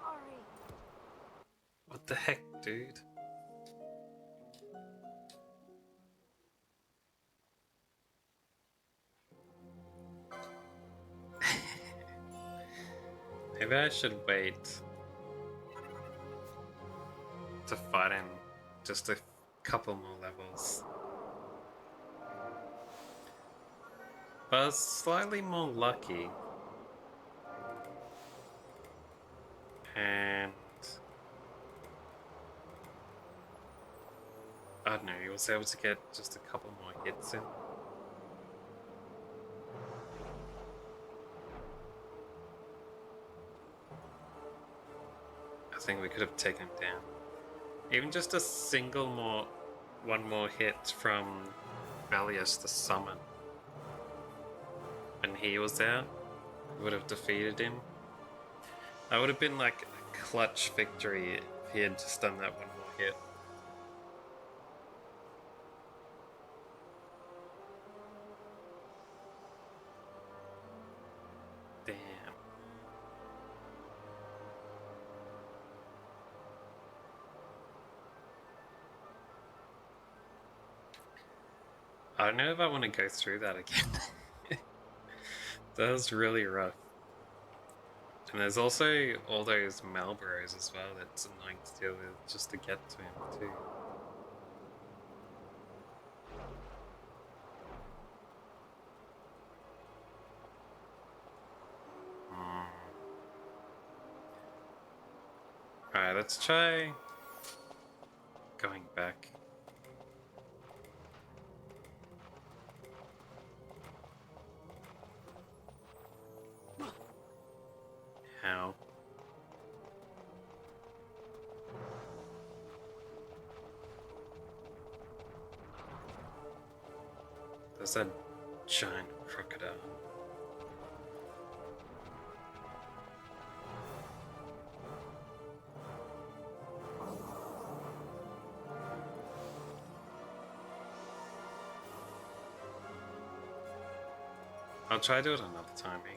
sorry. What the heck, dude? Maybe I should wait to fight him just a couple more levels. But I was slightly more lucky. And I don't know, he was able to get just a couple more hits in. I think we could have taken him down. Even just a one more hit from Valius the Summon. When he was there, would have defeated him. That would have been like a clutch victory if he had just done that one more hit. Damn. I don't know if I want to go through that again. That was really rough. And there's also all those Malboros as well that's annoying to deal with just to get to him too. Alright, let's try going back. How? There's that giant crocodile. I'll try to do it another time, maybe.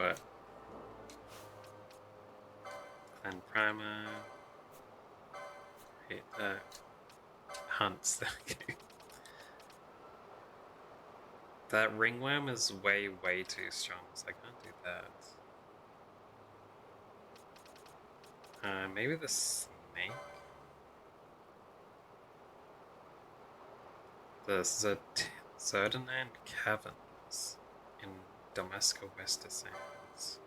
What? Clan Primer. Hit that. Hunts. There we go. That ringworm is way too strong, so I can't do that. Maybe the snake? The Zodiac Caverns in Damasco Wester Sands.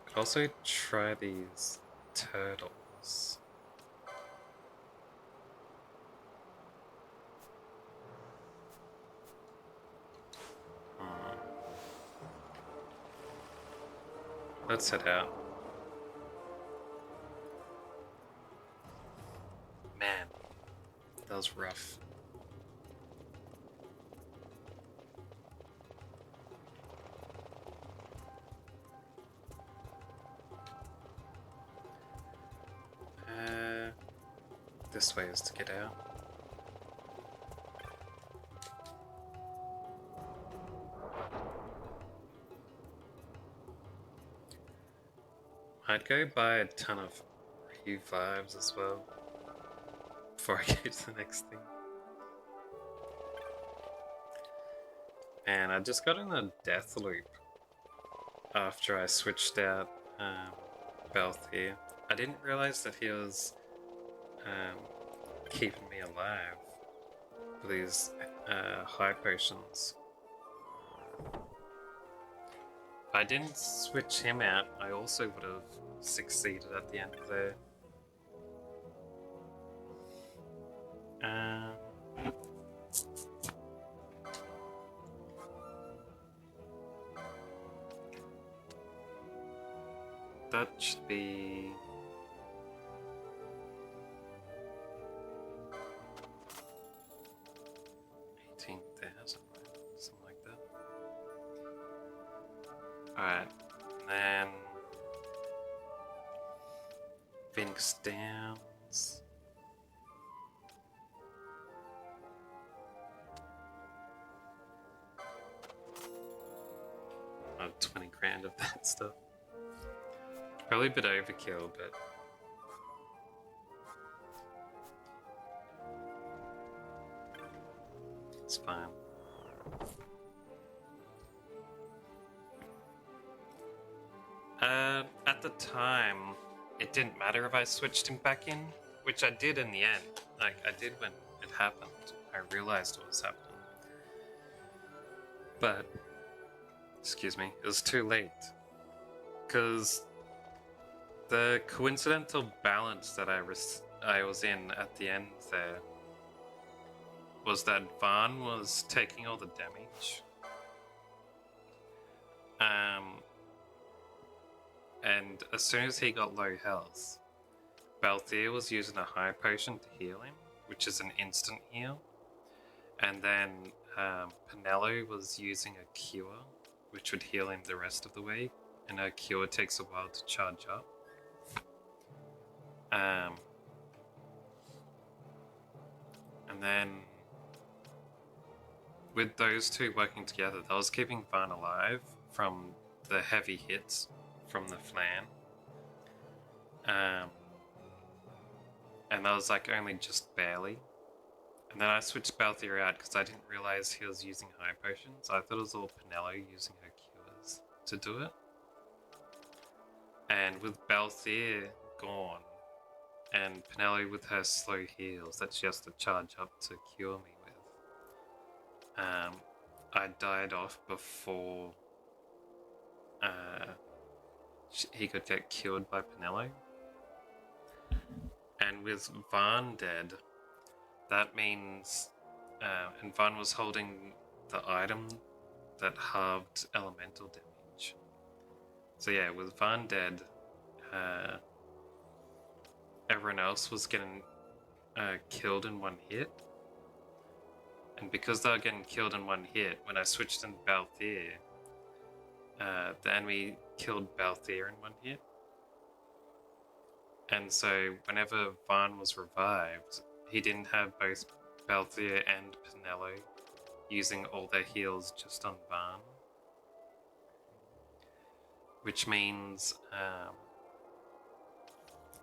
Could also try these turtles. Let's head out. Man, that was rough. This way is to get out. I'd go buy a ton of revives as well before I go to the next thing. And I just got in a death loop after I switched out Balthier. I didn't realize that he was keeping me alive with these high potions. If I didn't switch him out, I also would have succeeded at the end there. That should be... something like that. Alright, and then Phoenix Downs. Oh, 20 grand of that stuff. Probably a bit overkill, but it's fine. At the time, it didn't matter if I switched him back in, which I did in the end. Like, I did when it happened. I realized what was happening. But, excuse me, it was too late. Because the coincidental balance that I was in at the end there was that Vaughn was taking all the damage. And as soon as he got low health, Balthier was using a high potion to heal him, which is an instant heal. And then Penelo was using a cure, which would heal him the rest of the way. And a cure takes a while to charge up. And then with those two working together, that was keeping Vaughn alive from the heavy hits from the flan. And that was like only just barely. And then I switched Balthier out because I didn't realize he was using high potions. I thought it was all Penelo using her cures to do it. And with Balthier gone, and Penelo with her slow heals that she has to charge up to cure me with, I died off before he could get cured by Penelo. And with Vaughn dead, that means, and Vaughn was holding the item that halved elemental damage. So yeah, with Vaughn dead, everyone else was getting killed in one hit. And because they were getting killed in one hit, when I switched into Balthier, the enemy killed Balthier in one hit. And so whenever Vaughn was revived, he didn't have both Balthier and Pinello using all their heals just on Vaughn. Which means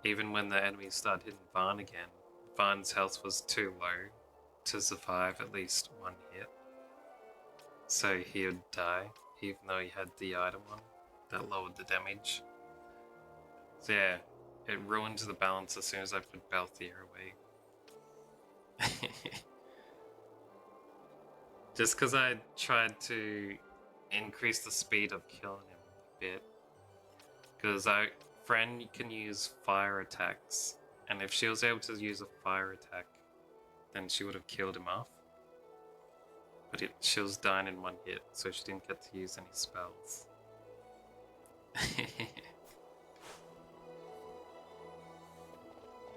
even when the enemies started hitting Vaughn again, Vaughn's health was too low to survive at least one hit. So he would die, even though he had the item on that lowered the damage. So yeah, it ruined the balance as soon as I put Balthier away. Just because I tried to increase the speed of killing him a bit. Because Fran can use fire attacks, and if she was able to use a fire attack, then she would have killed him off. But she was dying in one hit, so she didn't get to use any spells.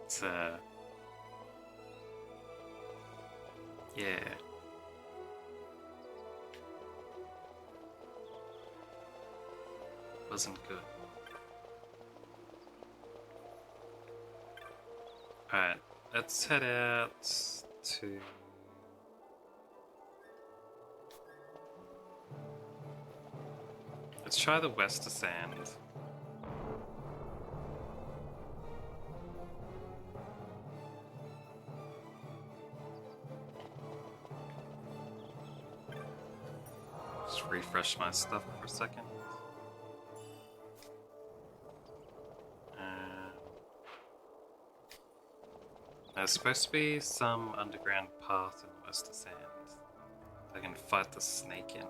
It's yeah. Wasn't good. Alright, let's head out to... Let's try the Wester Sand. Just refresh my stuff for a second. There's supposed to be some underground path in Wester Sand. I can fight the snake in.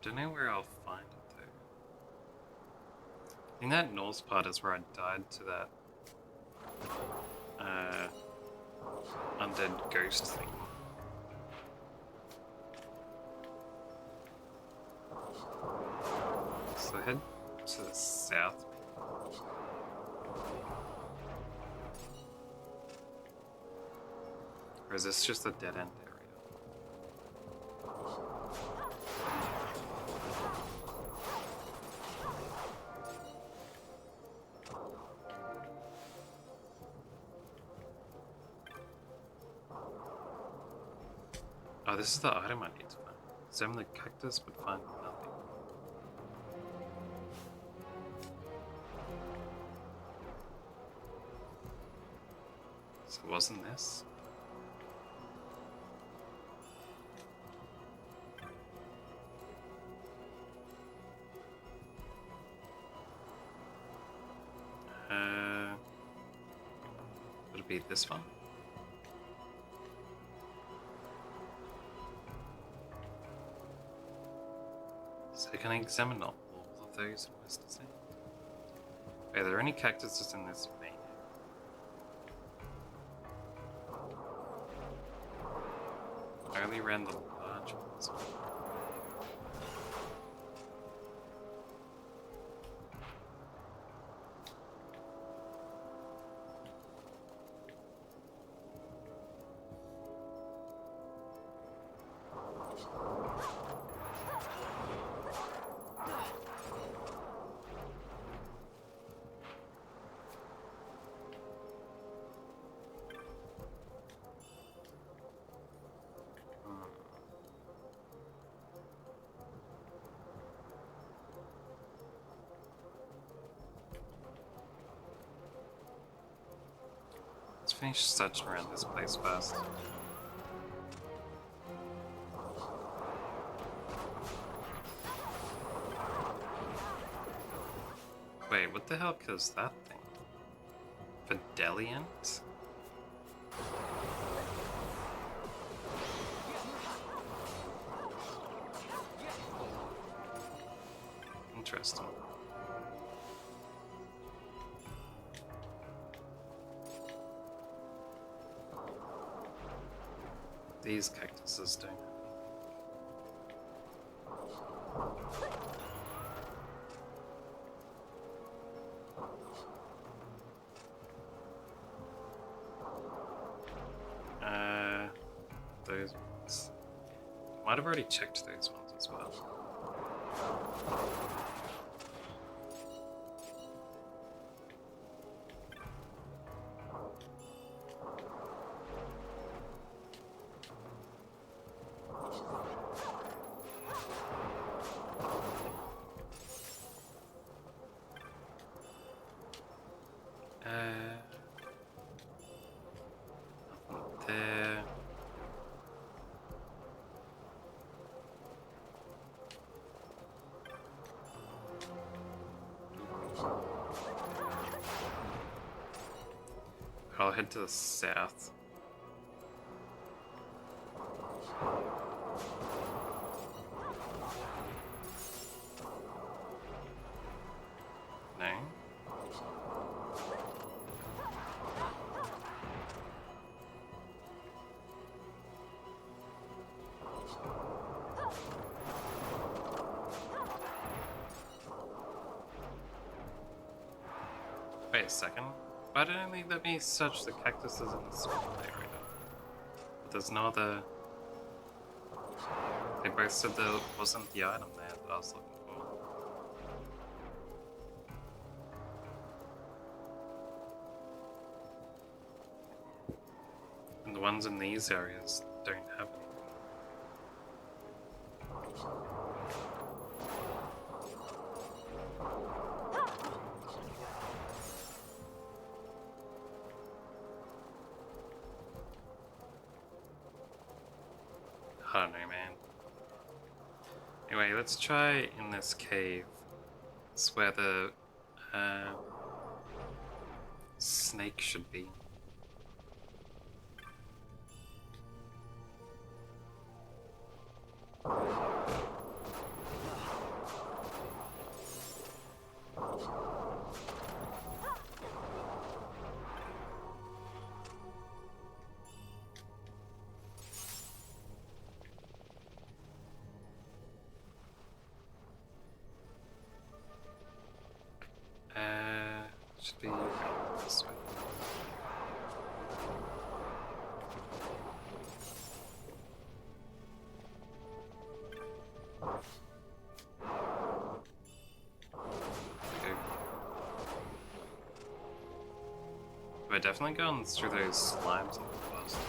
Don't know where I'll find it though. I think that north part is where I died to that undead ghost thing. So head to the south. Or is this just a dead end area? Oh, this is the item I need to find. Examine the cactus, but find nothing. So wasn't this? Would it be this one? So can I examine all of those in Wester Sand? Are there any cactuses in this main area? I only ran the large ones. Let's finish searching around this place first. Wait, what the hell is that thing? Fideliant? Interesting. These cactuses don't. Those ones. Might have already checked those ones as well. There. I'll head to the south. No. Wait a second. Why didn't they let me search the cactuses in the small area? But there's no other... They both said there wasn't the item there that I was looking for. And the ones in these areas don't have anything. I don't know, man. Anyway, let's try in this cave. It's where the snake should be. Should be this way. Okay. We're definitely going through those slimes on the first time.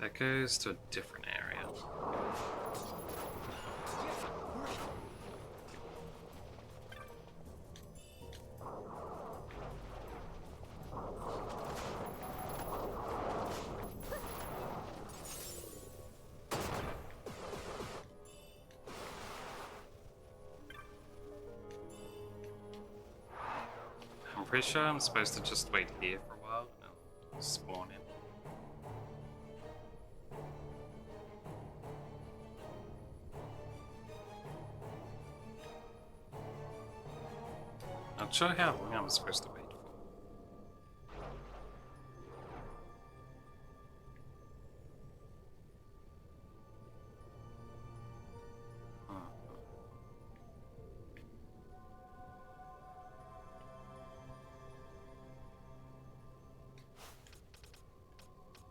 That goes to a different area. I'm pretty sure I'm supposed to just wait here for a while and I'll spawn in. Not sure how long I'm supposed to wait for.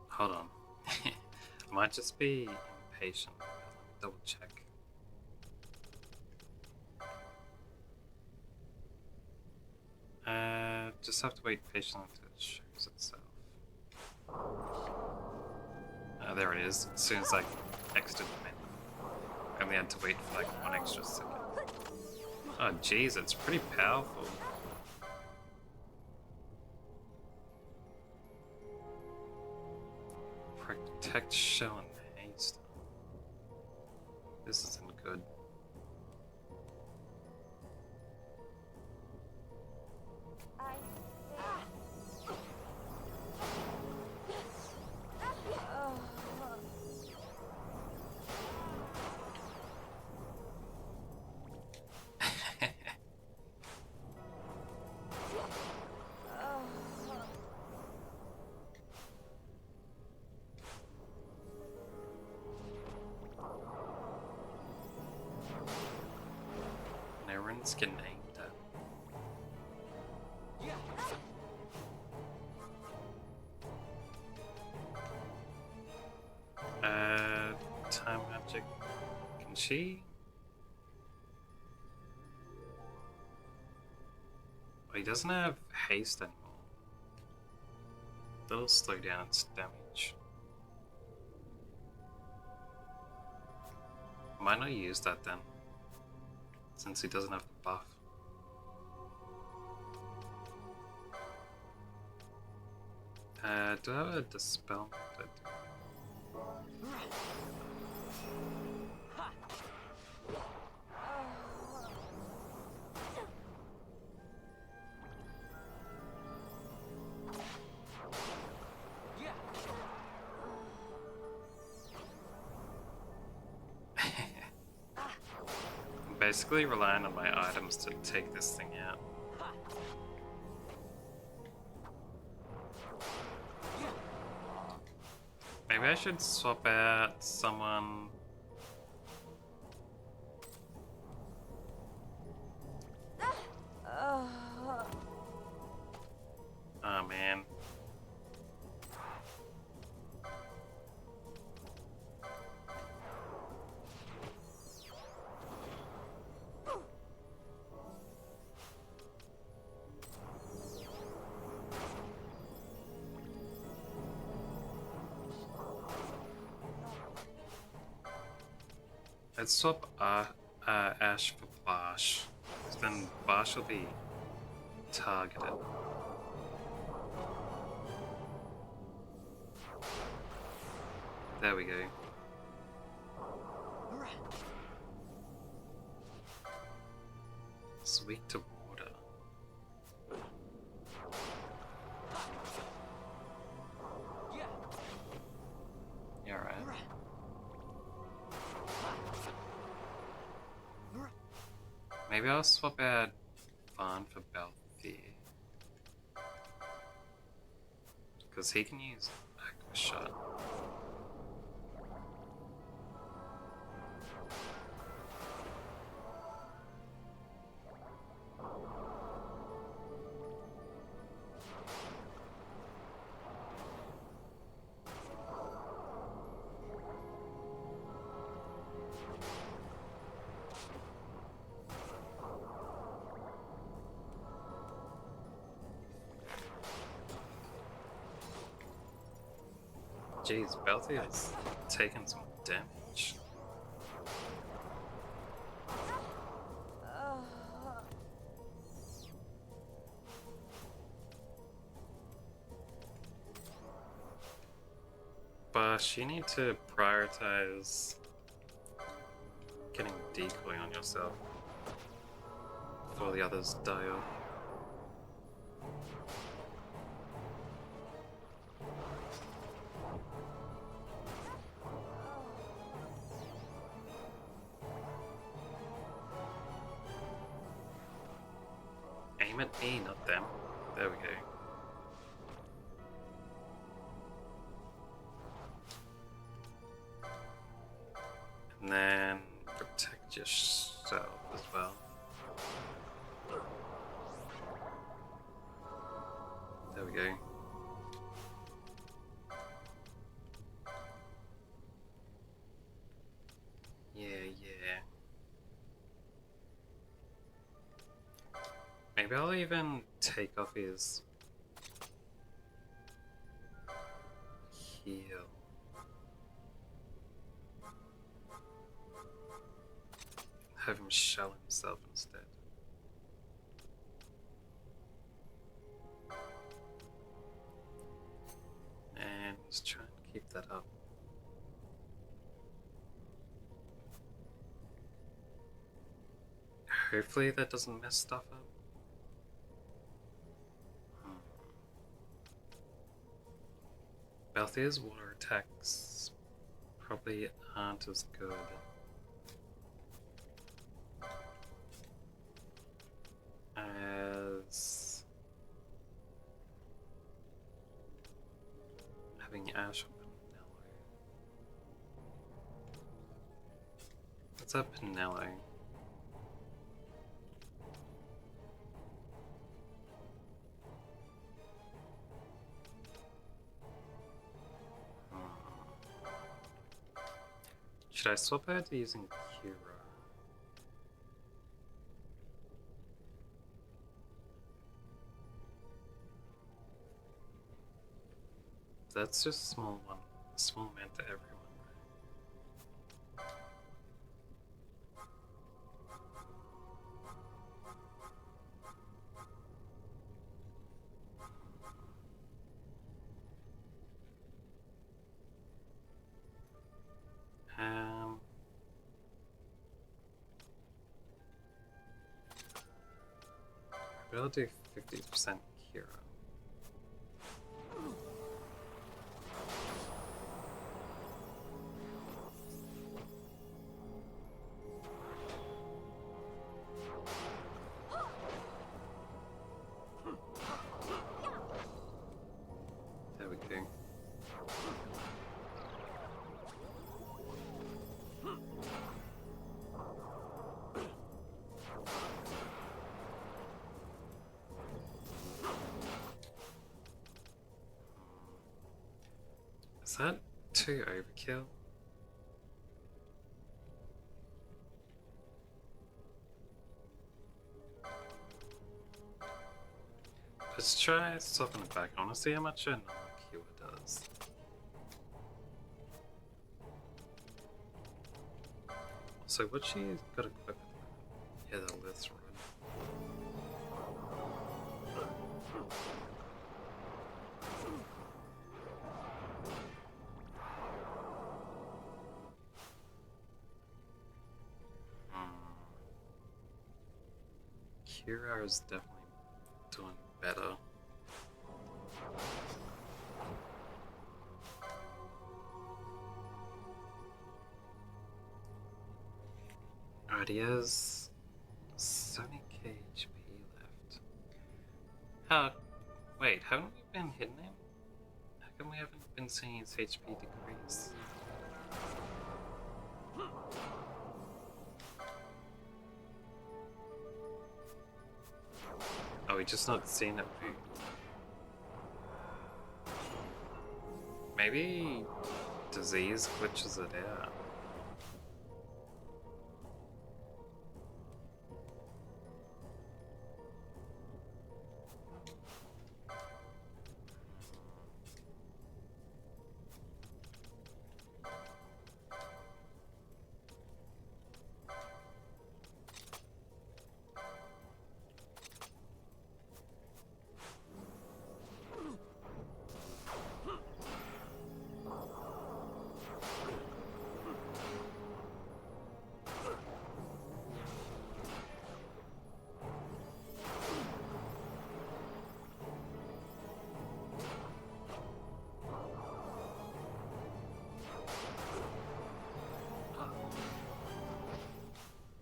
Hold on. I might just be impatient. Double check. Just have to wait patiently until it shows itself. There it is. As soon as I exited the menu. I only had to wait for like 1 extra second. Oh jeez, it's pretty powerful. Protect shell and haste. This isn't good. Everyone's getting named up. magic. Can she? Oh, he doesn't have haste anymore. That'll slow down its damage. Might not use that then, since he doesn't have the buff. Do I have a dispel? I do. I'm basically relying on my items to take this thing out. Maybe I should swap out someone. Oh man. Let's swap Ash for Bash. Then Bash will be targeted. There we go. It's weak to water. Yeah, right. Maybe I'll swap out Vaughn for Balthier. Because he can use Aqua Shot. Jeez, Balthier's taken some damage. But you need to prioritize getting decoy on yourself before the others die off. Aim at me, not them. There we go. And then protect yourself as well. There we go. Yeah. Maybe I'll even take off his heal. Have him shell himself instead. And just try and keep that up. Hopefully that doesn't mess stuff up. Balthier's water attacks probably aren't as good. As having Ash or Pinello. What's up, Pinello? Should I swap her to using Kira? That's just a small one. A small man to everyone. Maybe I'll do 50% Kira. There we go. Is that too overkill? Let's try swapping it back. I want to see how much a normal cure does. So what she got equipped? Yeah, that's right. Kira is definitely doing better. Alright, he has 70k HP left. Wait, haven't we been hitting him? How come we haven't been seeing his HP decrease? Oh, we just not seeing it move. Maybe disease glitches it out.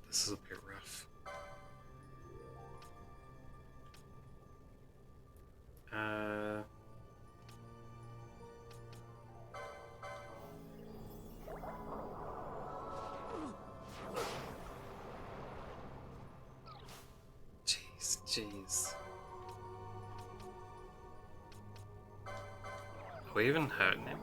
This is a bit rough. Jeez. Are we even hurting him?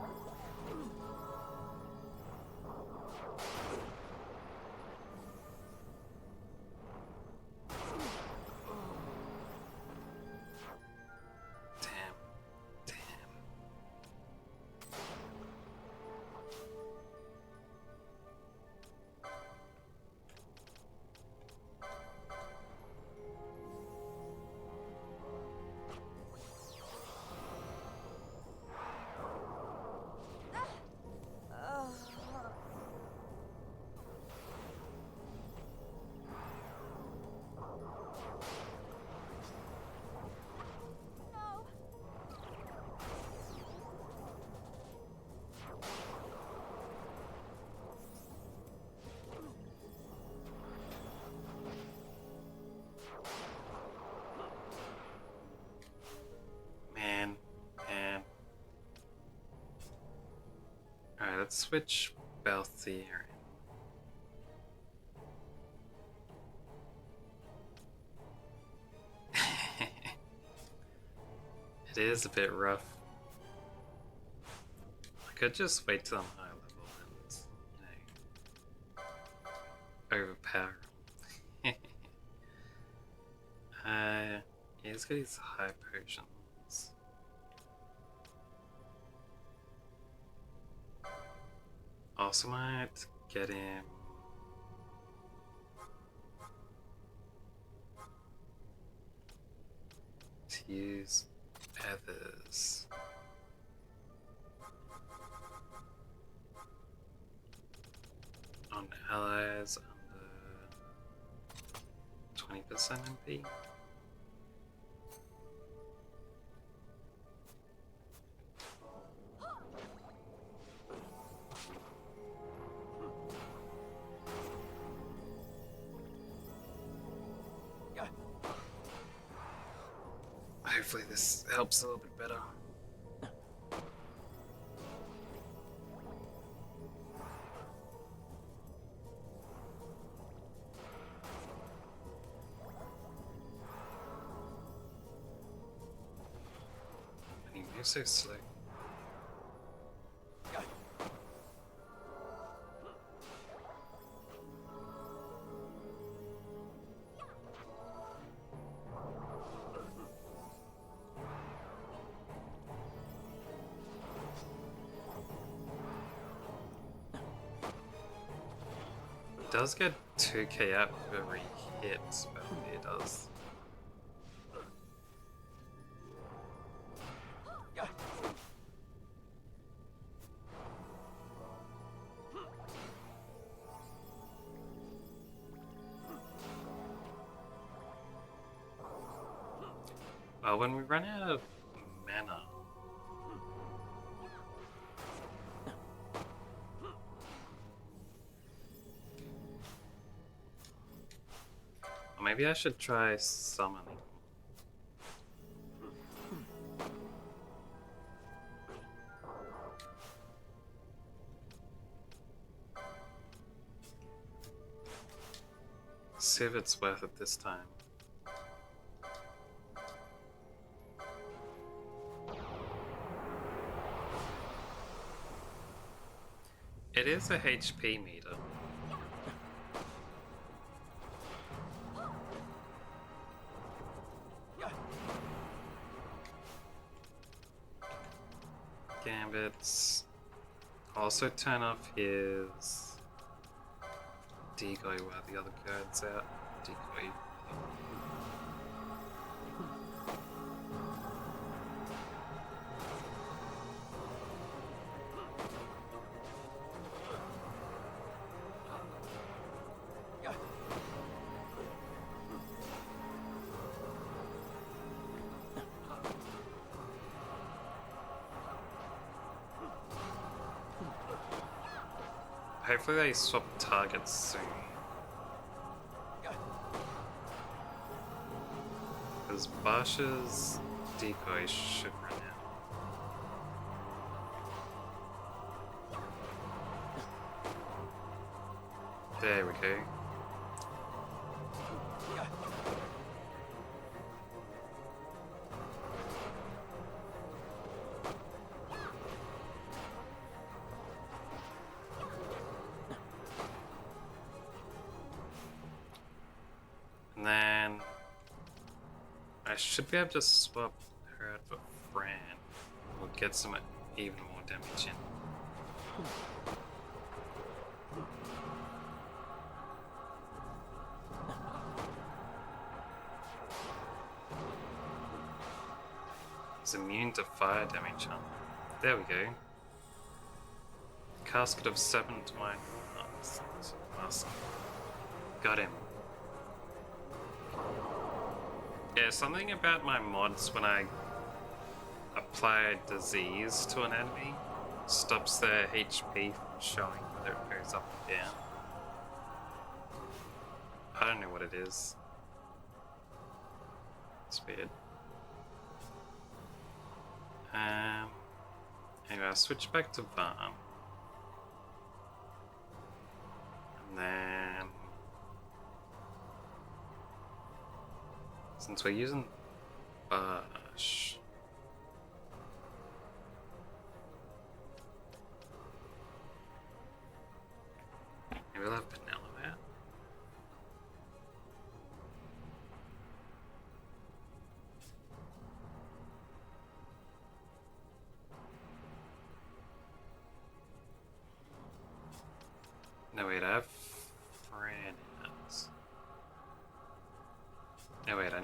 Alright, let's switch Balthier. It is a bit rough. I could just wait till I'm high level and, overpower him. Yeah, let's get these high potions. Also might get him to use others. On allies under 20% MP. Hopefully this helps a little bit better. And he moves so slow. Does get 2k up every hit, but it does. Well, when we run out of mana, maybe I should try summoning. See if it's worth it this time. It is a HP meter. Gambits. Also turn off his decoy while the other guard's out. Decoy. Hopefully they swap targets soon. Because Basha's decoy should run out. There we go. And then I should be able to swap her out for Fran. We'll get some even more damage in. He's immune to fire damage, huh? There we go. Casket of 7 to mine. Nice. Awesome. Got him. Yeah, something about my mods when I apply disease to an enemy stops their HP from showing whether it goes up or down. I don't know what it is. It's weird. Anyway, I'll switch back to Varm. And then since we're using Bash, maybe we'll have Penelope out.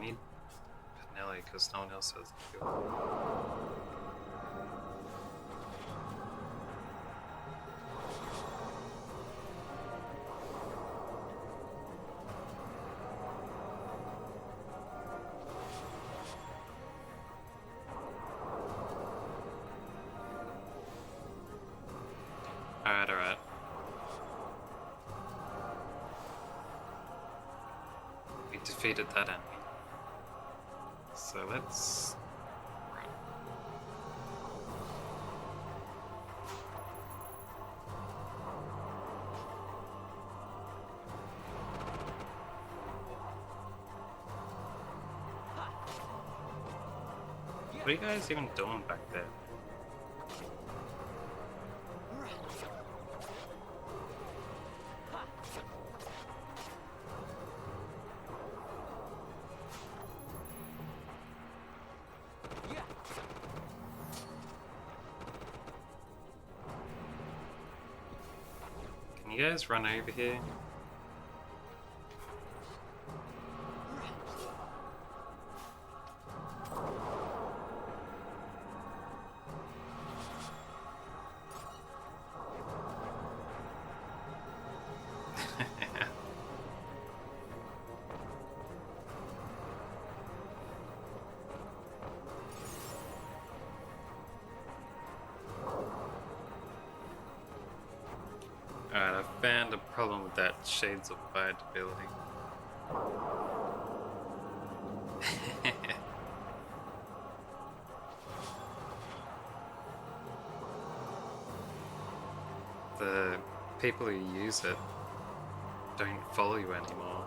need Pinelli because no one else has the kill. Alright. We defeated that enemy. So let's run. What are you guys even doing back there? Can you guys run over here? Alright, I found a problem with that Shades of Fight ability. The people who use it don't follow you anymore.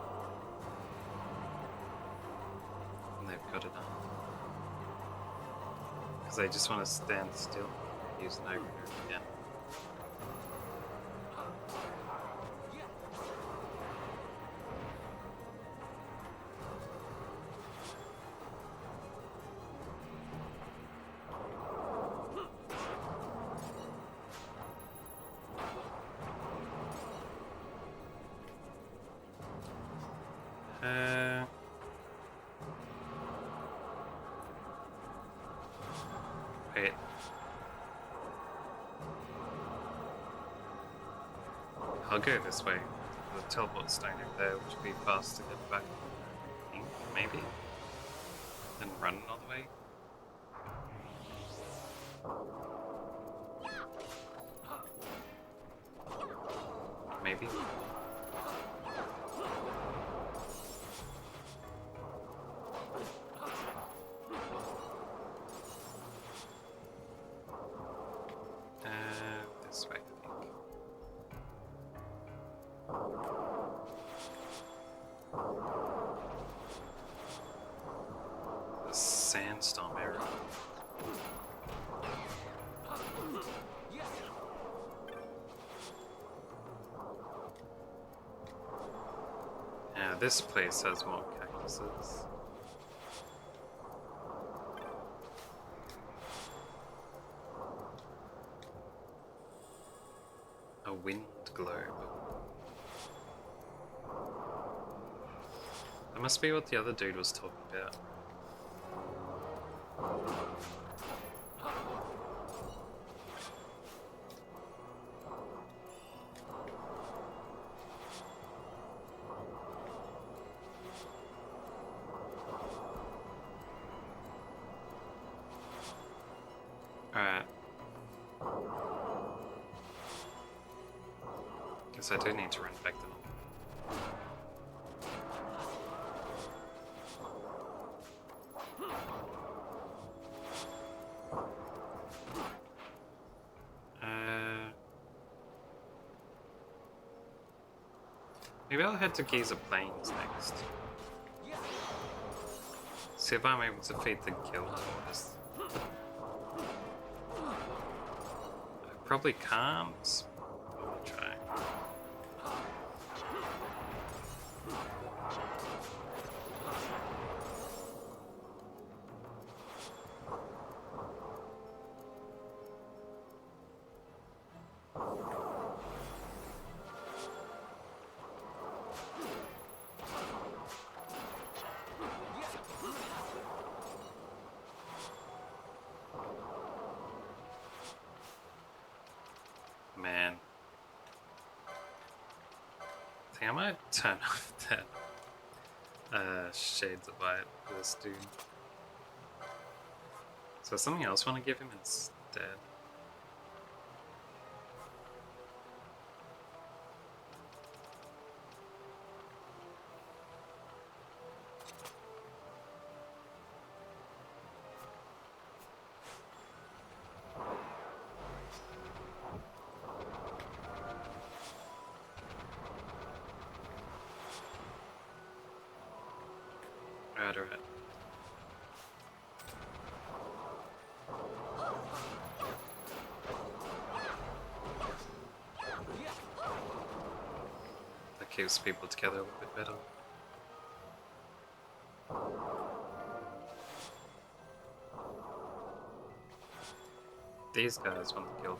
And they've got it on. Because they just want to stand still, use it over and over again. Wait. I'll go this way. The teleport stone over there, which will be fast to get back. I think, maybe? Then run another way? Maybe? This way, I think. The sandstorm area. Yeah, this place has more cactuses. A wind globe. That must be what the other dude was talking about. Alright. Guess I do need to run back to them. Maybe I'll head to Giza Plains next. See if I'm able to feed the guild orders. I probably can't. But we'll try. think I might turn off that Shades of Light for this dude. So something else I want to give him instead. Alright. That keeps people together a little bit better. These guys want to kill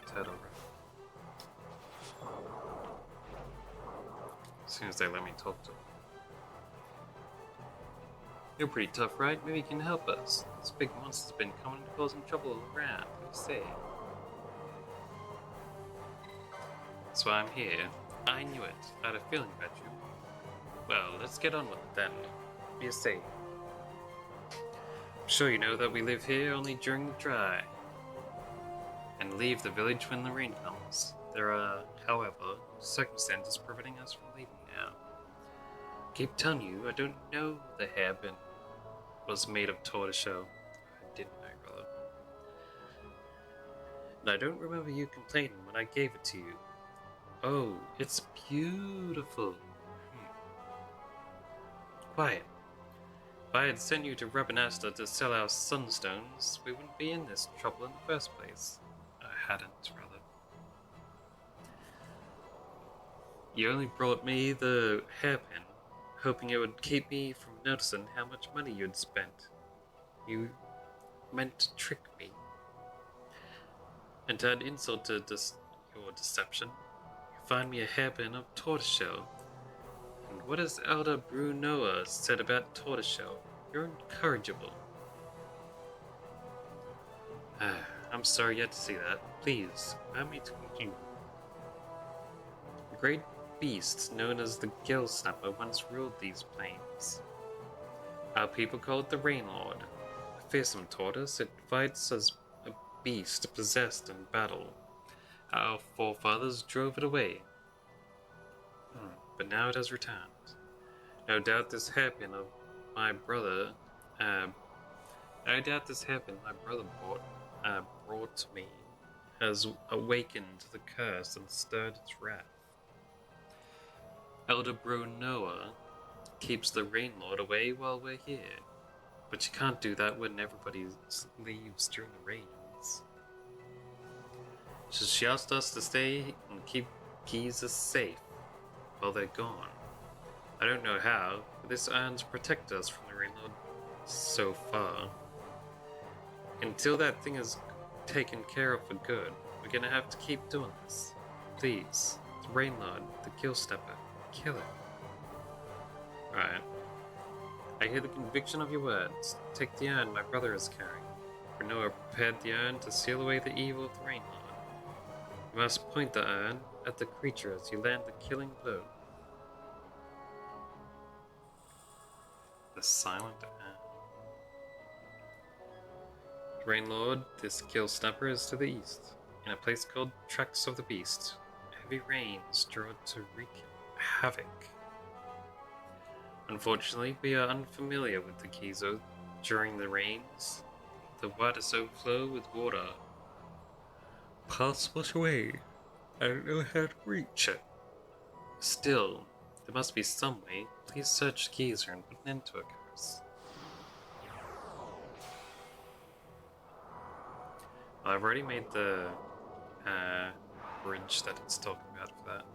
Turtle, as soon as they let me talk to them. You're pretty tough, right? Maybe you can help us. This big monster's been coming and causing trouble around. What do you say? That's why I'm here. I knew it. I had a feeling about you. Well, let's get on with it then. What do you say? I'm sure you know that we live here only during the dry, and leave the village when the rain comes. There are, however, circumstances preventing us from leaving now. Keep telling you, I don't know the hairpin was made of tortoiseshell. I didn't know, brother. And I don't remember you complaining when I gave it to you. Oh, it's beautiful. Quiet. If I had sent you to Rabanasta to sell our sunstones, we wouldn't be in this trouble in the first place. I hadn't, rather. You only brought me the hairpin, hoping it would keep me from noticing how much money you'd spent. You meant to trick me. And to add insult to your deception, you find me a hairpin of tortoiseshell. And what has Elder Brunoa said about tortoiseshell? You're incorrigible. I'm sorry you had to see that. Please, allow me to continue. A great beast known as the Gill Snapper once ruled these plains. Our people call it the Rain Lord. A fearsome tortoise, it fights as a beast possessed in battle. Our forefathers drove it away. But now it has returned. No doubt this hairpin of my brother, brought to me has awakened the curse and stirred its wrath. Elder Brunoa keeps the Rain Lord away while we're here, but you can't do that when everybody leaves during the rains. So she asked us to stay and keep Giza safe while they're gone. I don't know how, but this iron's protect us from the Rain Lord so far. Until that thing is taken care of for good, we're gonna have to keep doing this. Please, the Rain Lord, the Gill Stepper, kill him. Right. I hear the conviction of your words. Take the urn my brother is carrying. Brunoa prepared the urn to seal away the evil of the Rain Lord. You must point the urn at the creature as you land the killing blow. The silent urn. Rain Lord, this Gill Snapper is to the east, in a place called Tracks of the Beast. Heavy rains draw to wreak havoc. Unfortunately, we are unfamiliar with the Kizo during the rains. The waters overflow with water. Paths wash away. I don't know how to reach it. Still, there must be some way. Please search the Kizer and put an end to a curse. Well, I've already made the bridge that it's talking about for that.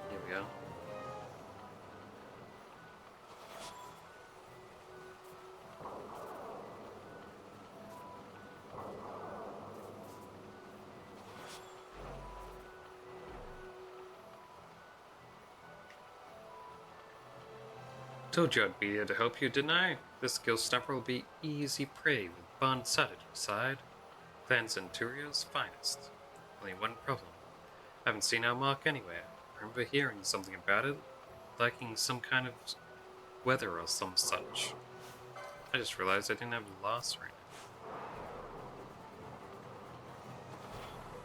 Here we go. Told you I'd be here to help you, didn't I? This skill snapper will be easy prey with Bond sat at your side. Clan Centurio's finest. Only one problem. I haven't seen our mark anywhere. I remember hearing something about it, liking some kind of weather or some such. I just realized I didn't have the last ring.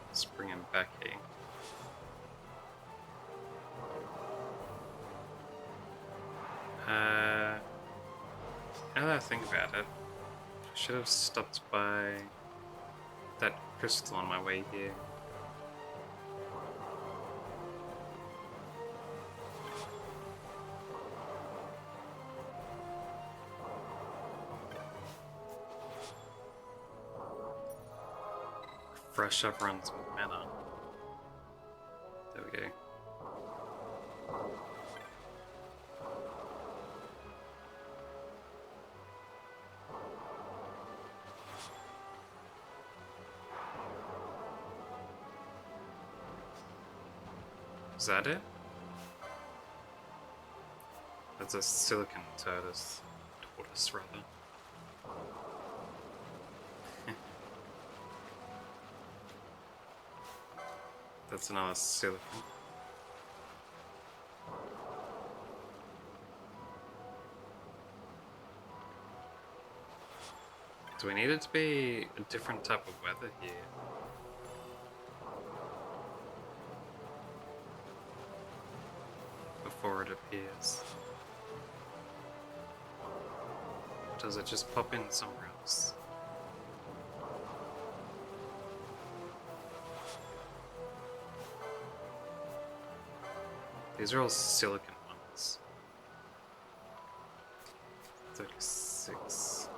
Let's bring him back here. Now that I think about it, I should have stopped by that crystal on my way here. Fresh up runs with mana. There we go. Is that it? That's a silicon tortoise, rather. That's another silicon. Do we need it to be a different type of weather here? Before it appears? Does it just pop in somewhere else? These are all silicon ones. 36.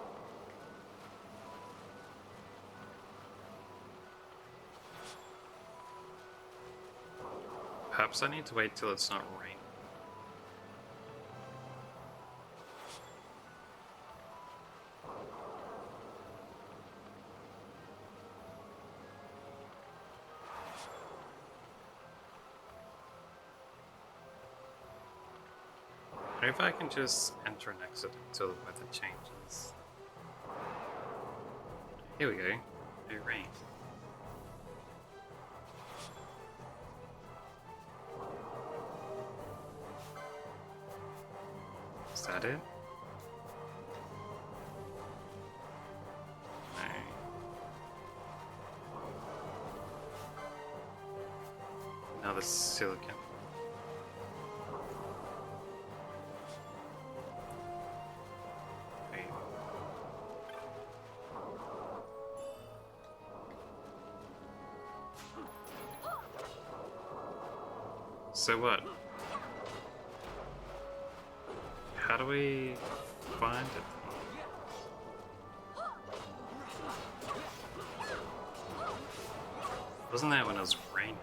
Perhaps I need to wait till it's not raining. Maybe if I can just enter and exit until the weather changes. Here we go. No rain. Is that it? No. Now the silicon. So what? How do we find it? Wasn't that when it was raining?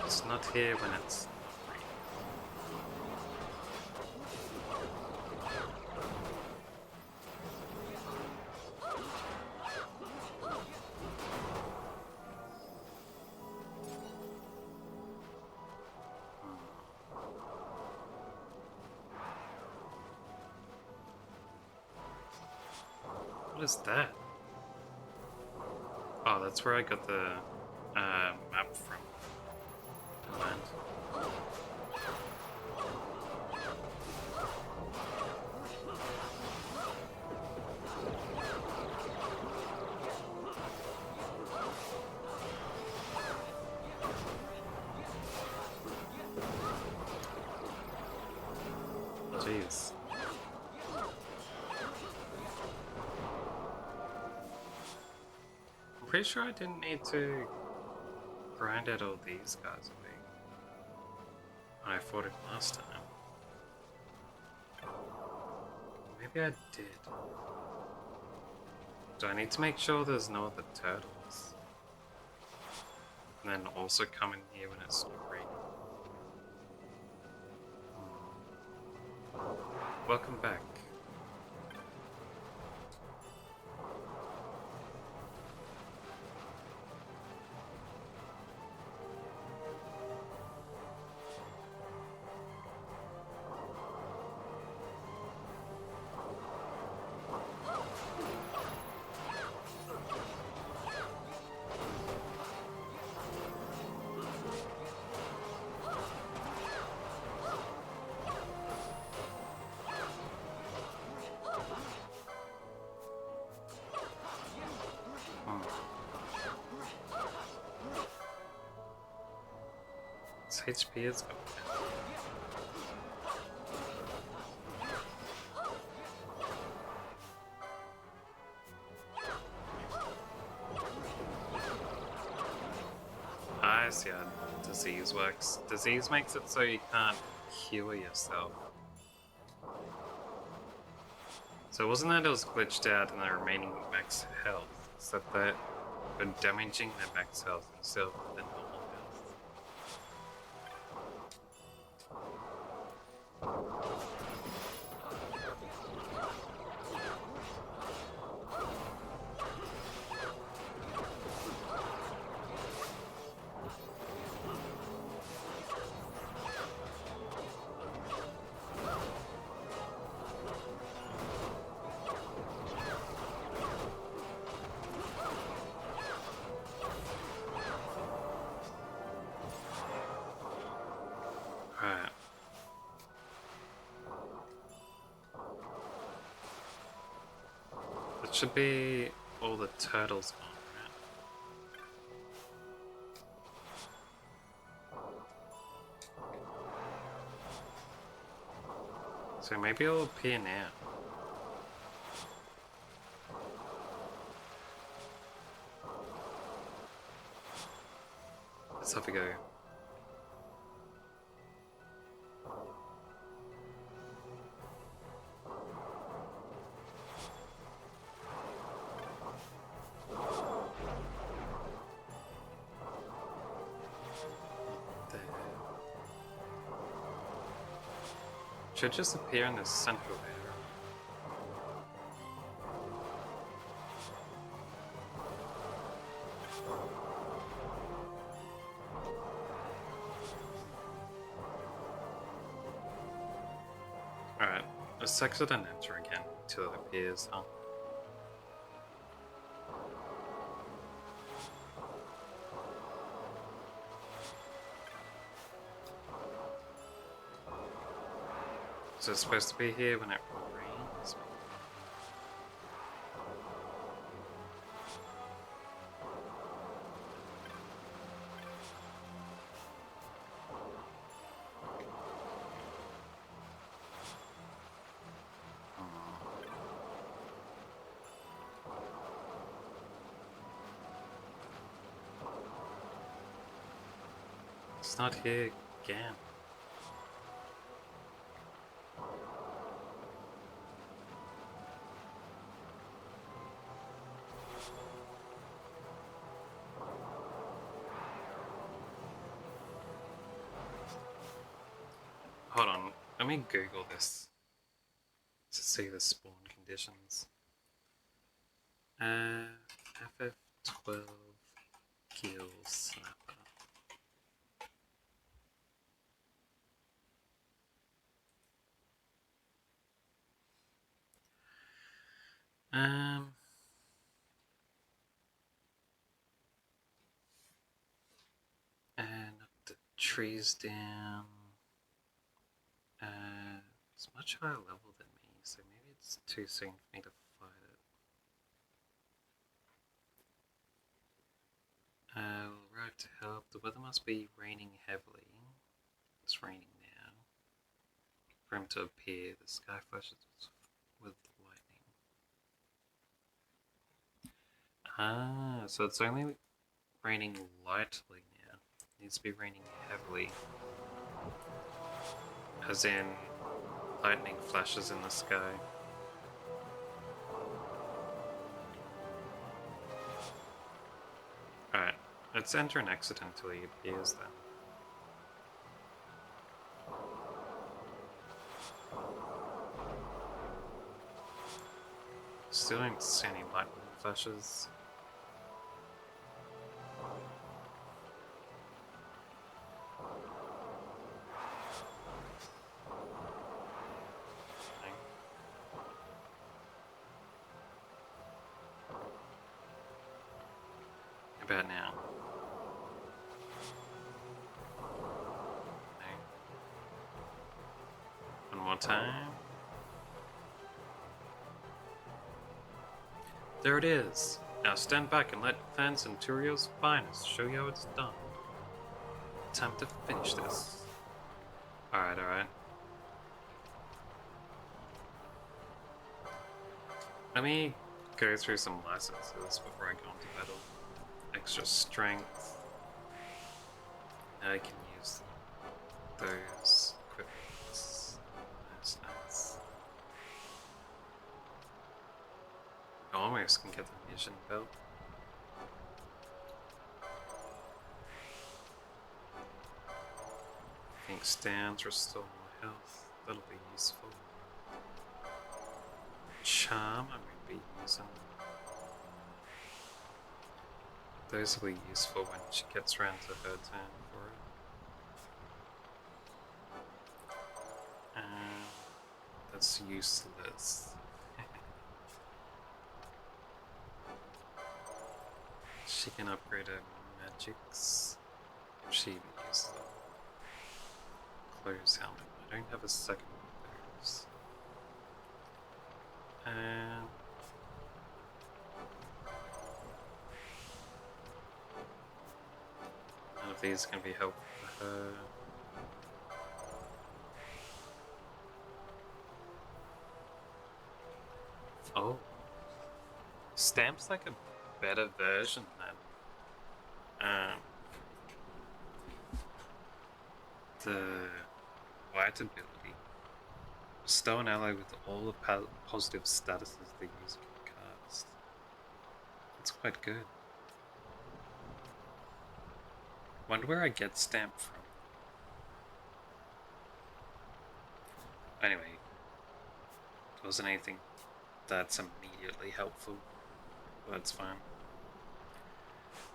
It's not here when it's What is that? Oh, that's where I got the map from. Land. Jeez. I'm pretty sure I didn't need to grind out all these guys away when I fought it last time. Maybe I did. Do I need to make sure there's no other turtles? And then also come in here when it's not raining. Welcome back. His HP is up now. I see how disease works. Disease makes it so you can't heal yourself. So it wasn't that it was glitched out in the remaining max health, it's that they were damaging their max health instead of the normal health. Right. It should be all the turtles gone, right? So maybe it'll appear now. Let's have a go. Should just appear in the central area. Alright, let's exit and enter again until it appears, huh? So it's supposed to be here when it rains. It's not here again. Hold on, let me Google this to see the spawn conditions. FF12 kill snapper. And knock the trees down. It's much higher level than me, so maybe it's too soon for me to fight it. We'll arrive to help. The weather must be raining heavily. It's raining now. For him to appear, the sky flashes with lightning. Ah, so it's only raining lightly now. It needs to be raining heavily. As in, lightning flashes in the sky. Alright, let's enter and exit until he appears then. Still don't see any lightning flashes. About now. Okay. One more time. There it is. Now stand back and let Clan Centurio's finest show you how it's done. time to finish this. Alright, alright. Let me go through some licenses before I go into battle. Extra strength. I can use those equipments. That's nice. I almost can get the mission belt. Think stands, restore more health. That'll be useful. Charm, I'm going to be using. Those will be useful when she gets around to her turn for it. That's useless. She can upgrade her magics if she even uses them. Close helmet. I don't have a second one of those. None of these can be helpful for her. Oh. Stamp's like a better version than the white ability. Bestow an ally with all the positive statuses the user can cast. That's quite good. Wonder where I get stamp from. Anyway, there wasn't anything that's immediately helpful. Well, that's fine.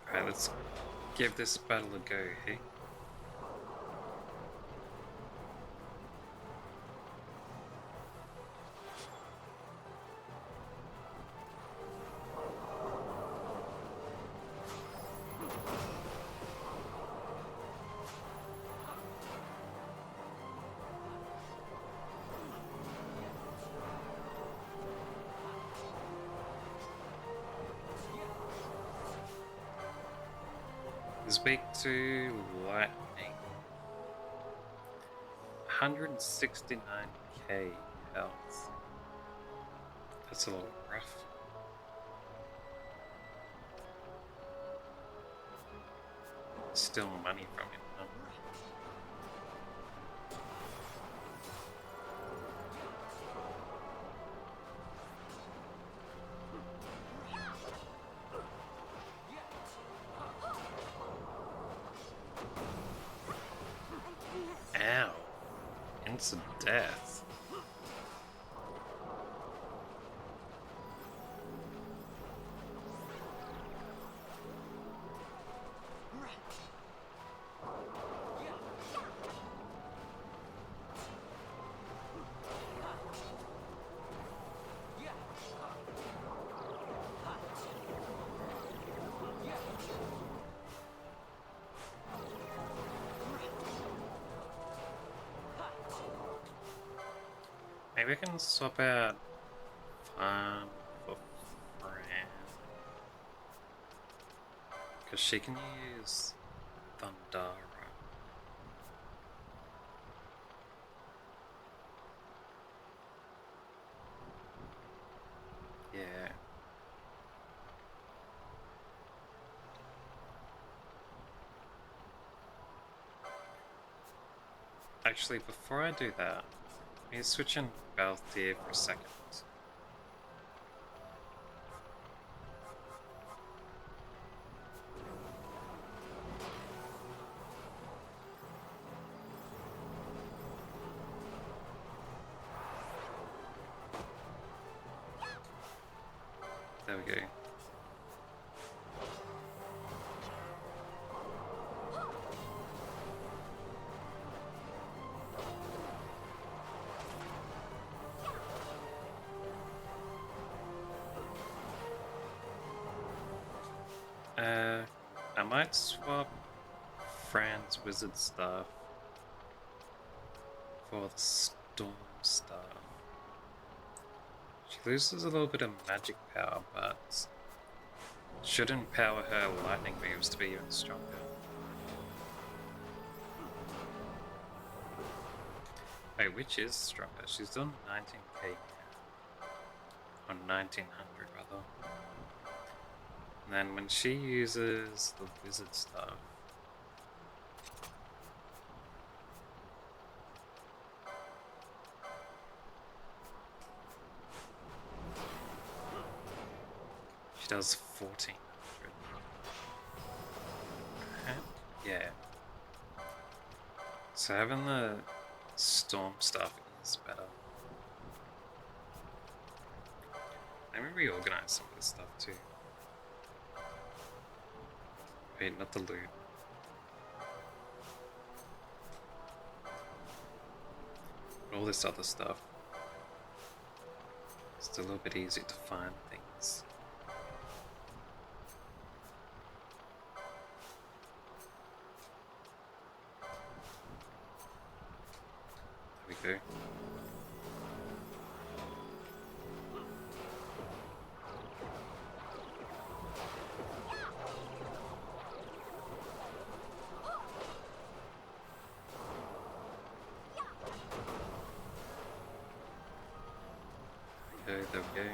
Alright, let's give this battle a go, hey? Is weak to lightning. 169k health. That's a little rough. Still money from him, huh? Ow. Instant death. Maybe I can swap out Farm for Fran. Because she can use Thundara. Yeah. Actually, before I do that, let me switch in Balthier for a second. There we go. I might swap Fran's wizard staff for the storm staff. She loses a little bit of magic power, but should empower her lightning moves to be even stronger. Wait, which is stronger? She's done 19k now. Or 1900 rather. And then when she uses the wizard stuff, she does 1400. Yeah. So having the storm stuff is better. Let me reorganize some of this stuff too. Wait, not the loot. All this other stuff. It's a little bit easier to find things. There we go. There we go.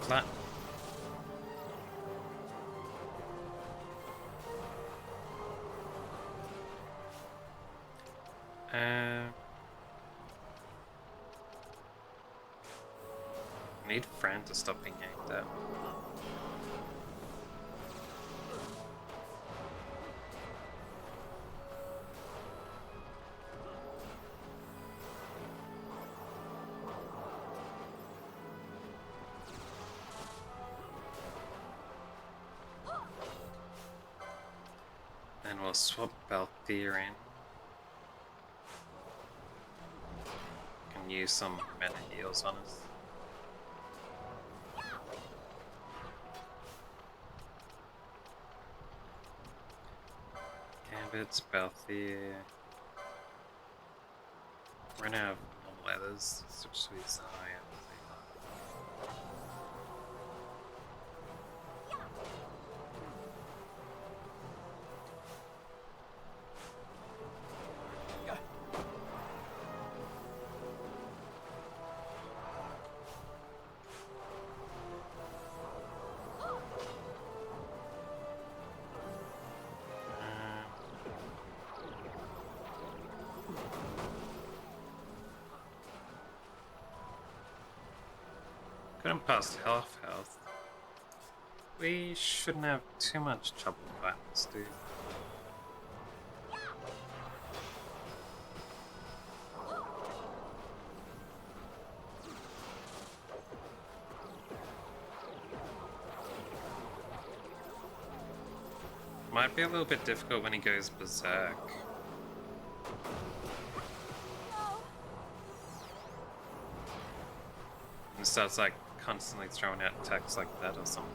Flat. I need Fran to stop being aimed at. Then we'll swap Balthier in. Can use some mana heals on us. Gambits, Balthier. Run out of normal leathers, switch to his eye. Couldn't pass half health. We shouldn't have too much trouble fighting this dude. Might be a little bit difficult when he goes berserk. And starts like constantly throwing out attacks like that or something.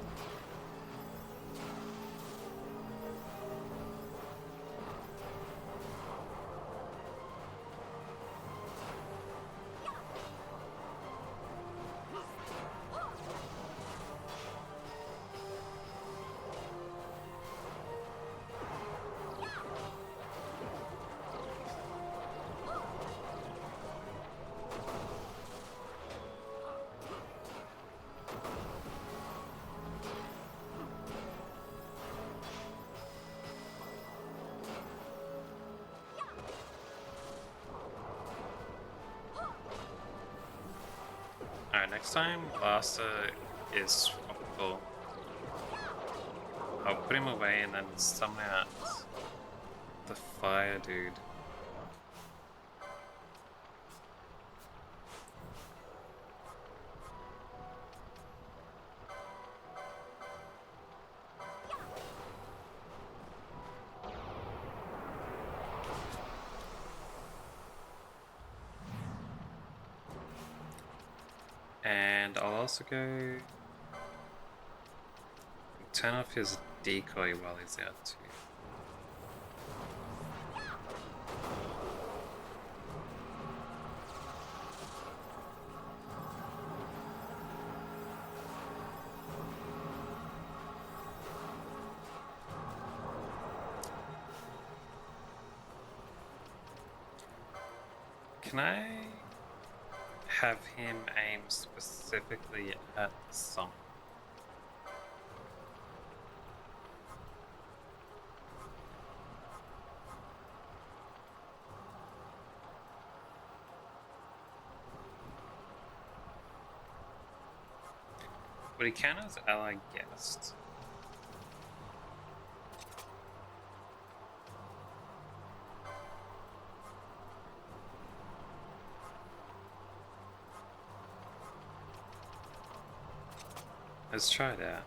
Alright, next time Lhasa is swappable, I'll put him away and then summon out the fire dude. And I'll also go turn off his decoy while he's out too. Can I have him aim specifically at something? But he can as ally guest. Let's try that.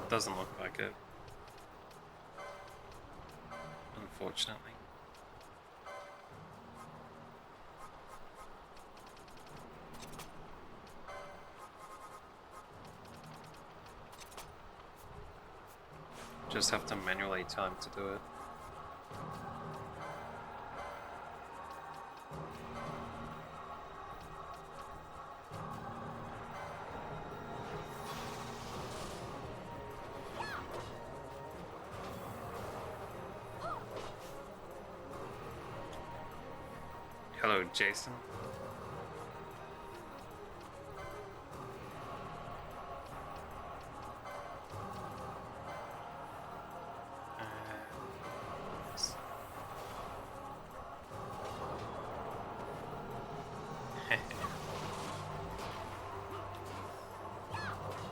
Doesn't look like it, unfortunately. Just have to manually tell him to do it. Hello, Jason.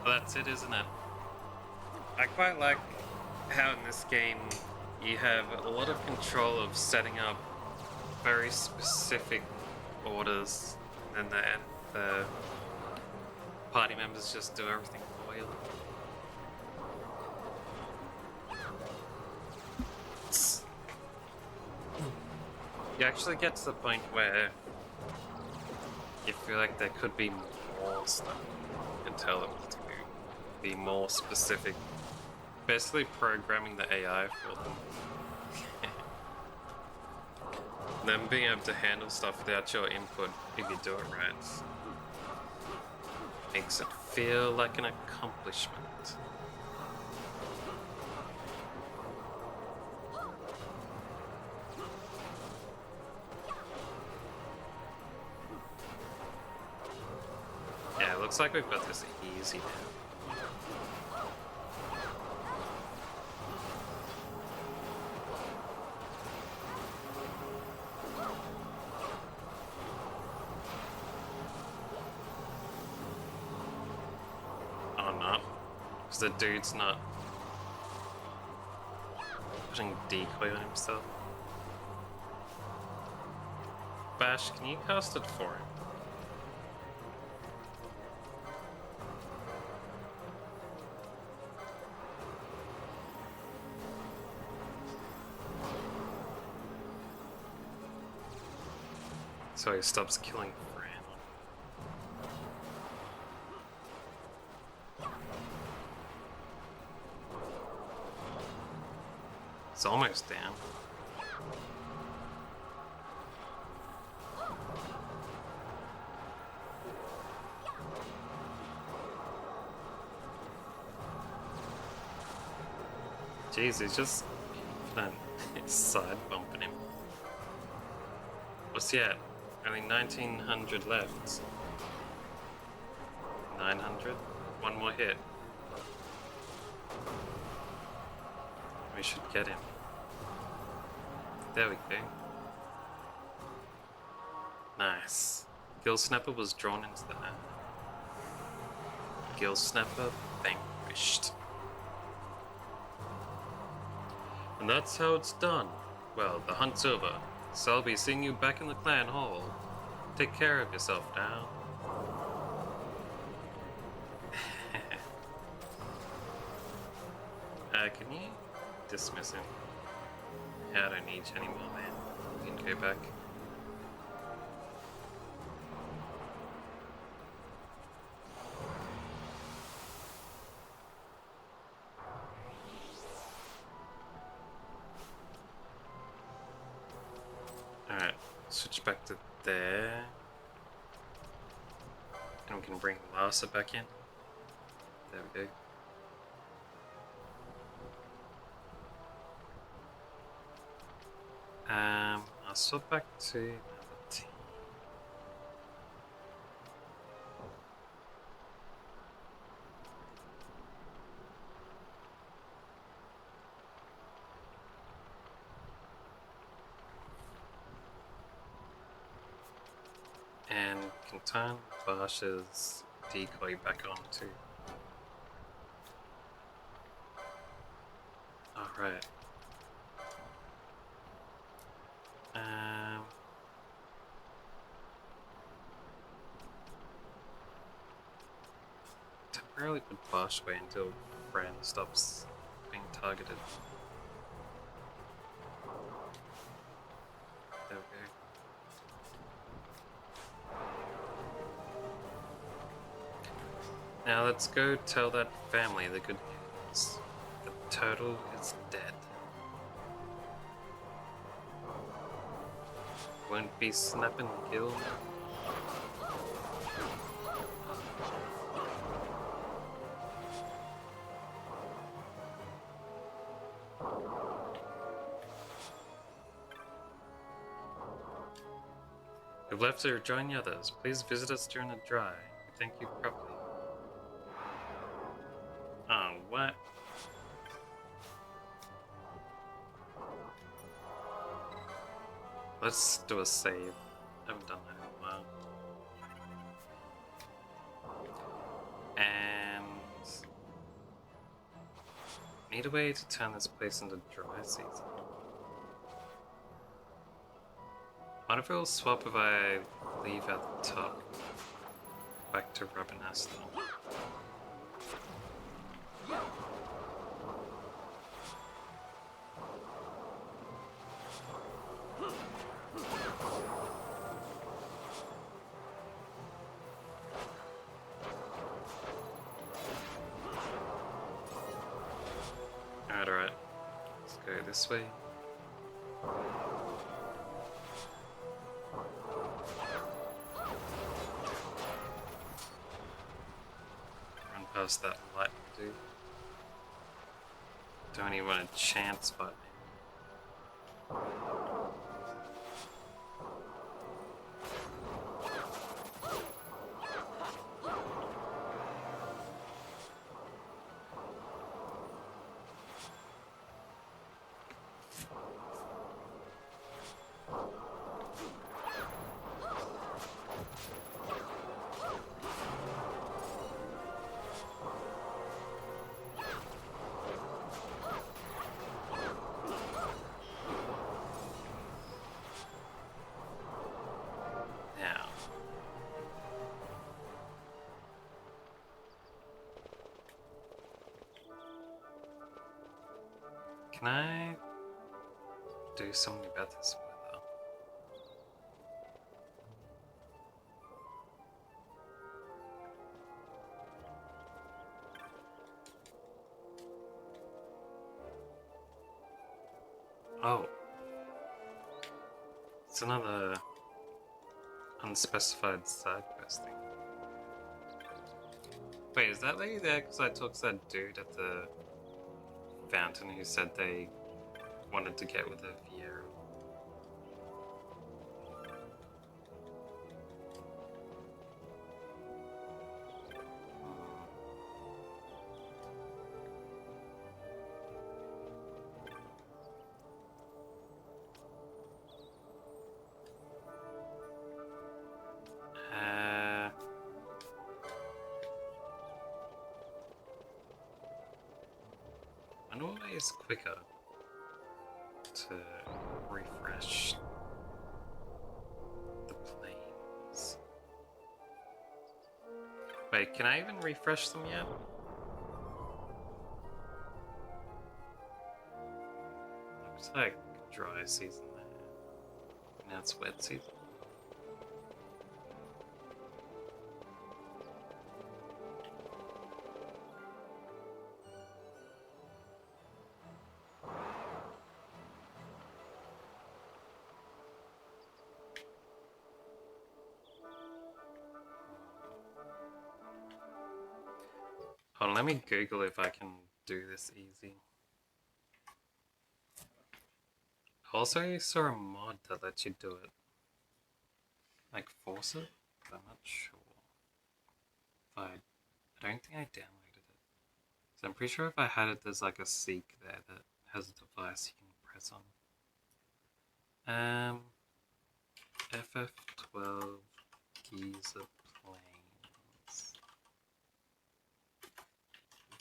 Well, that's it, isn't it? I quite like how in this game you have a lot of control of setting up very specific orders, and then the party members just do everything for you. You actually get to the point where you feel like there could be more stuff you can tell them to be more specific. Basically programming the AI for them. Them being able to handle stuff without your input, if you do it right, makes it feel like an accomplishment. Yeah, it looks like we've got this easy now. The dude's not putting decoy on himself. Bash, can you cast it for him? So he stops killing Fran. It's almost down. Jeez, he's just side bumping him. What's he at? Only 1900 left. 900? One more hit. We should get him. There we go. Nice. Gill Snapper was drawn into the net. Gill Snapper vanquished. And that's how it's done. Well, the hunt's over, so I'll be seeing you back in the clan hall. Take care of yourself now. Can you dismiss him? Yeah, I don't need you anymore, man. You can go back. Alright, switch back to there. And we can bring Larsa back in. There we go. I'll swap back to another team. And can turn Barsh's decoy back on too. Alright. Temporarily put Barsh away until Fran stops being targeted. There we go. Now let's go tell that family the good news. The turtle is dead. Won't be snapping gill. You've left to join the others. Please visit us during the dry. We thank you properly. Oh, what? Let's do a save. I haven't done that in a while. And need a way to turn this place into dry season. What if we'll swap if I leave at the top? Back to Rabanaston. Alright. Let's go this way. Run past that light, dude. Don't even want a chance, but now. Can I do something about this weather? Oh. It's another unspecified side quest thing. Wait, is that lady there because I talked to that dude at the fountain who said they wanted to get with a Viera? I know what way is quicker to refresh the planes. Wait, can I even refresh them yet? Looks like dry season there. Now it's wet season. Hold on, let me Google if I can do this easy. Also, I saw a mod that lets you do it. Like, force it? But I'm not sure. I don't think I downloaded it. So I'm pretty sure if I had it, there's like a seek there that has a device you can press on. FF12 Giza Plains.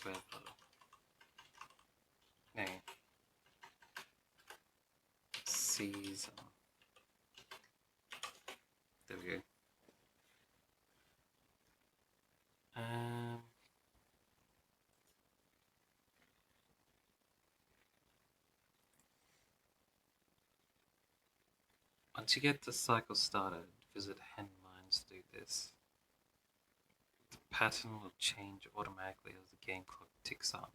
Weather. No. Season. There we go. Once you get the cycle started, visit hen mines to do this. The pattern will change automatically as the game clock ticks on.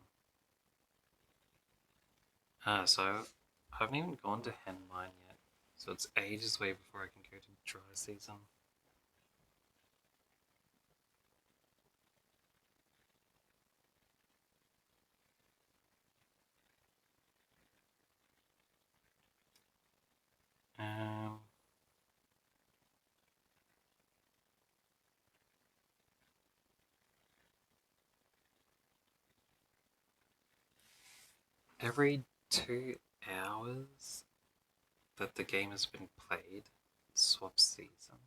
So I haven't even gone to hen mine yet, so it's ages away before I can go to dry season. Every 2 hours that the game has been played, it swaps season.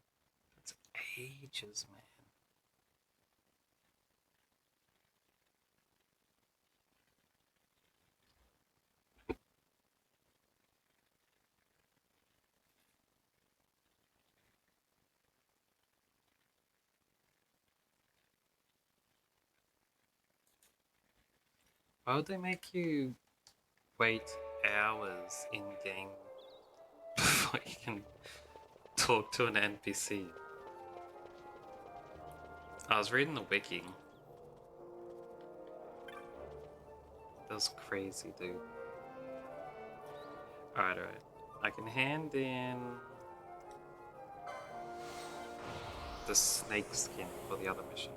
That's ages, man. Why would they make you wait hours in game before you can talk to an NPC? I was reading the wiki. That was crazy, dude. Alright. I can hand in the snake skin for the other mission.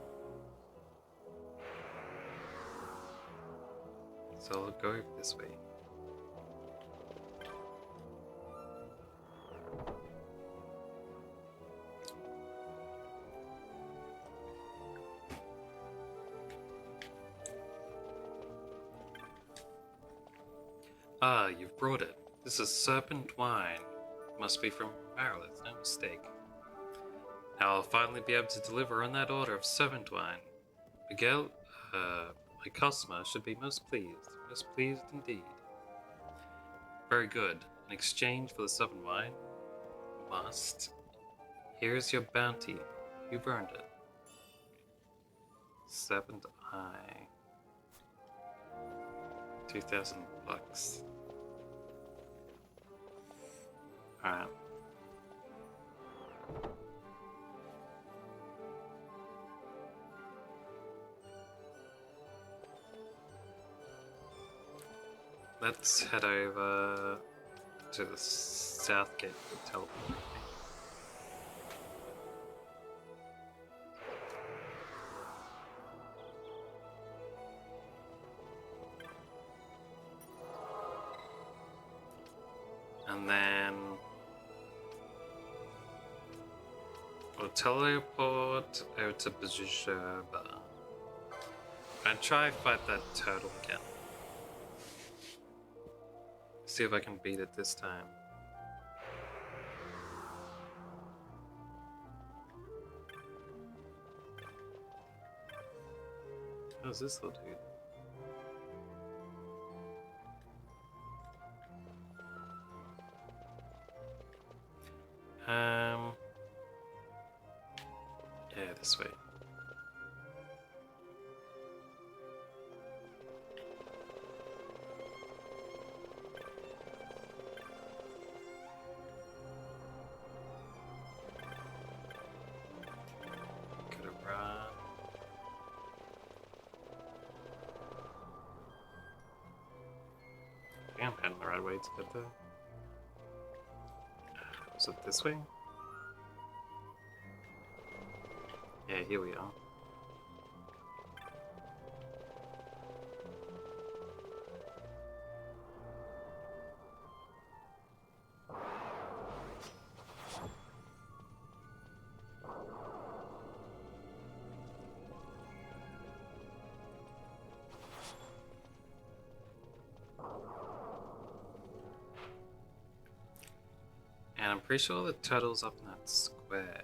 So I'll go this way. Ah, you've brought it. This is serpent wine. Must be from Marilith, no mistake. Now I'll finally be able to deliver on that order of serpent wine. Miguel, my customer should be most pleased indeed. Very good. In exchange for the serpent wine, here's your bounty. You've earned it. Serpent Eye. 2,000 bucks. Alright. Let's head over to the south gate to teleport. And then we'll teleport over to Bajusherba and try fight that turtle again. See if I can beat it this time. How's this little dude? Yeah, this way. I'm heading the right way to get there. Was it this way? Yeah, here we are. And I'm pretty sure the turtle's up in that square.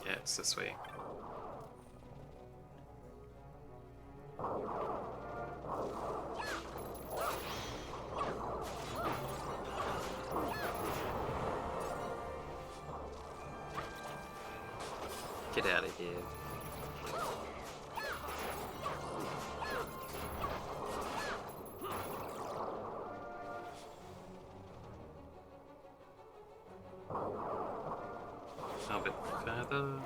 Yeah, it's this way. Get out of here. A bit further.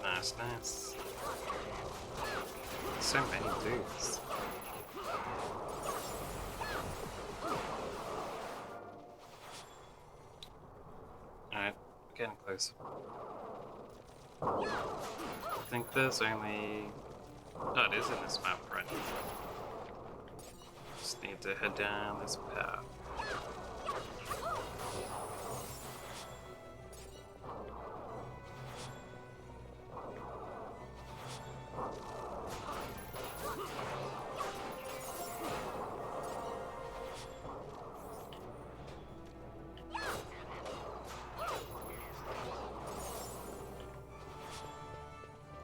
Nice, nice. So many dudes. Alright, we're getting close. I think there's only... Oh, it is in this map right now. Just need to head down this path.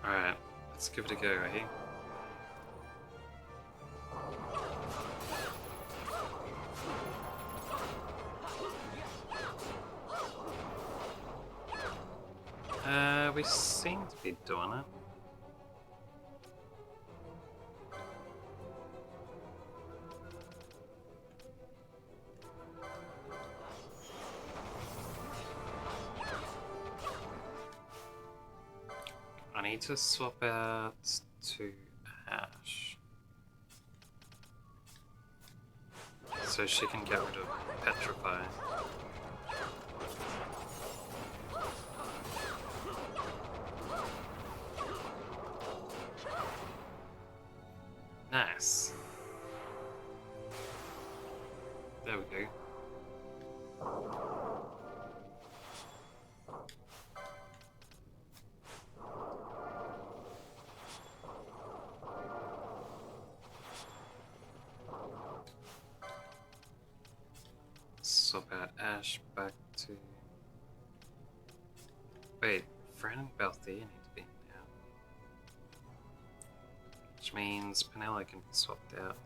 Alright, let's give it a go, eh? We seem to be doing it. I need to swap out to Ash so she can get rid of Petrify. Nice. There we go. Swap out Ash back to... Wait, Fran and Balthier need to be in now. Which means Penella can be swapped out.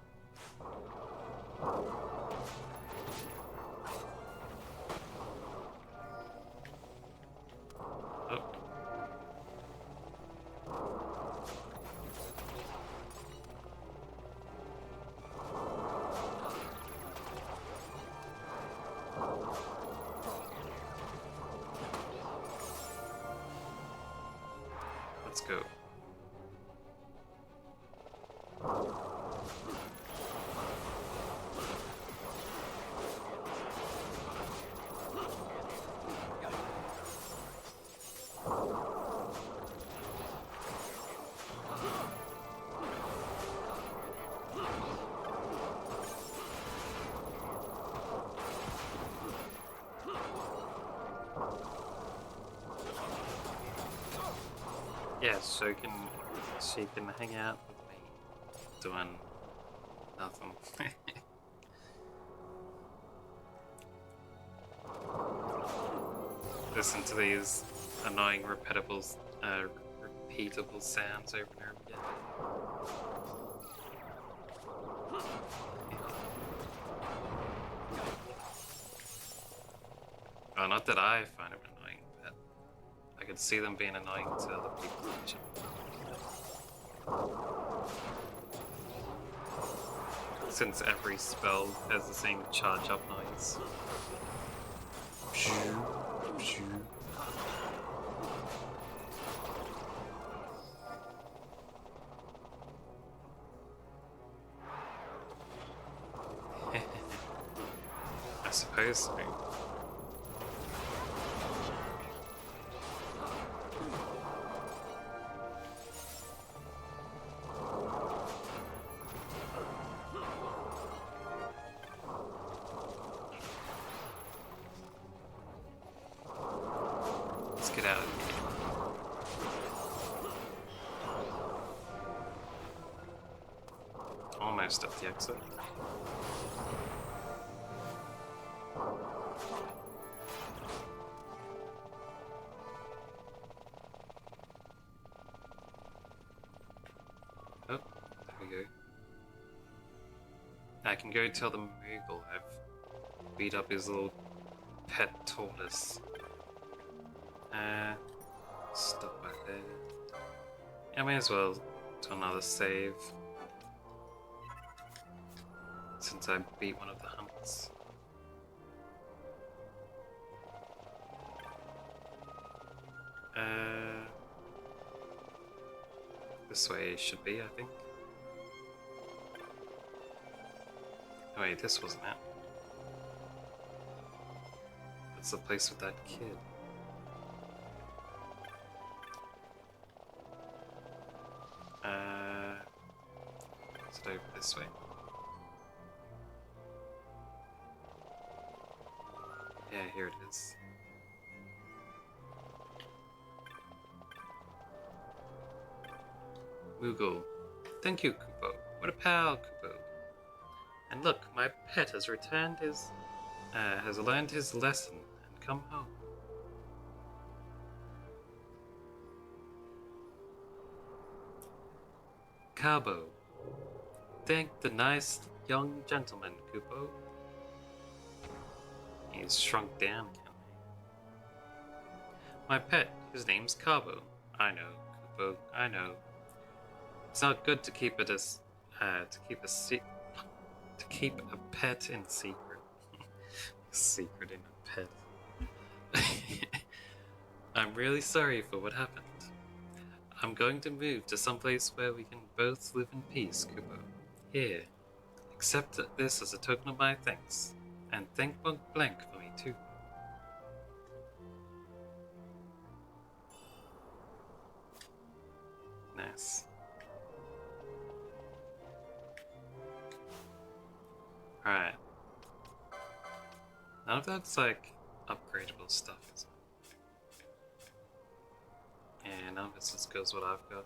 Oh. Let's go. Yeah, so she can hang out with me, doing nothing. Listen to these annoying, repeatable sounds over and over again. Well, not that I find them annoying, but I could see them being annoying to other people. Since every spell has the same charge up noise. I suppose so. Let's get out of here. Almost at the exit. Oh, there we go. I can go tell the Moogle I've beat up his little pet tortoise. Stop back there. I may as well do another save. Since I beat one of the hunts. This way should be, I think. Oh wait, this wasn't it. That's the place with that kid. Is it over this way? Yeah, here it is. Moogle. Thank you, Kupo. What a pal, Kupo. And look, my pet has returned has learned his lesson and come home. Cabo. Thank the nice young gentleman, Kupo. He's shrunk down again. My pet, his name's Cabo. I know, Kupo, I know. It's not good to keep it as to keep a pet in secret. Secret in a pet. I'm really sorry for what happened. I'm going to move to someplace where we can both live in peace, Kupo. Here, accept this as a token of my thanks, and thank Monk Blank for me too. Nice. Alright. None of that's like upgradable stuff, is it? And none of it's as good as what I've got.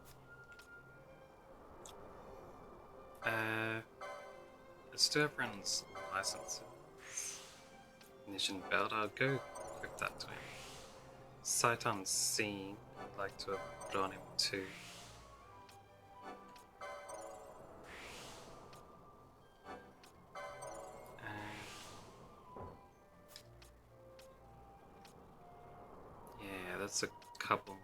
Let's do everyone's license. Ignition belt, I'll go equip that to him. Sight unseen, I'd like to have put on him too. Yeah, that's a couple more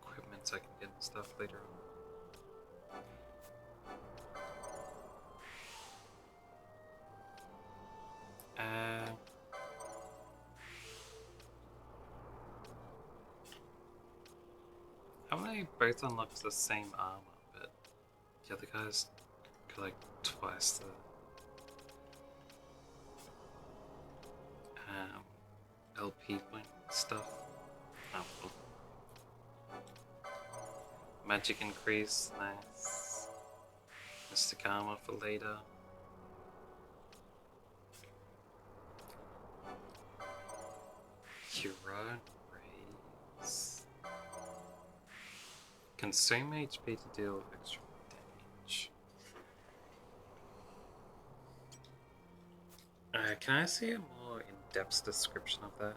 equipment I can get and stuff later on. How many both unlocks the same armor, but the other guys got like twice the LP point stuff. Oh, cool. Magic increase, nice. Mystic armor for later. Cura raise. Consume HP to deal extra damage. Can I see a more in-depth description of that?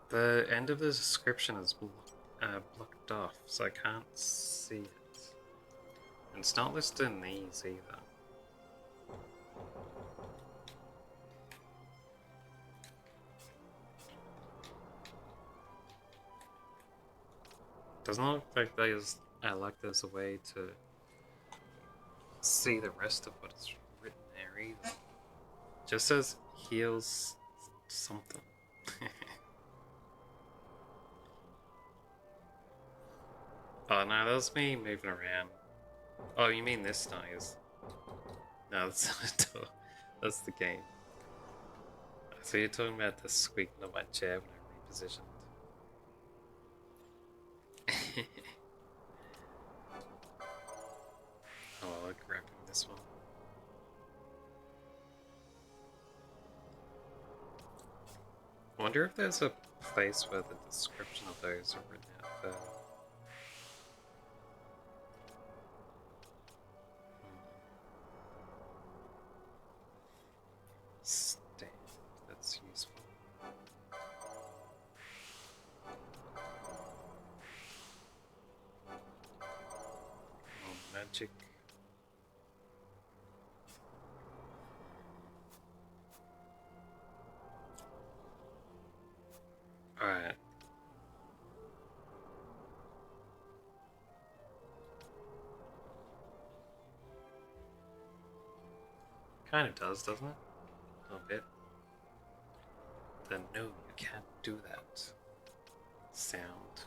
The end of the description is blocked off, so I can't see it. And it's not listed in these either. Doesn't look like there's a way to see the rest of what is written there either. Just says heals something. Oh no, that was me moving around. Oh, you mean this noise? No, that's not a door. That's the game. So you're talking about the squeaking of my chair when I repositioned. Oh, I'll grab this one. I wonder if there's a place where the description of those are written out there. Stand, that's useful. More magic. Alright. Kind of does, doesn't it? A little bit. Then no, you can't do that. Sound.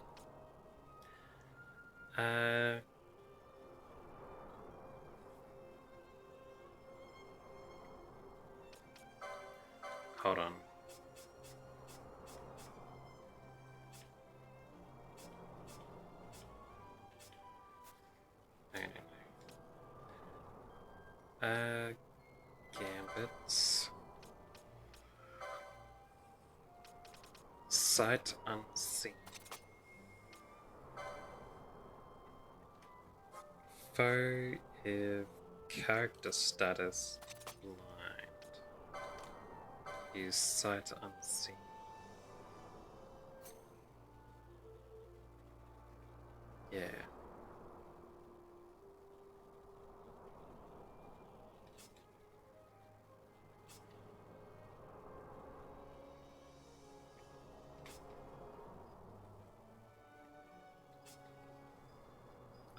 Hold on. Gambits. Sight unseen. Foe if character status blind. Use sight unseen. Yeah.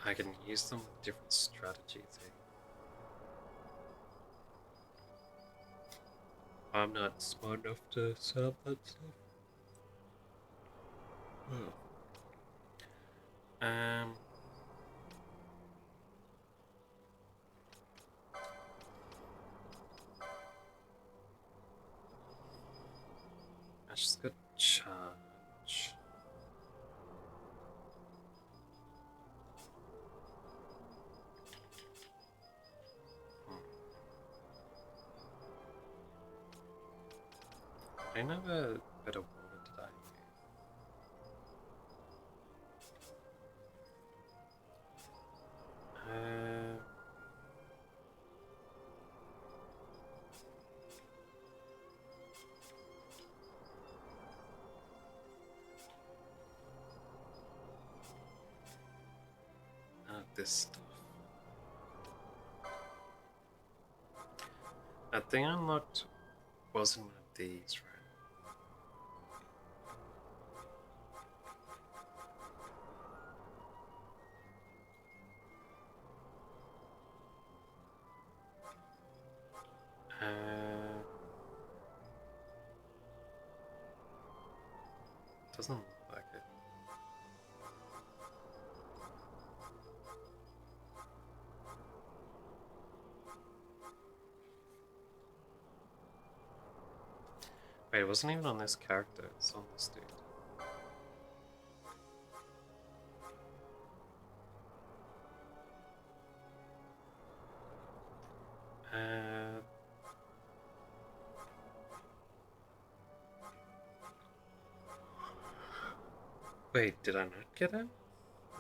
I can use them with different strategies. I'm not smart enough to set up that stuff. I just got charge. I know a bit of water today. This stuff. That thing unlocked wasn't one of these, right? Doesn't look like it. Wait, it wasn't even on this character, it's on this dude. Wait, did I not get it?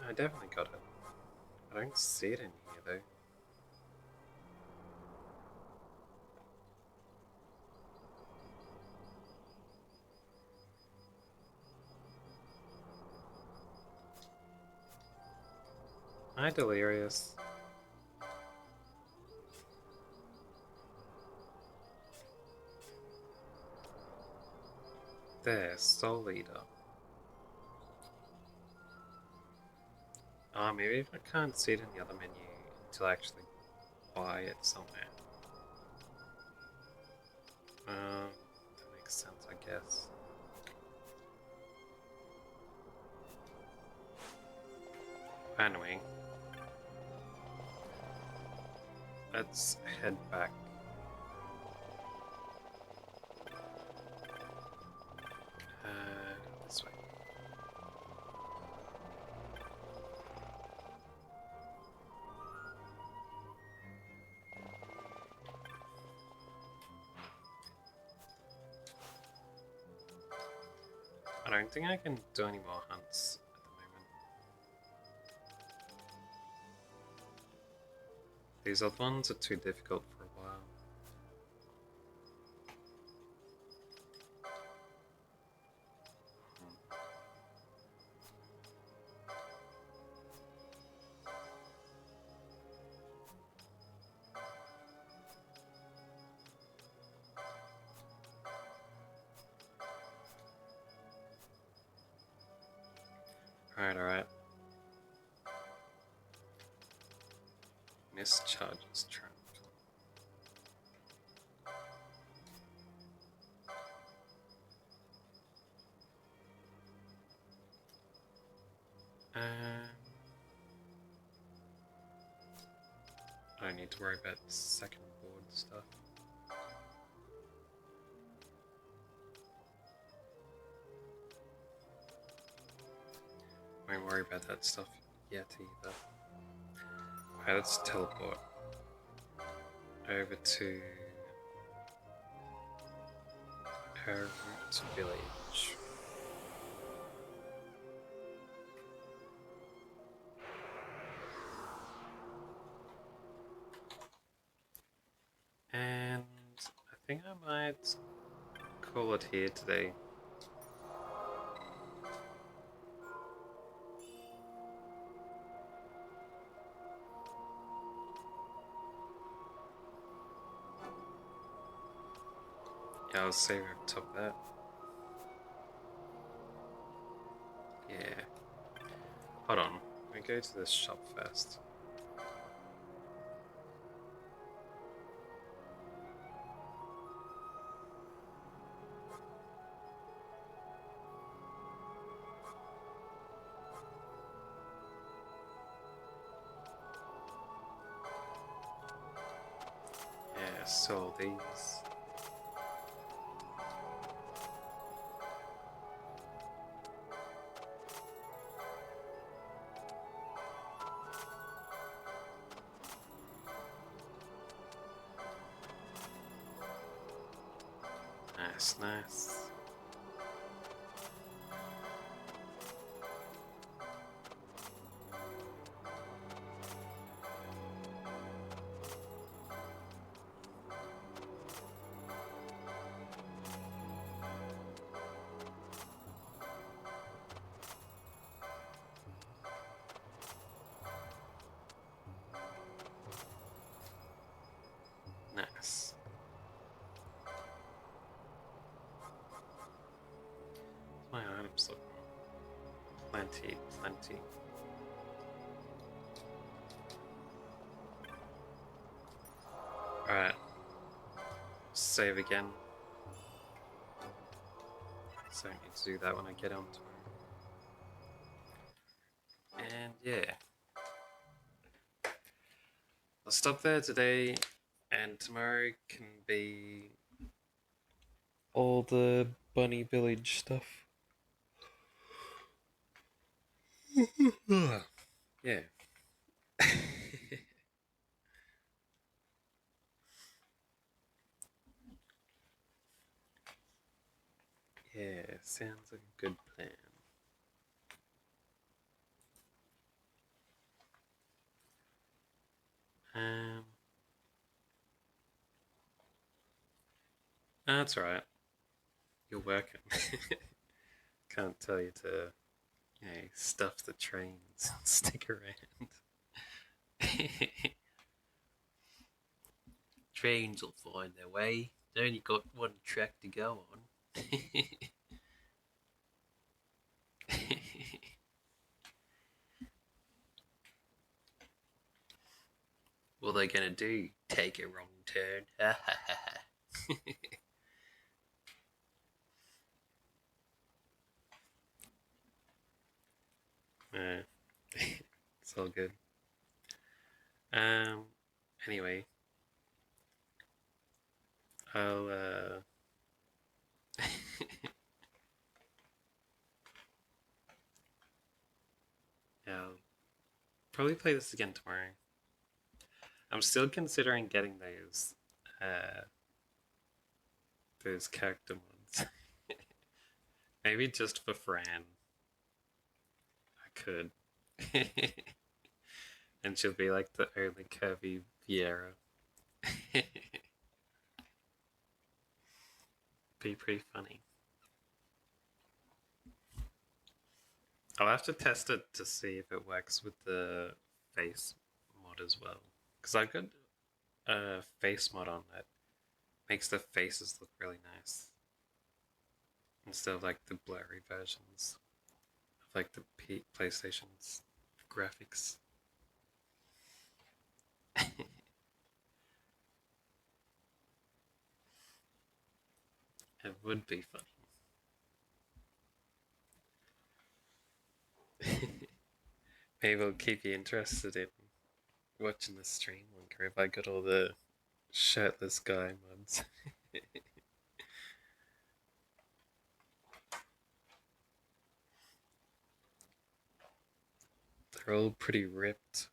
I definitely got it. I don't see it in here though. Hi, Delirious. There, Soul Eater. Maybe if I can't see it in the other menu until I actually buy it somewhere. That makes sense, I guess. Anyway, let's head back. This way. I don't think I can do any more hunts at the moment. These other ones are too difficult for a while. Alright. Mischarges trunk. I don't need to worry about second board stuff. I won't worry about that stuff yet either. Okay, let's teleport over to her root village. And I think I might call it here today. Yeah, I'll save over top of that. Yeah. Hold on, let me go to this shop first. Yeah, so these. Nice. Nice. My items look plenty. Alright. Save again. So I need to do that when I get on tomorrow. And yeah. I'll stop there today, and tomorrow can be all the bunny village stuff. Yeah. Yeah, sounds like a good plan. Um, that's right. You're working. Can't tell you to, stuff the trains. Stick around. Trains will find their way. They only got one track to go on. What are they gonna do? Take a wrong turn? It's all good. Um. Anyway, I'll yeah, I'll probably play this again tomorrow. I'm still considering getting those character mods. Maybe just for Fran. I could. And she'll be like the only curvy Viera. Be pretty funny. I'll have to test it to see if it works with the face mod as well. Because I've got a face mod on that makes the faces look really nice. Instead of like the blurry versions of like the PlayStation's graphics. It would be funny. Maybe it'll keep you interested in watching the stream longer if I got all the shirtless guy mods. They're all pretty ripped.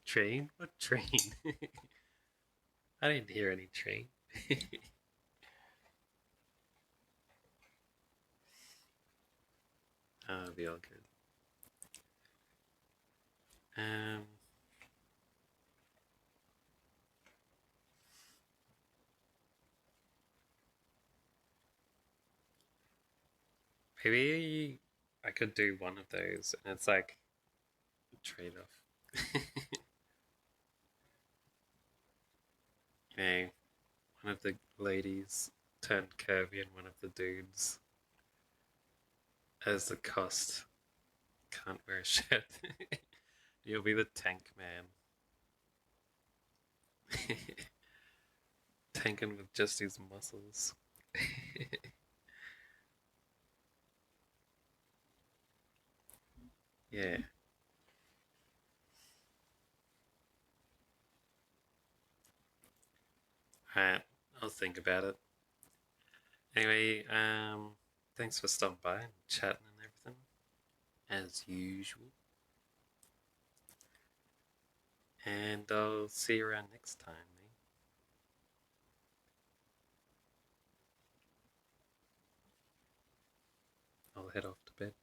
Train? What train? I didn't hear any train. It'll be all good. Maybe I could do one of those, and it's like a trade-off. One of the ladies turned curvy, and one of the dudes, as the cost, can't wear a shirt. You'll be the tank man. Tanking with just his muscles. Yeah. Alright, I'll think about it. Anyway, thanks for stopping by and chatting and everything, as usual. And I'll see you around next time, mate. I'll head off to bed.